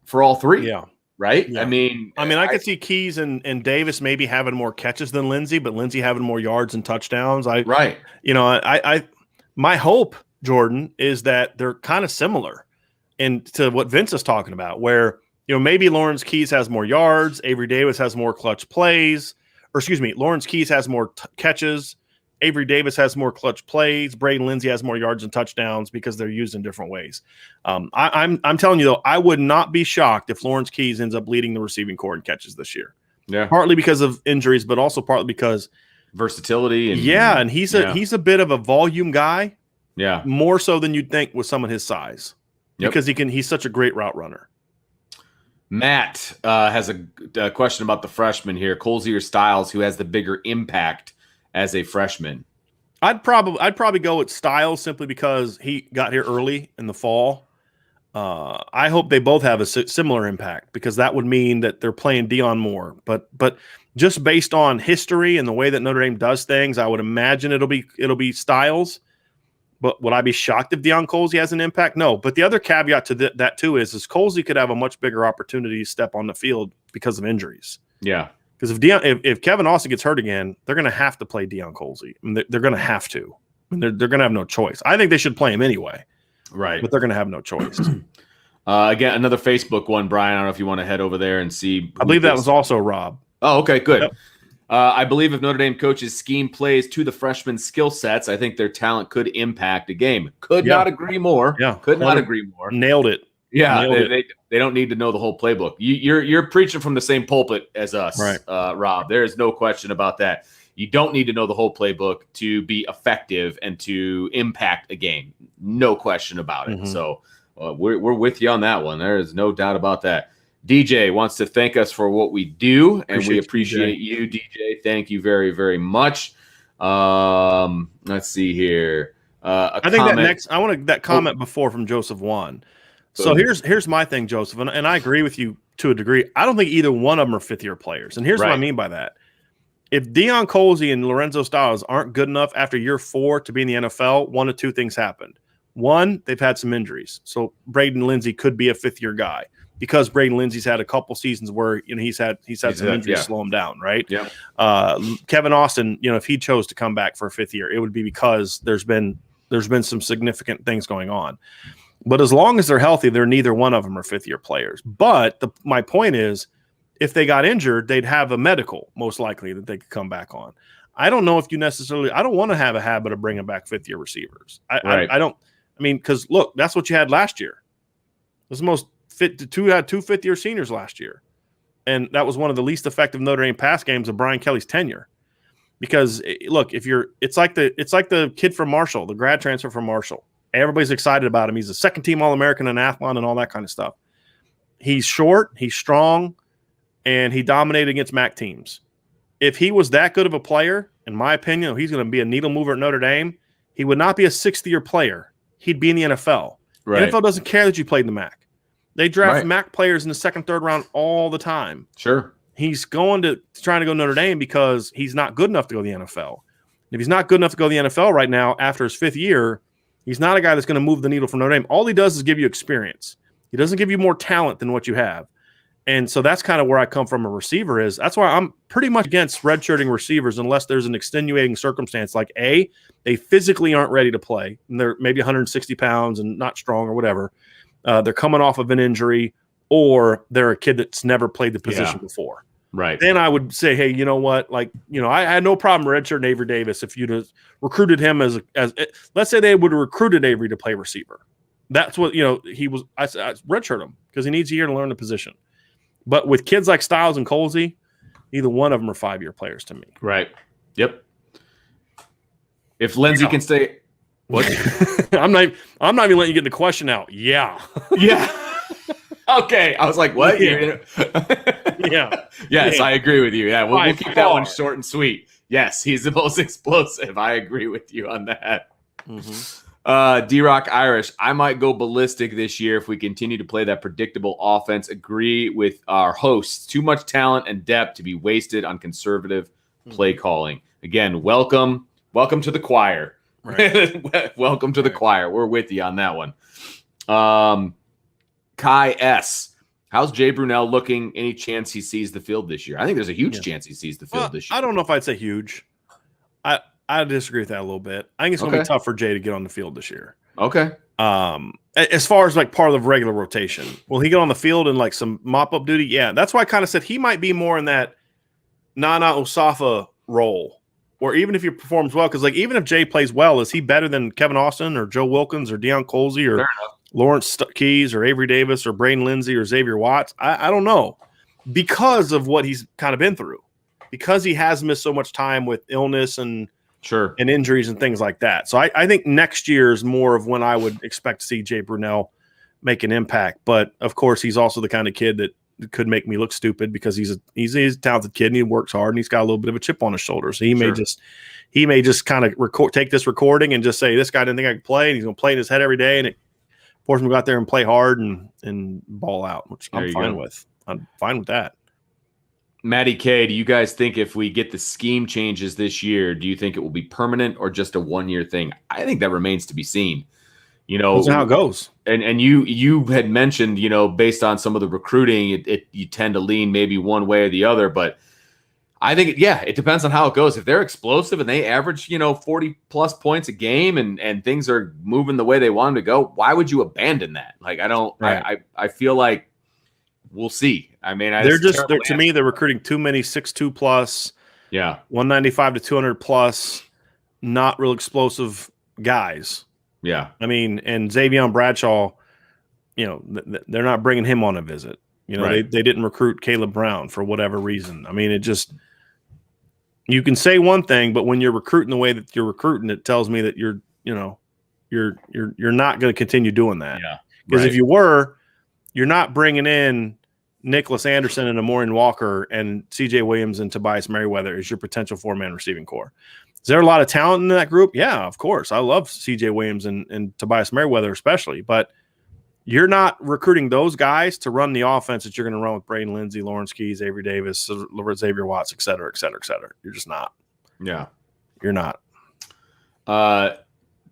for all three. Yeah. Right? Yeah. I mean, I could see Keys and Davis maybe having more catches than Lenzy, but Lenzy having more yards and touchdowns. Right. My hope, Jordan, is that they're kind of similar to what Vince is talking about, where, maybe Lawrence Keys has more yards, Avery Davis has more clutch plays, Lawrence Keys has more catches, Avery Davis has more clutch plays, Braden Lenzy has more yards and touchdowns because they're used in different ways. I'm telling you, though, I would not be shocked if Lawrence Keys ends up leading the receiving corps in catches this year. Yeah. Partly because of injuries, but also partly because versatility. And he's a bit of a volume guy. Yeah. More so than you'd think with some of his size. Yep. Because he's such a great route runner. Matt has a question about the freshman here. Colsey or Styles, who has the bigger impact as a freshman? I'd probably go with Styles simply because he got here early in the fall. I hope they both have a similar impact because that would mean that they're playing Dion more. But just based on history and the way that Notre Dame does things, I would imagine it'll be Styles. But would I be shocked if Deion Colsey has an impact? No. But the other caveat to that too is Colsey could have a much bigger opportunity to step on the field because of injuries. Yeah. Because if Kevin Austin gets hurt again, they're going to have to play Deion Colsey. I mean, they're going to have to. I mean, they're going to have no choice. I think they should play him anyway. Right. But they're going to have no choice. Again, another Facebook one, Brian. I don't know if you want to head over there and see. I believe that was also Rob. Oh, okay, good. Yep. I believe if Notre Dame coaches scheme plays to the freshman skill sets, I think their talent could impact a game. Could not agree more. Yeah. Could not agree more. Nailed it. Yeah, they don't need to know the whole playbook. You're preaching from the same pulpit as us, right. Rob. There is no question about that. You don't need to know the whole playbook to be effective and to impact a game. No question about it. Mm-hmm. So we're with you on that one. There is no doubt about that. DJ wants to thank us for what we do, and we Appreciate appreciate you, DJ. Thank you very, very much. Let's see here. I think comment. I want that comment before from Joseph Juan. So here's my thing, Joseph, and I agree with you to a degree. I don't think either one of them are fifth-year players, and here's what I mean by that. If Deion Colzie and Lorenzo Styles aren't good enough after year 4 to be in the NFL, one of two things happened. One, they've had some injuries. So Braden Lenzy could be a fifth-year guy because Braden Lenzy's had a couple seasons where he's had some injuries slow him down, right? Yeah. Kevin Austin, if he chose to come back for a fifth year, it would be because there's been some significant things going on. But as long as they're healthy, they're neither one of them are fifth-year players. But my point is, if they got injured, they'd have a medical, most likely, that they could come back on. I don't know if you necessarily – I don't want to have a habit of bringing back fifth-year receivers. I don't – because, look, that's what you had last year. It was the most fit – two fifth-year seniors last year. And that was one of the least effective Notre Dame pass games of Brian Kelly's tenure. Because, look, it's like the kid from Marshall, the grad transfer from Marshall. Everybody's excited about him. He's a second-team All-American in Athlon and all that kind of stuff. He's short. He's strong. And he dominated against MAC teams. If he was that good of a player, in my opinion, he's going to be a needle mover at Notre Dame, he would not be a sixth-year player. He'd be in the NFL. Right. The NFL doesn't care that you played in the MAC. They draft MAC players in the second, third round all the time. Sure. He's trying to go Notre Dame because he's not good enough to go to the NFL. If he's not good enough to go to the NFL right now after his fifth year, he's not a guy that's going to move the needle for Notre Dame. All he does is give you experience. He doesn't give you more talent than what you have. And so that's kind of where I come from a receiver is. That's why I'm pretty much against redshirting receivers unless there's an extenuating circumstance like A, they physically aren't ready to play. And they're maybe 160 pounds and not strong or whatever. They're coming off of an injury, or they're a kid that's never played the position before. Right. Then I would say, hey, you know what? I had no problem redshirting Avery Davis if you'd have recruited him as let's say they would have recruited Avery to play receiver. That's what, he was. I redshirt him because he needs a year to learn the position. But with kids like Styles and Colzie, neither one of them are 5-year players to me. Right. Yep. If Lenzy can stay, what? I'm not even letting you get the question out. Yeah. Yeah. Okay. I was like, what? Yeah. Yes, I agree with you. Yeah, we'll keep that one short and sweet. Yes, he's the most explosive. I agree with you on that. Mm-hmm. D-Rock Irish, I might go ballistic this year if we continue to play that predictable offense. Agree with our hosts. Too much talent and depth to be wasted on conservative play calling. Again, welcome to the choir. Right. Welcome to the choir. We're with you on that one. Kai S. How's Jay Brunelle looking? Any chance he sees the field this year? I think there's a huge chance he sees the field this year. I don't know if I'd say huge. I disagree with that a little bit. I think it's going to be tough for Jay to get on the field this year. Okay. As far as part of the regular rotation, will he get on the field in some mop-up duty? Yeah, that's why I kind of said he might be more in that Nana Osaka role, or even if he performs well, because even if Jay plays well, is he better than Kevin Austin or Joe Wilkins or Deion Colzie or Lawrence Keys or Avery Davis or Braden Lenzy or Xavier Watts? I don't know, because of what he's kind of been through, because he has missed so much time with illness and injuries and things like that. So I think next year is more of when I would expect to see Jay Brunelle make an impact. But of course, he's also the kind of kid that could make me look stupid because he's a talented kid and he works hard and he's got a little bit of a chip on his shoulder. So he may just kind of take this recording and just say, this guy didn't think I could play, and he's going to play in his head every day, and it forces him to go out there and play hard and ball out, which I'm fine with. I'm fine with that. Matty K, do you guys think if we get the scheme changes this year, do you think it will be permanent or just a one-year thing? I think that remains to be seen. That's how it goes. And you had mentioned, based on some of the recruiting, you tend to lean maybe one way or the other. But I think, it depends on how it goes. If they're explosive and they average, 40-plus points a game and things are moving the way they want them to go, why would you abandon that? I feel like we'll see. I mean, to me, they're recruiting too many 6'2 plus, 195 to 200 plus, not real explosive guys. Yeah. I mean, and Xavier Bradshaw, they're not bringing him on a visit. They didn't recruit Caleb Brown for whatever reason. I mean, you can say one thing, but when you're recruiting the way that you're recruiting, it tells me that you're not going to continue doing that. Yeah. Because if you were, you're not bringing in Nicholas Anderson and Amorian Walker and C.J. Williams and Tobias Merriweather is your potential 4-man receiving core. Is there a lot of talent in that group? Yeah, of course. I love C.J. Williams and Tobias Merriweather especially, but you're not recruiting those guys to run the offense that you're going to run with Braden Lenzy, Lawrence Keys, Avery Davis, Xavier Watts, et cetera, et cetera, et cetera. You're just not. Yeah. You're not.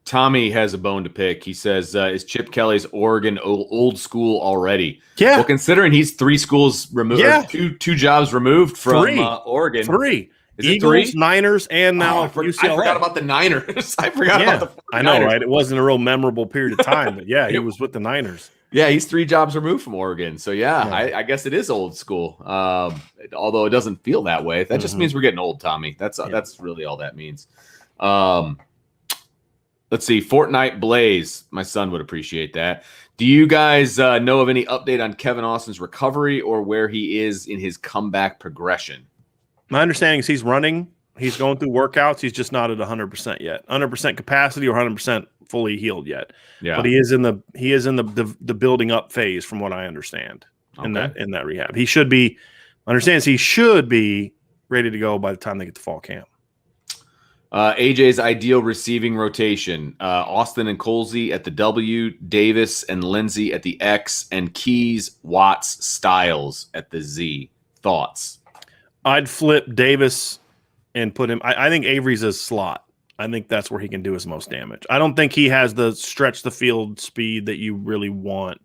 Tommy has a bone to pick. He says, is Chip Kelly's Oregon old school already? Yeah. Well, considering he's 3 schools removed, two jobs removed from Oregon. 3. Is Eagles, it 3? Niners, and now UCLA. I forgot about the Niners. I forgot about the 49ers. I know, right? It wasn't a real memorable period of time, but yeah, he was with the Niners. Yeah, he's 3 jobs removed from Oregon. So, I guess it is old school. Although it doesn't feel that way. That just means we're getting old, Tommy. That's really all that means. Let's see. Fortnite Blaze. My son would appreciate that. Do you guys know of any update on Kevin Austin's recovery or where he is in his comeback progression? My understanding is he's running. He's going through workouts. He's just not at 100% yet. 100% capacity or 100% fully healed yet. Yeah. But he is in the building up phase from what I understand in that rehab. He should be ready to go by the time they get to fall camp. AJ's ideal receiving rotation: Austin and Colsey at the W, Davis and Lenzy at the X, and Keys, Watts, Styles at the Z. Thoughts? I'd flip Davis and put him. I think Avery's a slot. I think that's where he can do his most damage. I don't think he has the stretch the field speed that you really want,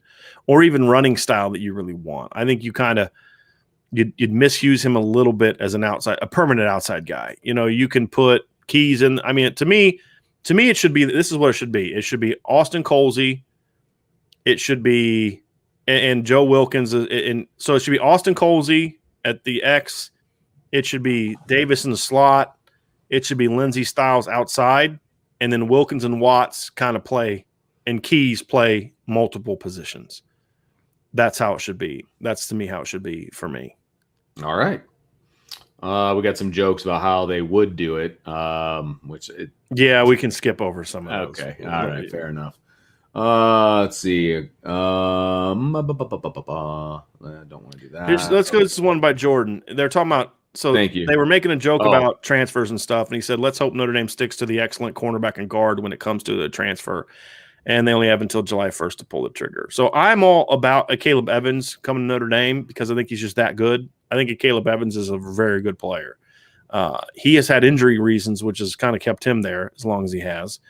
or even running style that you really want. I think you kind of you'd misuse him a little bit as a permanent outside guy. You can put Keys in. I mean, to me, it should be. This is what it should be. It should be Austin Colsey. It should be and Joe Wilkins. And so it should be Austin Colsey at the X. It should be Davis in the slot. It should be Lenzy, Styles outside, and then Wilkins and Watts kind of play, and Keys play multiple positions. That's how it should be. That's, to me, how it should be for me. All right. We got some jokes about how they would do it, we can skip over some of those. Okay. All right. Fair enough. Let's see. I don't want to do that. Let's go to this one by Jordan. They're talking about. So Thank you. They were making a joke about transfers and stuff, and he said, let's hope Notre Dame sticks to the excellent cornerback and guard when it comes to the transfer, and they only have until July 1st to pull the trigger. So I'm all about a Caleb Evans coming to Notre Dame because I think he's just that good. I think Caleb Evans is a very good player. He has had injury reasons, which has kind of kept him there as long as he has.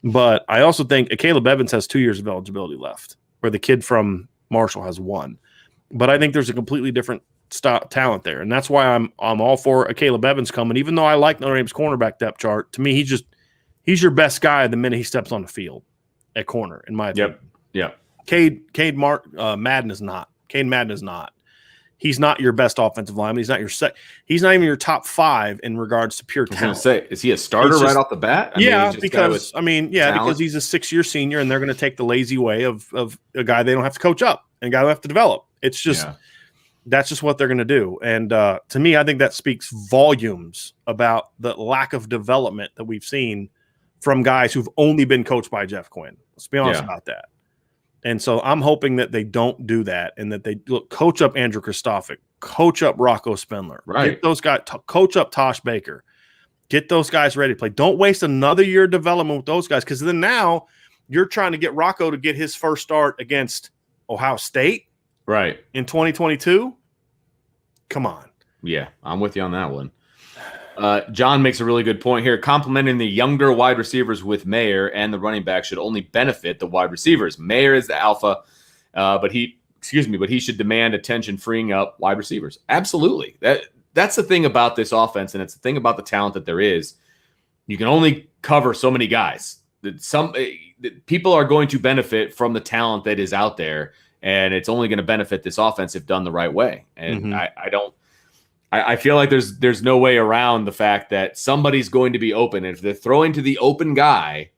But I also think Caleb Evans has 2 years of eligibility left, where the kid from Marshall has 1. But I think there's a completely different talent there, and that's why I'm all for a Caleb Evans coming. Even though I like Notre Dame's cornerback depth chart, to me he's your best guy the minute he steps on the field at corner, in my opinion. Yep. Cade Madden is not. Cade Madden is not. He's not your best offensive lineman. He's not he's not even your top 5 in regards to pure talent. I was going to say, is he a starter right off the bat? Because he's a 6-year senior, and they're going to take the lazy way of a guy they don't have to coach up and a guy they have to develop. It's just that's just what they're going to do. And to me, I think that speaks volumes about the lack of development that we've seen from guys who've only been coached by Jeff Quinn. Let's be honest about that. And so I'm hoping that they don't do that, and that they coach up Andrew Kristofic, coach up Rocco Spindler, get those guys, coach up Tosh Baker, get those guys ready to play. Don't waste another year of development with those guys, because then now you're trying to get Rocco to get his first start against Ohio State in 2022. Come on. Yeah, I'm with you on that one. John makes a really good point here. Complimenting the younger wide receivers with Mayer and the running back should only benefit the wide receivers. Mayer is the alpha, but he should demand attention, freeing up wide receivers. Absolutely. That's the thing about this offense, and it's the thing about the talent that there is. You can only cover so many guys. People are going to benefit from the talent that is out there, and it's only going to benefit this offense if done the right way. And I feel like there's no way around the fact that somebody's going to be open. And if they're throwing to the open guy,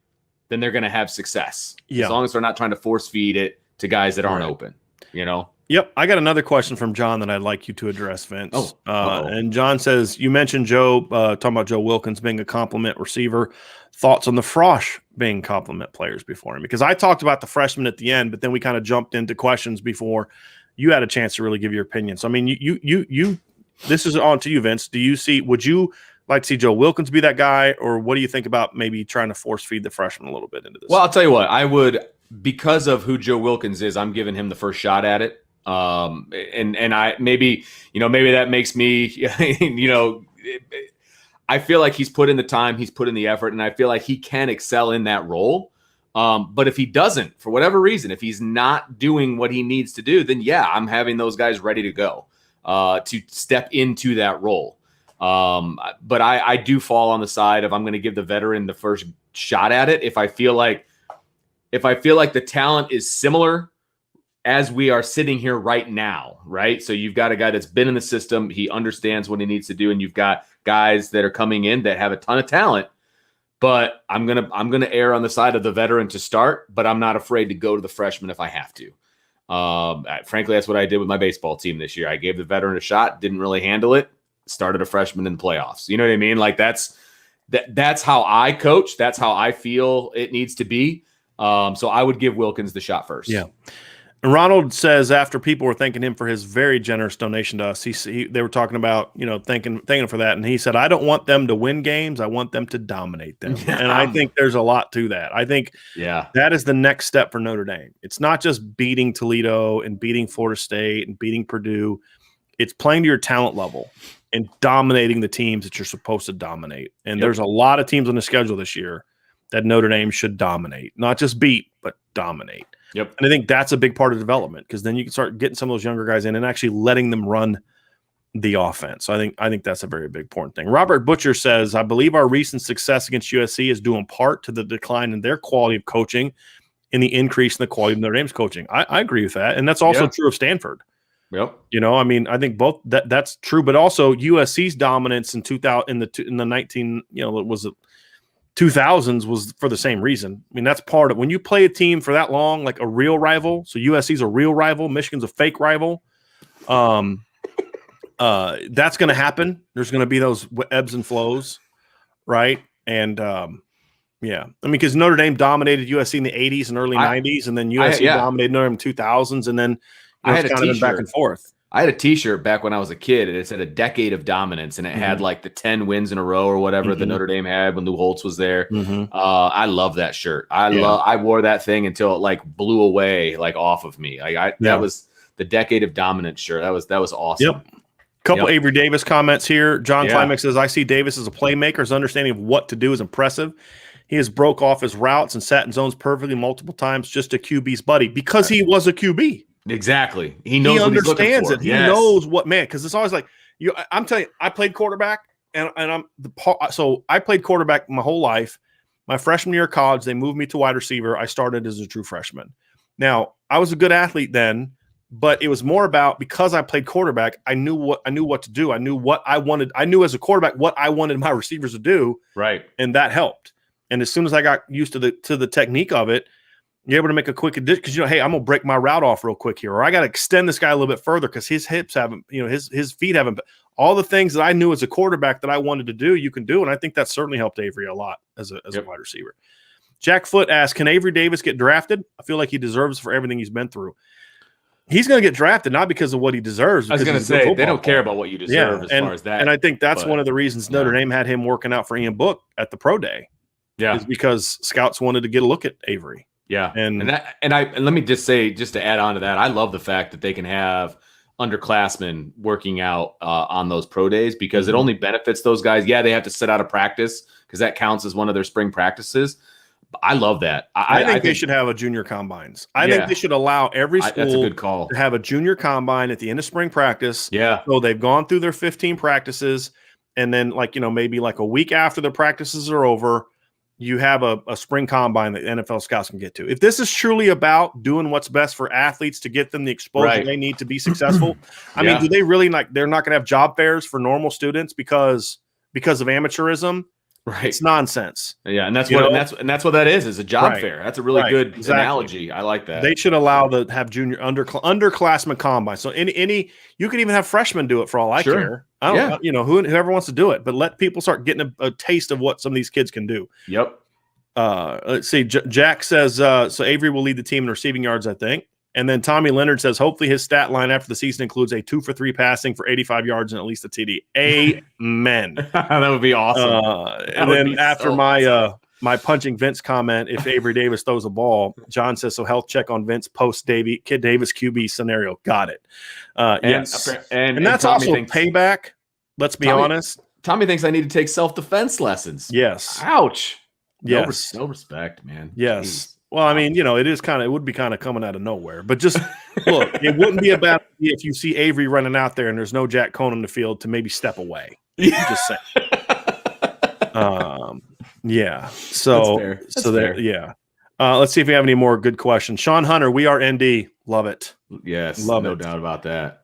then they're going to have success. As long as they're not trying to force feed it to guys that aren't open, Yep. I got another question from John that I'd like you to address, Vince. And John says, you mentioned talking about Joe Wilkins being a compliment receiver. Thoughts on the Frosh being compliment players before him? Because I talked about the freshman at the end, but then we kind of jumped into questions before. you had a chance to really give your opinion. So I mean, you this is on to you, Vince. Would you like to see Joe Wilkins be that guy, or what do you think about maybe trying to force feed the freshman a little bit into this? Well, I'll tell you what, I would, because of who Joe Wilkins is, I'm giving him the first shot at it. And I maybe that makes me, I feel like he's put in the time, he's put in the effort, and I feel like he can excel in that role. But if he doesn't, for whatever reason, if he's not doing what he needs to do, then yeah, I'm having those guys ready to go to step into that role. But I do fall on the side of I'm going to give the veteran the first shot at it. If I feel like the talent is similar as we are sitting here right now, right? So you've got a guy that's been in the system. He understands what he needs to do. And you've got guys that are coming in that have a ton of talent, but I'm going to err on the side of the veteran to start, but I'm not afraid to go to the freshman if I have to. Frankly, that's what I did with my baseball team this year. I gave the veteran a shot, didn't really handle it, started a freshman in the playoffs. You know what I mean? Like that's how I coach. That's how I feel it needs to be. So I would give Wilkins the shot first. Yeah. And Ronald says after people were thanking him for his very generous donation to us, they were talking about, thanking him for that. And he said, I don't want them to win games. I want them to dominate them. Yeah. And I think there's a lot to that. I think that is the next step for Notre Dame. It's not just beating Toledo and beating Florida State and beating Purdue. It's playing to your talent level and dominating the teams that you're supposed to dominate. And there's a lot of teams on the schedule this year that Notre Dame should dominate, not just beat, but dominate. Yep. And I think that's a big part of development, because then you can start getting some of those younger guys in and actually letting them run the offense. So I think that's a very big important thing. Robert Butcher says, I believe our recent success against USC is due in part to the decline in their quality of coaching and the increase in the quality of Notre Dame's coaching. I agree with that. And that's also true of Stanford. Yep. I think both that's true, but also USC's dominance in 2000 in the 19, was it 2000s was for the same reason. I mean, that's part of when you play a team for that long, like a real rival. So USC's a real rival, Michigan's a fake rival. That's going to happen. There's going to be those ebbs and flows, right? And because Notre Dame dominated USC in the 80s and early 90s, and then USC dominated Notre Dame in 2000s, and then I had kind of been back and forth. I had a T-shirt back when I was a kid, and it said a decade of dominance, and it had like the 10 wins in a row or whatever that Notre Dame had when Lou Holtz was there. I love that shirt. I wore that thing until it like blew away like off of me. That was the decade of dominance shirt. That was awesome. Yep. Couple Avery Davis comments here. John Climax says, I see Davis as a playmaker. His understanding of what to do is impressive. He has broke off his routes and sat in zones perfectly multiple times, just a QB's buddy, because he was a QB. Exactly. He knows he what he's looking understands for. it. He knows what, man, because it's always like, I'm telling you, I played quarterback, and so I played quarterback my whole life. My freshman year of college, they moved me to wide receiver. I started as a true freshman. Now, I was a good athlete then, but it was more about, because I played quarterback, I knew what to do. I knew what I wanted. I knew as a quarterback what I wanted my receivers to do. Right. And that helped. And as soon as I got used to the technique of it, you're able to make a quick addition because, hey, I'm going to break my route off real quick here, or I got to extend this guy a little bit further because his hips haven't, his feet haven't. All the things that I knew as a quarterback that I wanted to do, you can do. And I think that certainly helped Avery a lot as a wide receiver. Jack Foote asks, can Avery Davis get drafted? I feel like he deserves for everything he's been through. He's going to get drafted, not because of what he deserves. I was going to say, they don't care about what you deserve as far as that. And I think that's one of the reasons Notre Dame had him working out for Ian Book at the pro day. Yeah. Is because scouts wanted to get a look at Avery. Yeah. And let me just say, just to add on to that, I love the fact that they can have underclassmen working out on those pro days, because it only benefits those guys. Yeah, they have to sit out of practice because that counts as one of their spring practices. But I love that. I think they should have a junior combines. I think they should allow every school that's a good call. To have a junior combine at the end of spring practice. Yeah. So they've gone through their 15 practices, and then maybe like a week after the practices are over, you have a spring combine that NFL scouts can get to. If this is truly about doing what's best for athletes to get them the exposure they need to be successful, I mean, do they really they're not going to have job fairs for normal students because of amateurism? Right. It's nonsense. Yeah. And that's what that is a job fair. That's a really good analogy. I like that. They should allow to have junior underclassmen combine. So any you can even have freshmen do it for all I care. I don't whoever wants to do it, but let people start getting a taste of what some of these kids can do. Yep. Let's see. Jack says, so Avery will lead the team in receiving yards, I think. And then Tommy Leonard says, hopefully his stat line after the season includes a 2 for 3 passing for 85 yards and at least a TD. Amen. That would be awesome. And then after my punching Vince comment, if Avery Davis throws a ball, John says, so health check on Vince post Kid Davis QB scenario. Got it. Yes. And that's also payback. Let's be honest. Tommy thinks I need to take self-defense lessons. Yes. Ouch. Yes. No respect, man. Yes. Jeez. Well, I mean, it would be kind of coming out of nowhere. But just look, it wouldn't be a bad idea if you see Avery running out there and there's no Jack Cohn on the field to maybe step away. Just saying. Yeah. So That's fair. Yeah. Let's see if we have any more good questions. Sean Hunter, we are ND. Love it. Yes. Love no it. doubt about that.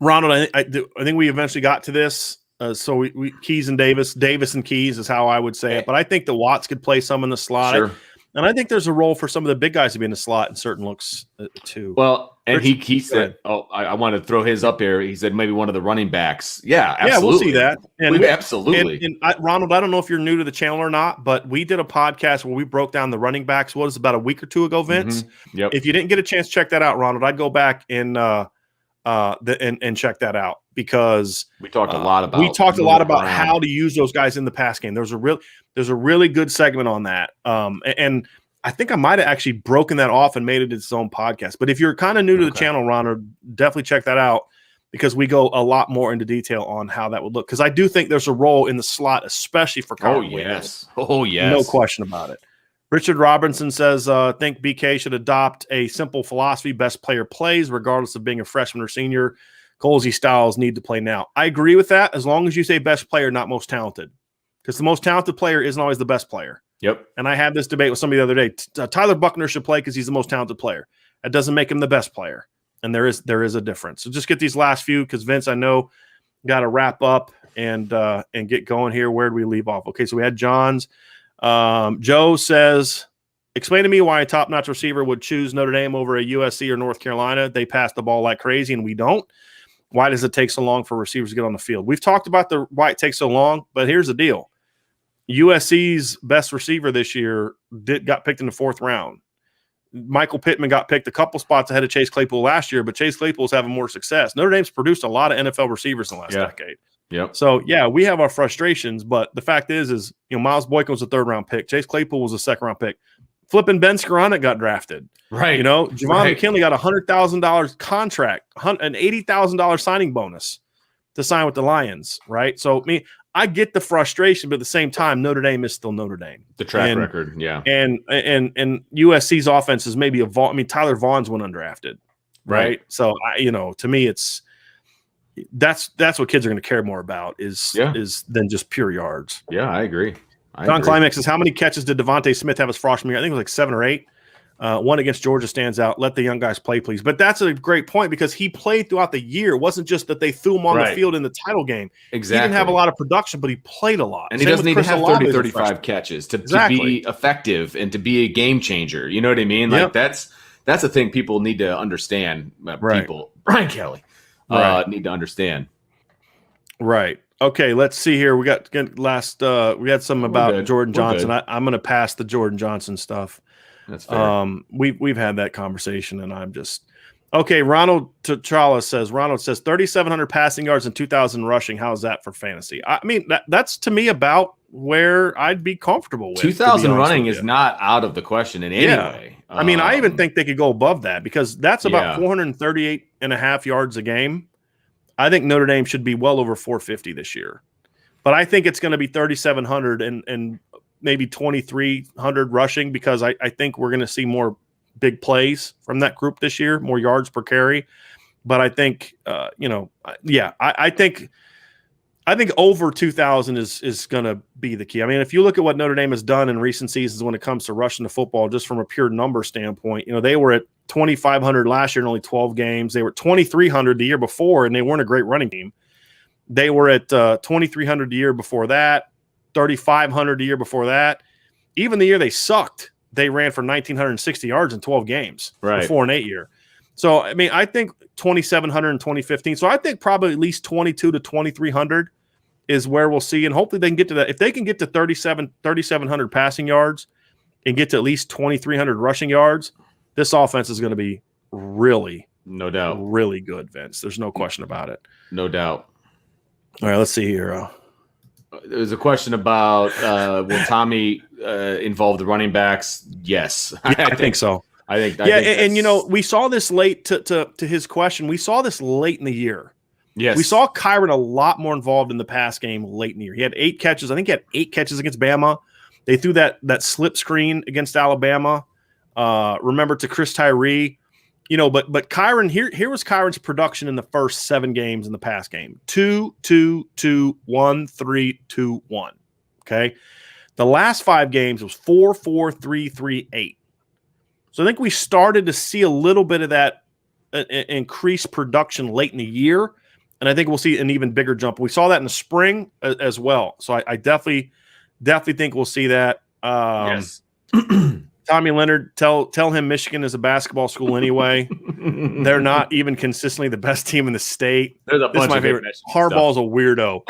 Ronald, I think we eventually got to this. So we Keys and Davis and Keys is how I would say it. But I think that Watts could play some in the slot. Sure. And I think there's a role for some of the big guys to be in the slot in certain looks too. Well, and he said, I want to throw his up here. He said maybe one of the running backs. Yeah, absolutely. Yeah, we'll see that. And absolutely. Ronald, I don't know if you're new to the channel or not, but we did a podcast where we broke down the running backs. What was about a week or two ago, Vince? Mm-hmm. Yep. If you didn't get a chance to check that out, Ronald, I'd go back and check that out because we talked a lot about how to use those guys in the pass game. There's a really good segment on that. And I think I might have actually broken that off and made it its own podcast. But if you're kind of new to the channel, Ronald, definitely check that out because we go a lot more into detail on how that would look. Because I do think there's a role in the slot, especially for Kyle. Oh yes. No question about it. Richard Robinson says, think BK should adopt a simple philosophy. Best player plays, regardless of being a freshman or senior. Colsey Styles need to play now. I agree with that as long as you say best player, not most talented. Because the most talented player isn't always the best player. Yep. And I had this debate with somebody the other day. Tyler Buckner should play because he's the most talented player. That doesn't make him the best player. And there is a difference. So just get these last few because, Vince, I know got to wrap up and get going here. Where did we leave off? Okay, so we had John's. Joe says, explain to me why a top-notch receiver would choose Notre Dame over a USC or North Carolina. They pass the ball like crazy, and we don't. Why does it take so long for receivers to get on the field? We've talked about why it takes so long, but here's the deal. USC's best receiver this year got picked in the 4th round. Michael Pittman got picked a couple spots ahead of Chase Claypool last year, but Chase Claypool's having more success. Notre Dame's produced a lot of NFL receivers in the last decade. Yep. So, yeah, we have our frustrations, but the fact is Miles Boykin was a 3rd-round pick. Chase Claypool was a 2nd-round pick. Flipping Ben Skoranek got drafted. Right. Javon McKinley got a $100,000 contract, an $80,000 signing bonus to sign with the Lions, right? So, I get the frustration, but at the same time, Notre Dame is still Notre Dame. The track record, yeah. And USC's offense is maybe Tyler Vaughn's went undrafted, right? So, to me, that's what kids are going to care more about is than just pure yards. Yeah, I agree. Don Climax says, how many catches did Devontae Smith have as freshman year? I think it was like 7 or 8. One against Georgia stands out. Let the young guys play, please. But that's a great point because he played throughout the year. It wasn't just that they threw him on the field in the title game. Exactly. He didn't have a lot of production, but he played a lot. And he doesn't need to have 30, 35 catches to be effective and to be a game changer. You know what I mean? Like that's the thing people need to understand. People, Brian Kelly, need to understand. Right. Okay, let's see here. We got we had some about Jordan Johnson. I'm going to pass the Jordan Johnson stuff. That's fair. We've had that conversation, and I'm just okay. Ronald 3,700 passing yards and 2,000 rushing. How's that for fantasy? I mean, that's to me about where I'd be comfortable with. 2,000 running is not out of the question in any way. I mean, I even think they could go above that because that's about 438 and a half yards a game. I think Notre Dame should be well over 450 this year, but I think it's going to be 3,700 and maybe 2,300 rushing because I think we're going to see more big plays from that group this year, more yards per carry. But I think, I think over 2,000 is going to be the key. I mean, if you look at what Notre Dame has done in recent seasons when it comes to rushing the football, just from a pure number standpoint, they were at 2,500 last year in only 12 games. They were 2,300 the year before, and they weren't a great running team. They were at 2,300 the year before that, 3,500 the year before that. Even the year they sucked, they ran for 1,960 yards in 12 games, right? 4-8 year. So, I mean, I think 2,700 in 2015. So I think probably at least 2,200 to 2,300 is where we'll see. And hopefully they can get to that. If they can get to 3,700 passing yards and get to at least 2,300 rushing yards, this offense is going to be really, no doubt, really good, Vince. There's no question about it. No doubt. All right, let's see here. There's a question about will Tommy involve the running backs? Yes, I think so. I think and you know, we saw this late to his question. We saw this late in the year. Yes, we saw Kyron a lot more involved in the pass game late in the year. He had 8 catches. I think he had 8 catches against Bama. They threw that slip screen against Alabama. Remember, to Chris Tyree. You know, but Kyron, here was Kyron's production in the first 7 games in the pass game. 2, 2, 2, 1, 3, 2, 1. Okay. The last 5 games was 4, 4, 3, 3, 8. So I think we started to see a little bit of that increased production late in the year. And I think we'll see an even bigger jump. We saw that in the spring as well. So I definitely think we'll see that. Yes. Tommy Leonard, tell him Michigan is a basketball school anyway. They're not even consistently the best team in the state. This is my favorite. Harbaugh's a weirdo.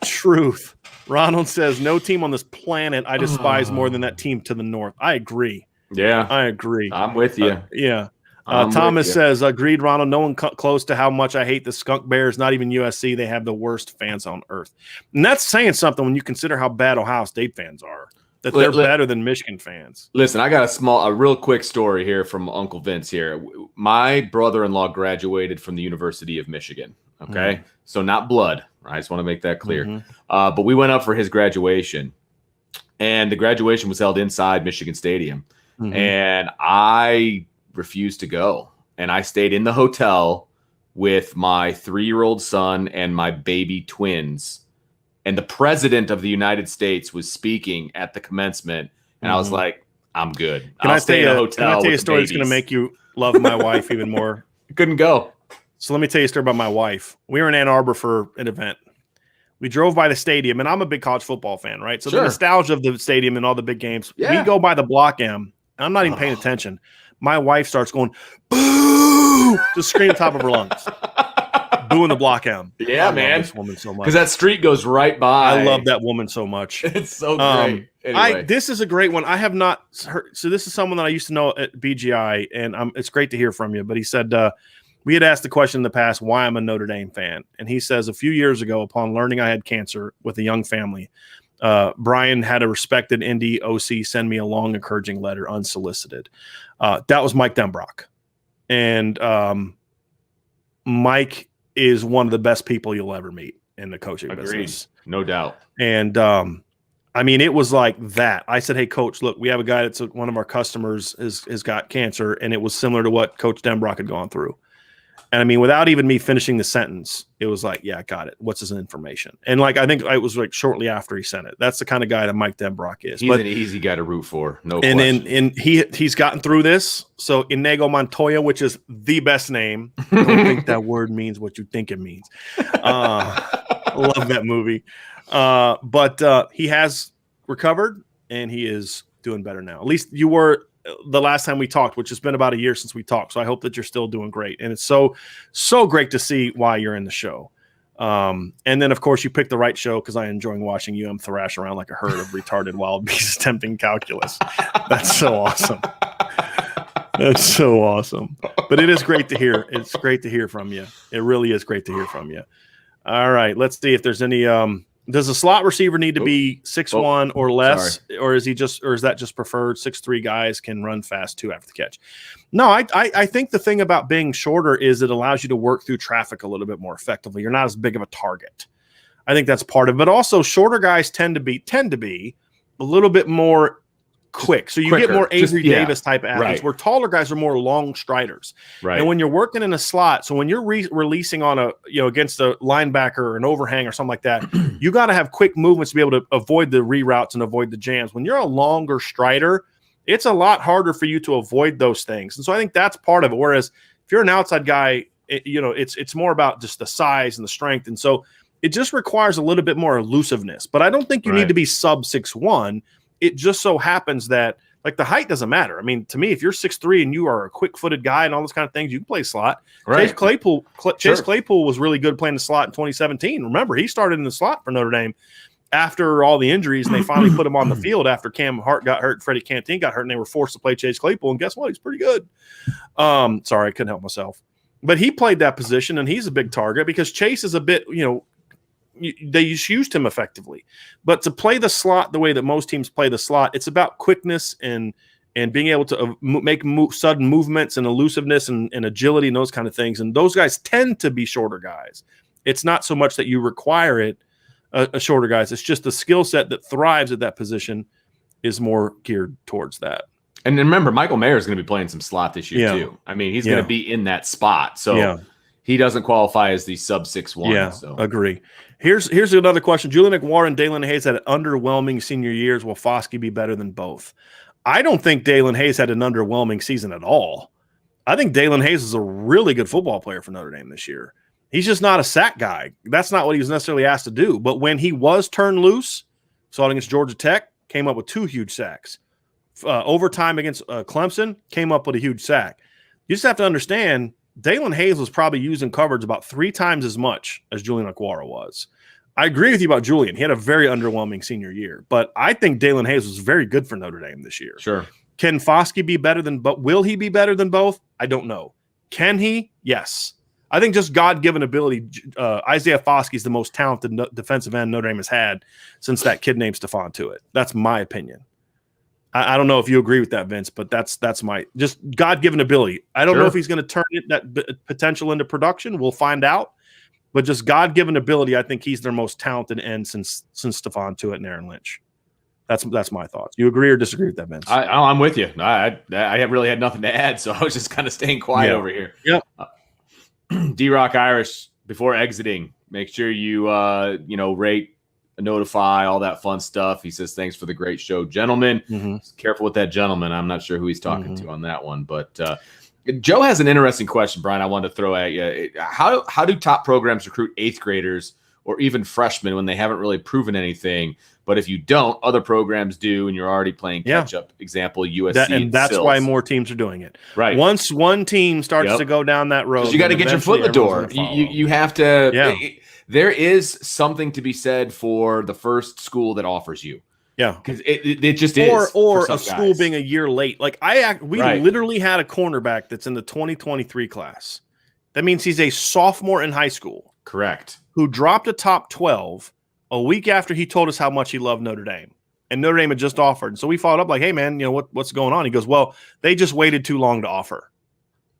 Truth. Ronald says, no team on this planet I despise more than that team to the north. I agree. Yeah. I agree. I'm with you. Yeah. Thomas says, agreed, Ronald. No one close to how much I hate the Skunk Bears, not even USC. They have the worst fans on earth. And that's saying something when you consider how bad Ohio State fans are. That they're better than Michigan fans. Listen, I got a real quick story here from Uncle Vince here. My brother-in-law graduated from the University of Michigan. Okay. So not blood. I just want to make that clear. But we went up for his graduation, and the graduation was held inside Michigan Stadium. And I refused to go. And I stayed in the hotel with my 3-year-old son and my baby twins. And the president of the United States was speaking at the commencement, and I was like, "I'm good. I'll stay in a hotel." Can I tell you a story that's going to make you love my wife even more? Couldn't go. So let me tell you a story about my wife. We were in Ann Arbor for an event. We drove by the stadium, and I'm a big college football fan, right? So the nostalgia of the stadium and all the big games. Yeah. We go by the Block M, and I'm not even paying attention. My wife starts going, "Boo!" Just scream at the top of her lungs. Booing the Block M. Yeah, I man. love this woman so much. Because that street goes right by. I love that woman so much. It's so great. Anyway. This is a great one. I have not heard. So this is someone that I used to know at BGI, and it's great to hear from you. But he said, we had asked the question in the past, why I'm a Notre Dame fan. And he says, a few years ago, upon learning I had cancer with a young family, Brian had a respected Indy OC send me a long, encouraging letter, unsolicited. That was Mike Denbrock. And Mike is one of the best people you'll ever meet in the coaching business. No doubt. And I mean, it was like that. I said, hey, coach, look, we have a guy that's one of our customers has got cancer. And it was similar to what Coach Denbrock had gone through. And I mean, without even me finishing the sentence, it was like, yeah, got it. What's his information? And like, I think it was like shortly after he sent it. That's the kind of guy that Mike Denbrock is. He's an easy guy to root for. No question. And he's gotten through this. So Inigo Montoya, which is the best name. I don't think that word means what you think it means. Love that movie. But he has recovered and he is doing better now. At least you were the last time we talked, which has been about a year since we talked. So I hope that you're still doing great. And it's so great to see why you're in the show. And then, of course, you picked the right show because I'm enjoying watching you thrash around like a herd of retarded wild beasts attempting calculus. That's so awesome. That's so awesome. But it is great to hear. It's great to hear from you. It really is great to hear from you. All right. Let's see if there's any does a slot receiver need to be 6'1" or less, or is that just preferred? 6'3" guys can run fast too after the catch. No, I think the thing about being shorter is it allows you to work through traffic a little bit more effectively. You're not as big of a target. I think that's part of it. But also shorter guys tend to be a little bit more quick. So you get more Avery Davis type athletes, where taller guys are more long striders. Right. And when you're working in a slot, so when you're releasing on against a linebacker or an overhang or something like that, you got to have quick movements to be able to avoid the reroutes and avoid the jams. When you're a longer strider, it's a lot harder for you to avoid those things. And so I think that's part of it. Whereas if you're an outside guy, it's more about just the size and the strength. And so it just requires a little bit more elusiveness. But I don't think you need to be sub 6'1". It just so happens that like the height doesn't matter. I mean, to me, if you're 6'3" and you are a quick-footed guy and all those kind of things, you can play slot. Right. Chase Claypool was really good playing the slot in 2017. Remember, he started in the slot for Notre Dame, after all the injuries, and they finally put him on the field after Cam Hart got hurt, Freddie Canteen got hurt, and they were forced to play Chase Claypool. And guess what? He's pretty good. Sorry, I couldn't help myself. But he played that position, and he's a big target because Chase is a bit, they used him effectively. But to play the slot the way that most teams play the slot, it's about quickness and being able to make sudden movements and elusiveness and agility and those kind of things. And those guys tend to be shorter guys. It's not so much that you require it, a shorter guys. It's just the skill set that thrives at that position is more geared towards that. And remember, Michael Mayer is going to be playing some slot this year too. I mean, he's going to be in that spot. So he doesn't qualify as the sub 6'1". Yeah, so. Agree. Here's another question. Julian McGuire and Dalen Hayes had underwhelming senior years. Will Foskey be better than both? I don't think Dalen Hayes had an underwhelming season at all. I think Dalen Hayes is a really good football player for Notre Dame this year. He's just not a sack guy. That's not what he was necessarily asked to do. But when he was turned loose, saw it against Georgia Tech, came up with 2 huge sacks. Overtime against Clemson, came up with a huge sack. You just have to understand, Dalen Hayes was probably using coverage about 3 times as much as Julian Okwara was. I agree with you about Julian. He had a very underwhelming senior year. But I think Dalen Hayes was very good for Notre Dame this year. Sure. Can Foskey be better than both? Will he be better than both? I don't know. Can he? Yes. I think just God-given ability. Isaiah Foskey is the most talented defensive end Notre Dame has had since that kid named Stephon Tuitt. That's my opinion. I don't know if you agree with that, Vince, but that's my just God-given ability. I don't know if he's going to turn that potential into production. We'll find out. But just God-given ability, I think he's their most talented end since Stephon Tuitt and Aaron Lynch. That's my thoughts. You agree or disagree with that, Vince? I'm with you. I really had nothing to add, so I was just kind of staying quiet over here. Yep. D-Rock Irish, before exiting, make sure you rate, notify, all that fun stuff. He says, thanks for the great show, gentlemen. Mm-hmm. Careful with that gentleman. I'm not sure who he's talking to on that one. But Joe has an interesting question, Brian, I wanted to throw at you. How do top programs recruit 8th graders or even freshmen when they haven't really proven anything? But if you don't, other programs do, and you're already playing catch-up. Example, USC. And that's why more teams are doing it. Right. Once one team starts to go down that road, you got to get your foot in the door. You have to there is something to be said for the first school that offers you. Yeah. Because it just is. Or a school being a year late. Like we literally had a cornerback that's in the 2023 class. That means he's a sophomore in high school. Correct. Who dropped a top 12 a week after he told us how much he loved Notre Dame. And Notre Dame had just offered. So we followed up like, hey, man, what's going on? He goes, well, they just waited too long to offer.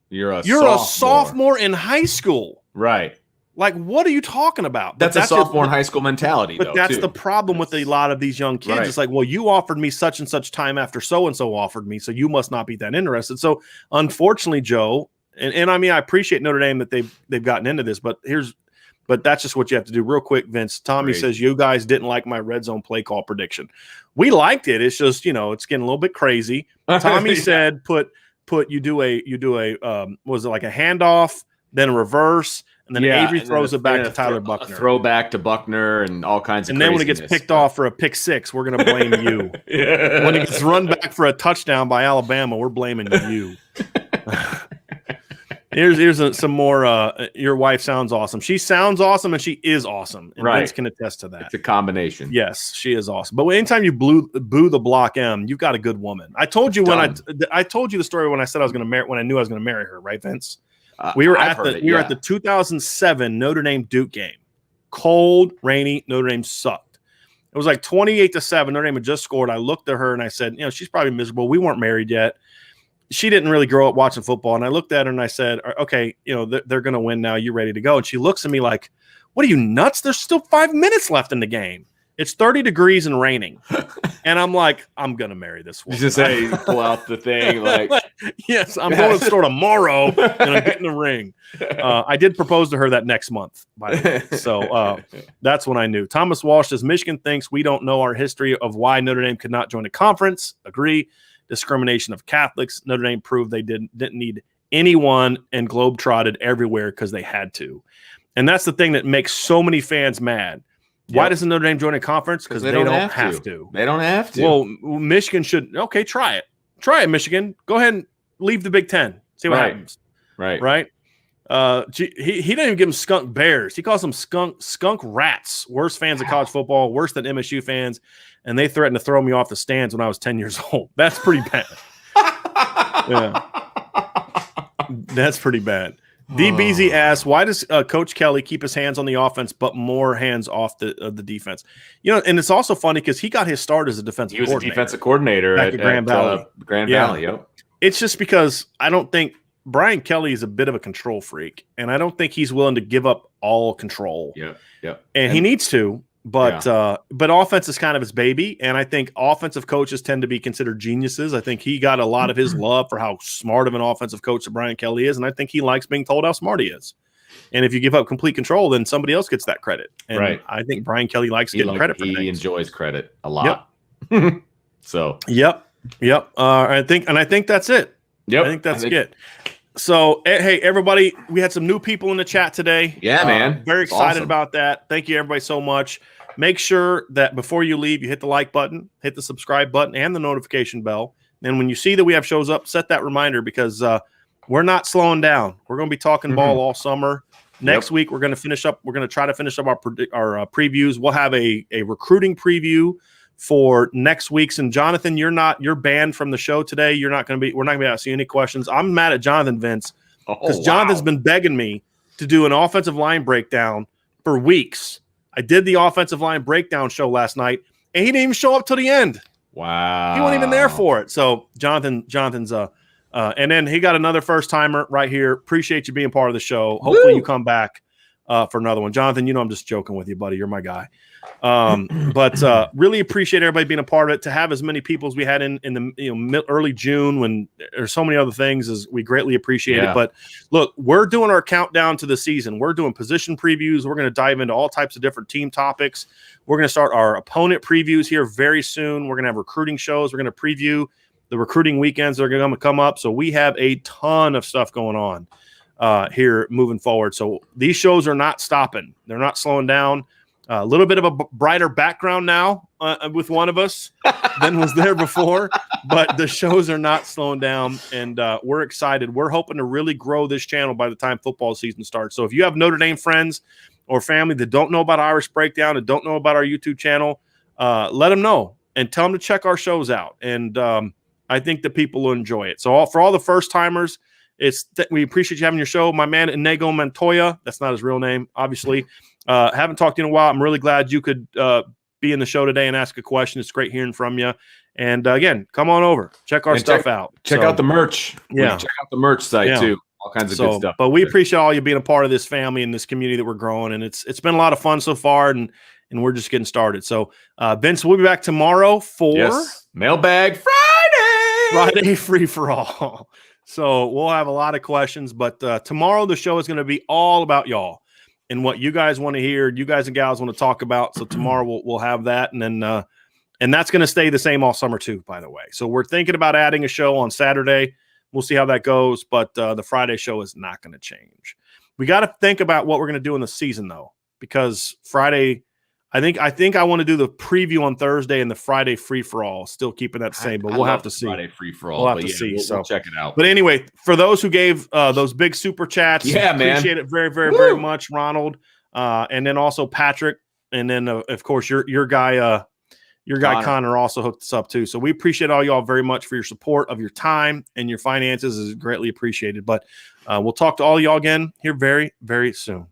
You're a sophomore in high school. Right. Like, what are you talking about? That's a sophomore in high school mentality, but that's the problem with a lot of these young kids. Right. It's like, well, you offered me such and such time after so-and-so offered me, so you must not be that interested. So, unfortunately, Joe, and I mean, I appreciate Notre Dame that they've gotten into this, but that's just what you have to do. Real quick, Vince. Tommy says, you guys didn't like my red zone play call prediction. We liked it. It's just, it's getting a little bit crazy. Tommy said, you do a was it like a handoff, then a reverse, and then Avery throws it back to Tyler Buckner. Throwback to Buckner and all kinds of craziness. And then when it gets picked off for a pick 6, we're going to blame you. When it gets run back for a touchdown by Alabama, we're blaming you. Here's some more. Your wife sounds awesome. She sounds awesome, and she is awesome. And Vince can attest to that. It's a combination. Yes, she is awesome. But anytime you boo the Block M, you've got a good woman. I told you I told you the story when I said I was going to marry, when I knew I was going to marry her, right, Vince? We were at the 2007 Notre Dame Duke game. Cold, rainy. Notre Dame sucked. It was like 28-7. Notre Dame had just scored. I looked at her and I said, she's probably miserable. We weren't married yet. She didn't really grow up watching football. And I looked at her and I said, okay, they're going to win now. You ready to go? And she looks at me like, what are you, nuts? There's still 5 minutes left in the game. It's 30 degrees and raining. And I'm like, I'm going to marry this woman. You just say, pull out the thing. Like, yes, I'm going to the store tomorrow and I'm getting the ring. I did propose to her that next month, by the way. So that's when I knew. Thomas Walsh says, Michigan thinks we don't know our history of why Notre Dame could not join a conference. Agree. Discrimination of Catholics. Notre Dame proved they didn't need anyone and globetrotted everywhere because they had to. And that's the thing that makes so many fans mad. Why doesn't Notre Dame join a conference? Because they don't have to. They don't have to. Well, Michigan should. Okay, try it. Try it, Michigan. Go ahead and leave the Big Ten. See what happens. Right. Right. He didn't even give them skunk bears. He calls them skunk rats. Worst fans of college football, worse than MSU fans, and they threatened to throw me off the stands when I was 10 years old. That's pretty bad. Yeah, that's pretty bad. DBZ asks, why does Coach Kelly keep his hands on the offense but more hands off the defense? And it's also funny because he got his start as a defensive coordinator. He was a defensive coordinator at Grand Valley. Grand Valley, yep. It's just because I don't think Brian Kelly is a bit of a control freak, and I don't think he's willing to give up all control. Yeah. And he needs to, but offense is kind of his baby, and I think offensive coaches tend to be considered geniuses. I think he got a lot of his love for how smart of an offensive coach that Brian Kelly is, and I think he likes being told how smart he is. And if you give up complete control, then somebody else gets that credit. And I think Brian Kelly likes getting credit for things. He enjoys credit a lot. Yep. So. Yep. I think that's it. Yep. I think that's it. So, hey, everybody, we had some new people in the chat today. Yeah, man. Very excited about that. Thank you, everybody, so much. Make sure that before you leave, you hit the like button, hit the subscribe button, and the notification bell. And when you see that we have shows up, set that reminder because we're not slowing down. We're going to be talking ball all summer. Next week, we're going to finish up. We're going to try to finish up our previews. We'll have a recruiting preview for next week's. And Jonathan, you're banned from the show today. We're not going to be asking any questions. I'm mad at Jonathan, Vince, because Jonathan's been begging me to do an offensive line breakdown for weeks. I did the offensive line breakdown show last night, and he didn't even show up till the end. Wow. He wasn't even there for it. So Jonathan's and then he got another first timer right here. Appreciate you being part of the show. Hopefully you come back for another one. Jonathan, I'm just joking with you, buddy. You're my guy. But really appreciate everybody being a part of it. To have as many people as we had in the early June when there's so many other things, is we greatly appreciate it. But look, we're doing our countdown to the season. We're doing position previews. We're going to dive into all types of different team topics. We're going to start our opponent previews here very soon. We're going to have recruiting shows. We're going to preview the recruiting weekends that are going to come up. So we have a ton of stuff going on here moving forward. So these shows are not stopping. They're not slowing down. A little bit of a brighter background now with one of us than was there before, but the shows are not slowing down, and we're excited. We're hoping to really grow this channel by the time football season starts. So if you have Notre Dame friends or family that don't know about Irish Breakdown and don't know about our YouTube channel, let them know and tell them to check our shows out. And I think the people will enjoy it. So for all the first timers, we appreciate you having your show. My man, Inigo Montoya, that's not his real name, obviously. Haven't talked to you in a while. I'm really glad you could be in the show today and ask a question. It's great hearing from you. And again, come on over. Check our stuff out. Check out the merch. Yeah. Check out the merch site too. All kinds of good stuff. But we appreciate all you being a part of this family and this community that we're growing. And it's been a lot of fun so far, and we're just getting started. So Vince, we'll be back tomorrow for Mailbag Friday free for all. So we'll have a lot of questions, but tomorrow the show is going to be all about y'all and what you guys want to hear, you guys and gals want to talk about. So tomorrow we'll have that, and then and that's going to stay the same all summer too, by the way. So we're thinking about adding a show on Saturday. We'll see how that goes, but the Friday show is not going to change. We got to think about what we're going to do in the season though, because Friday, I think I want to do the preview on Thursday and the Friday free for all, still keeping that same, but we'll have to see. Friday free for all. We'll have to see. We'll check it out. But anyway, for those who gave those big super chats, appreciate it very, very, very much, Ronald, and then also Patrick, and then of course your guy Connor also hooked us up too. So we appreciate all y'all very much for your support of your time and your finances is greatly appreciated. But we'll talk to all y'all again here very, very soon.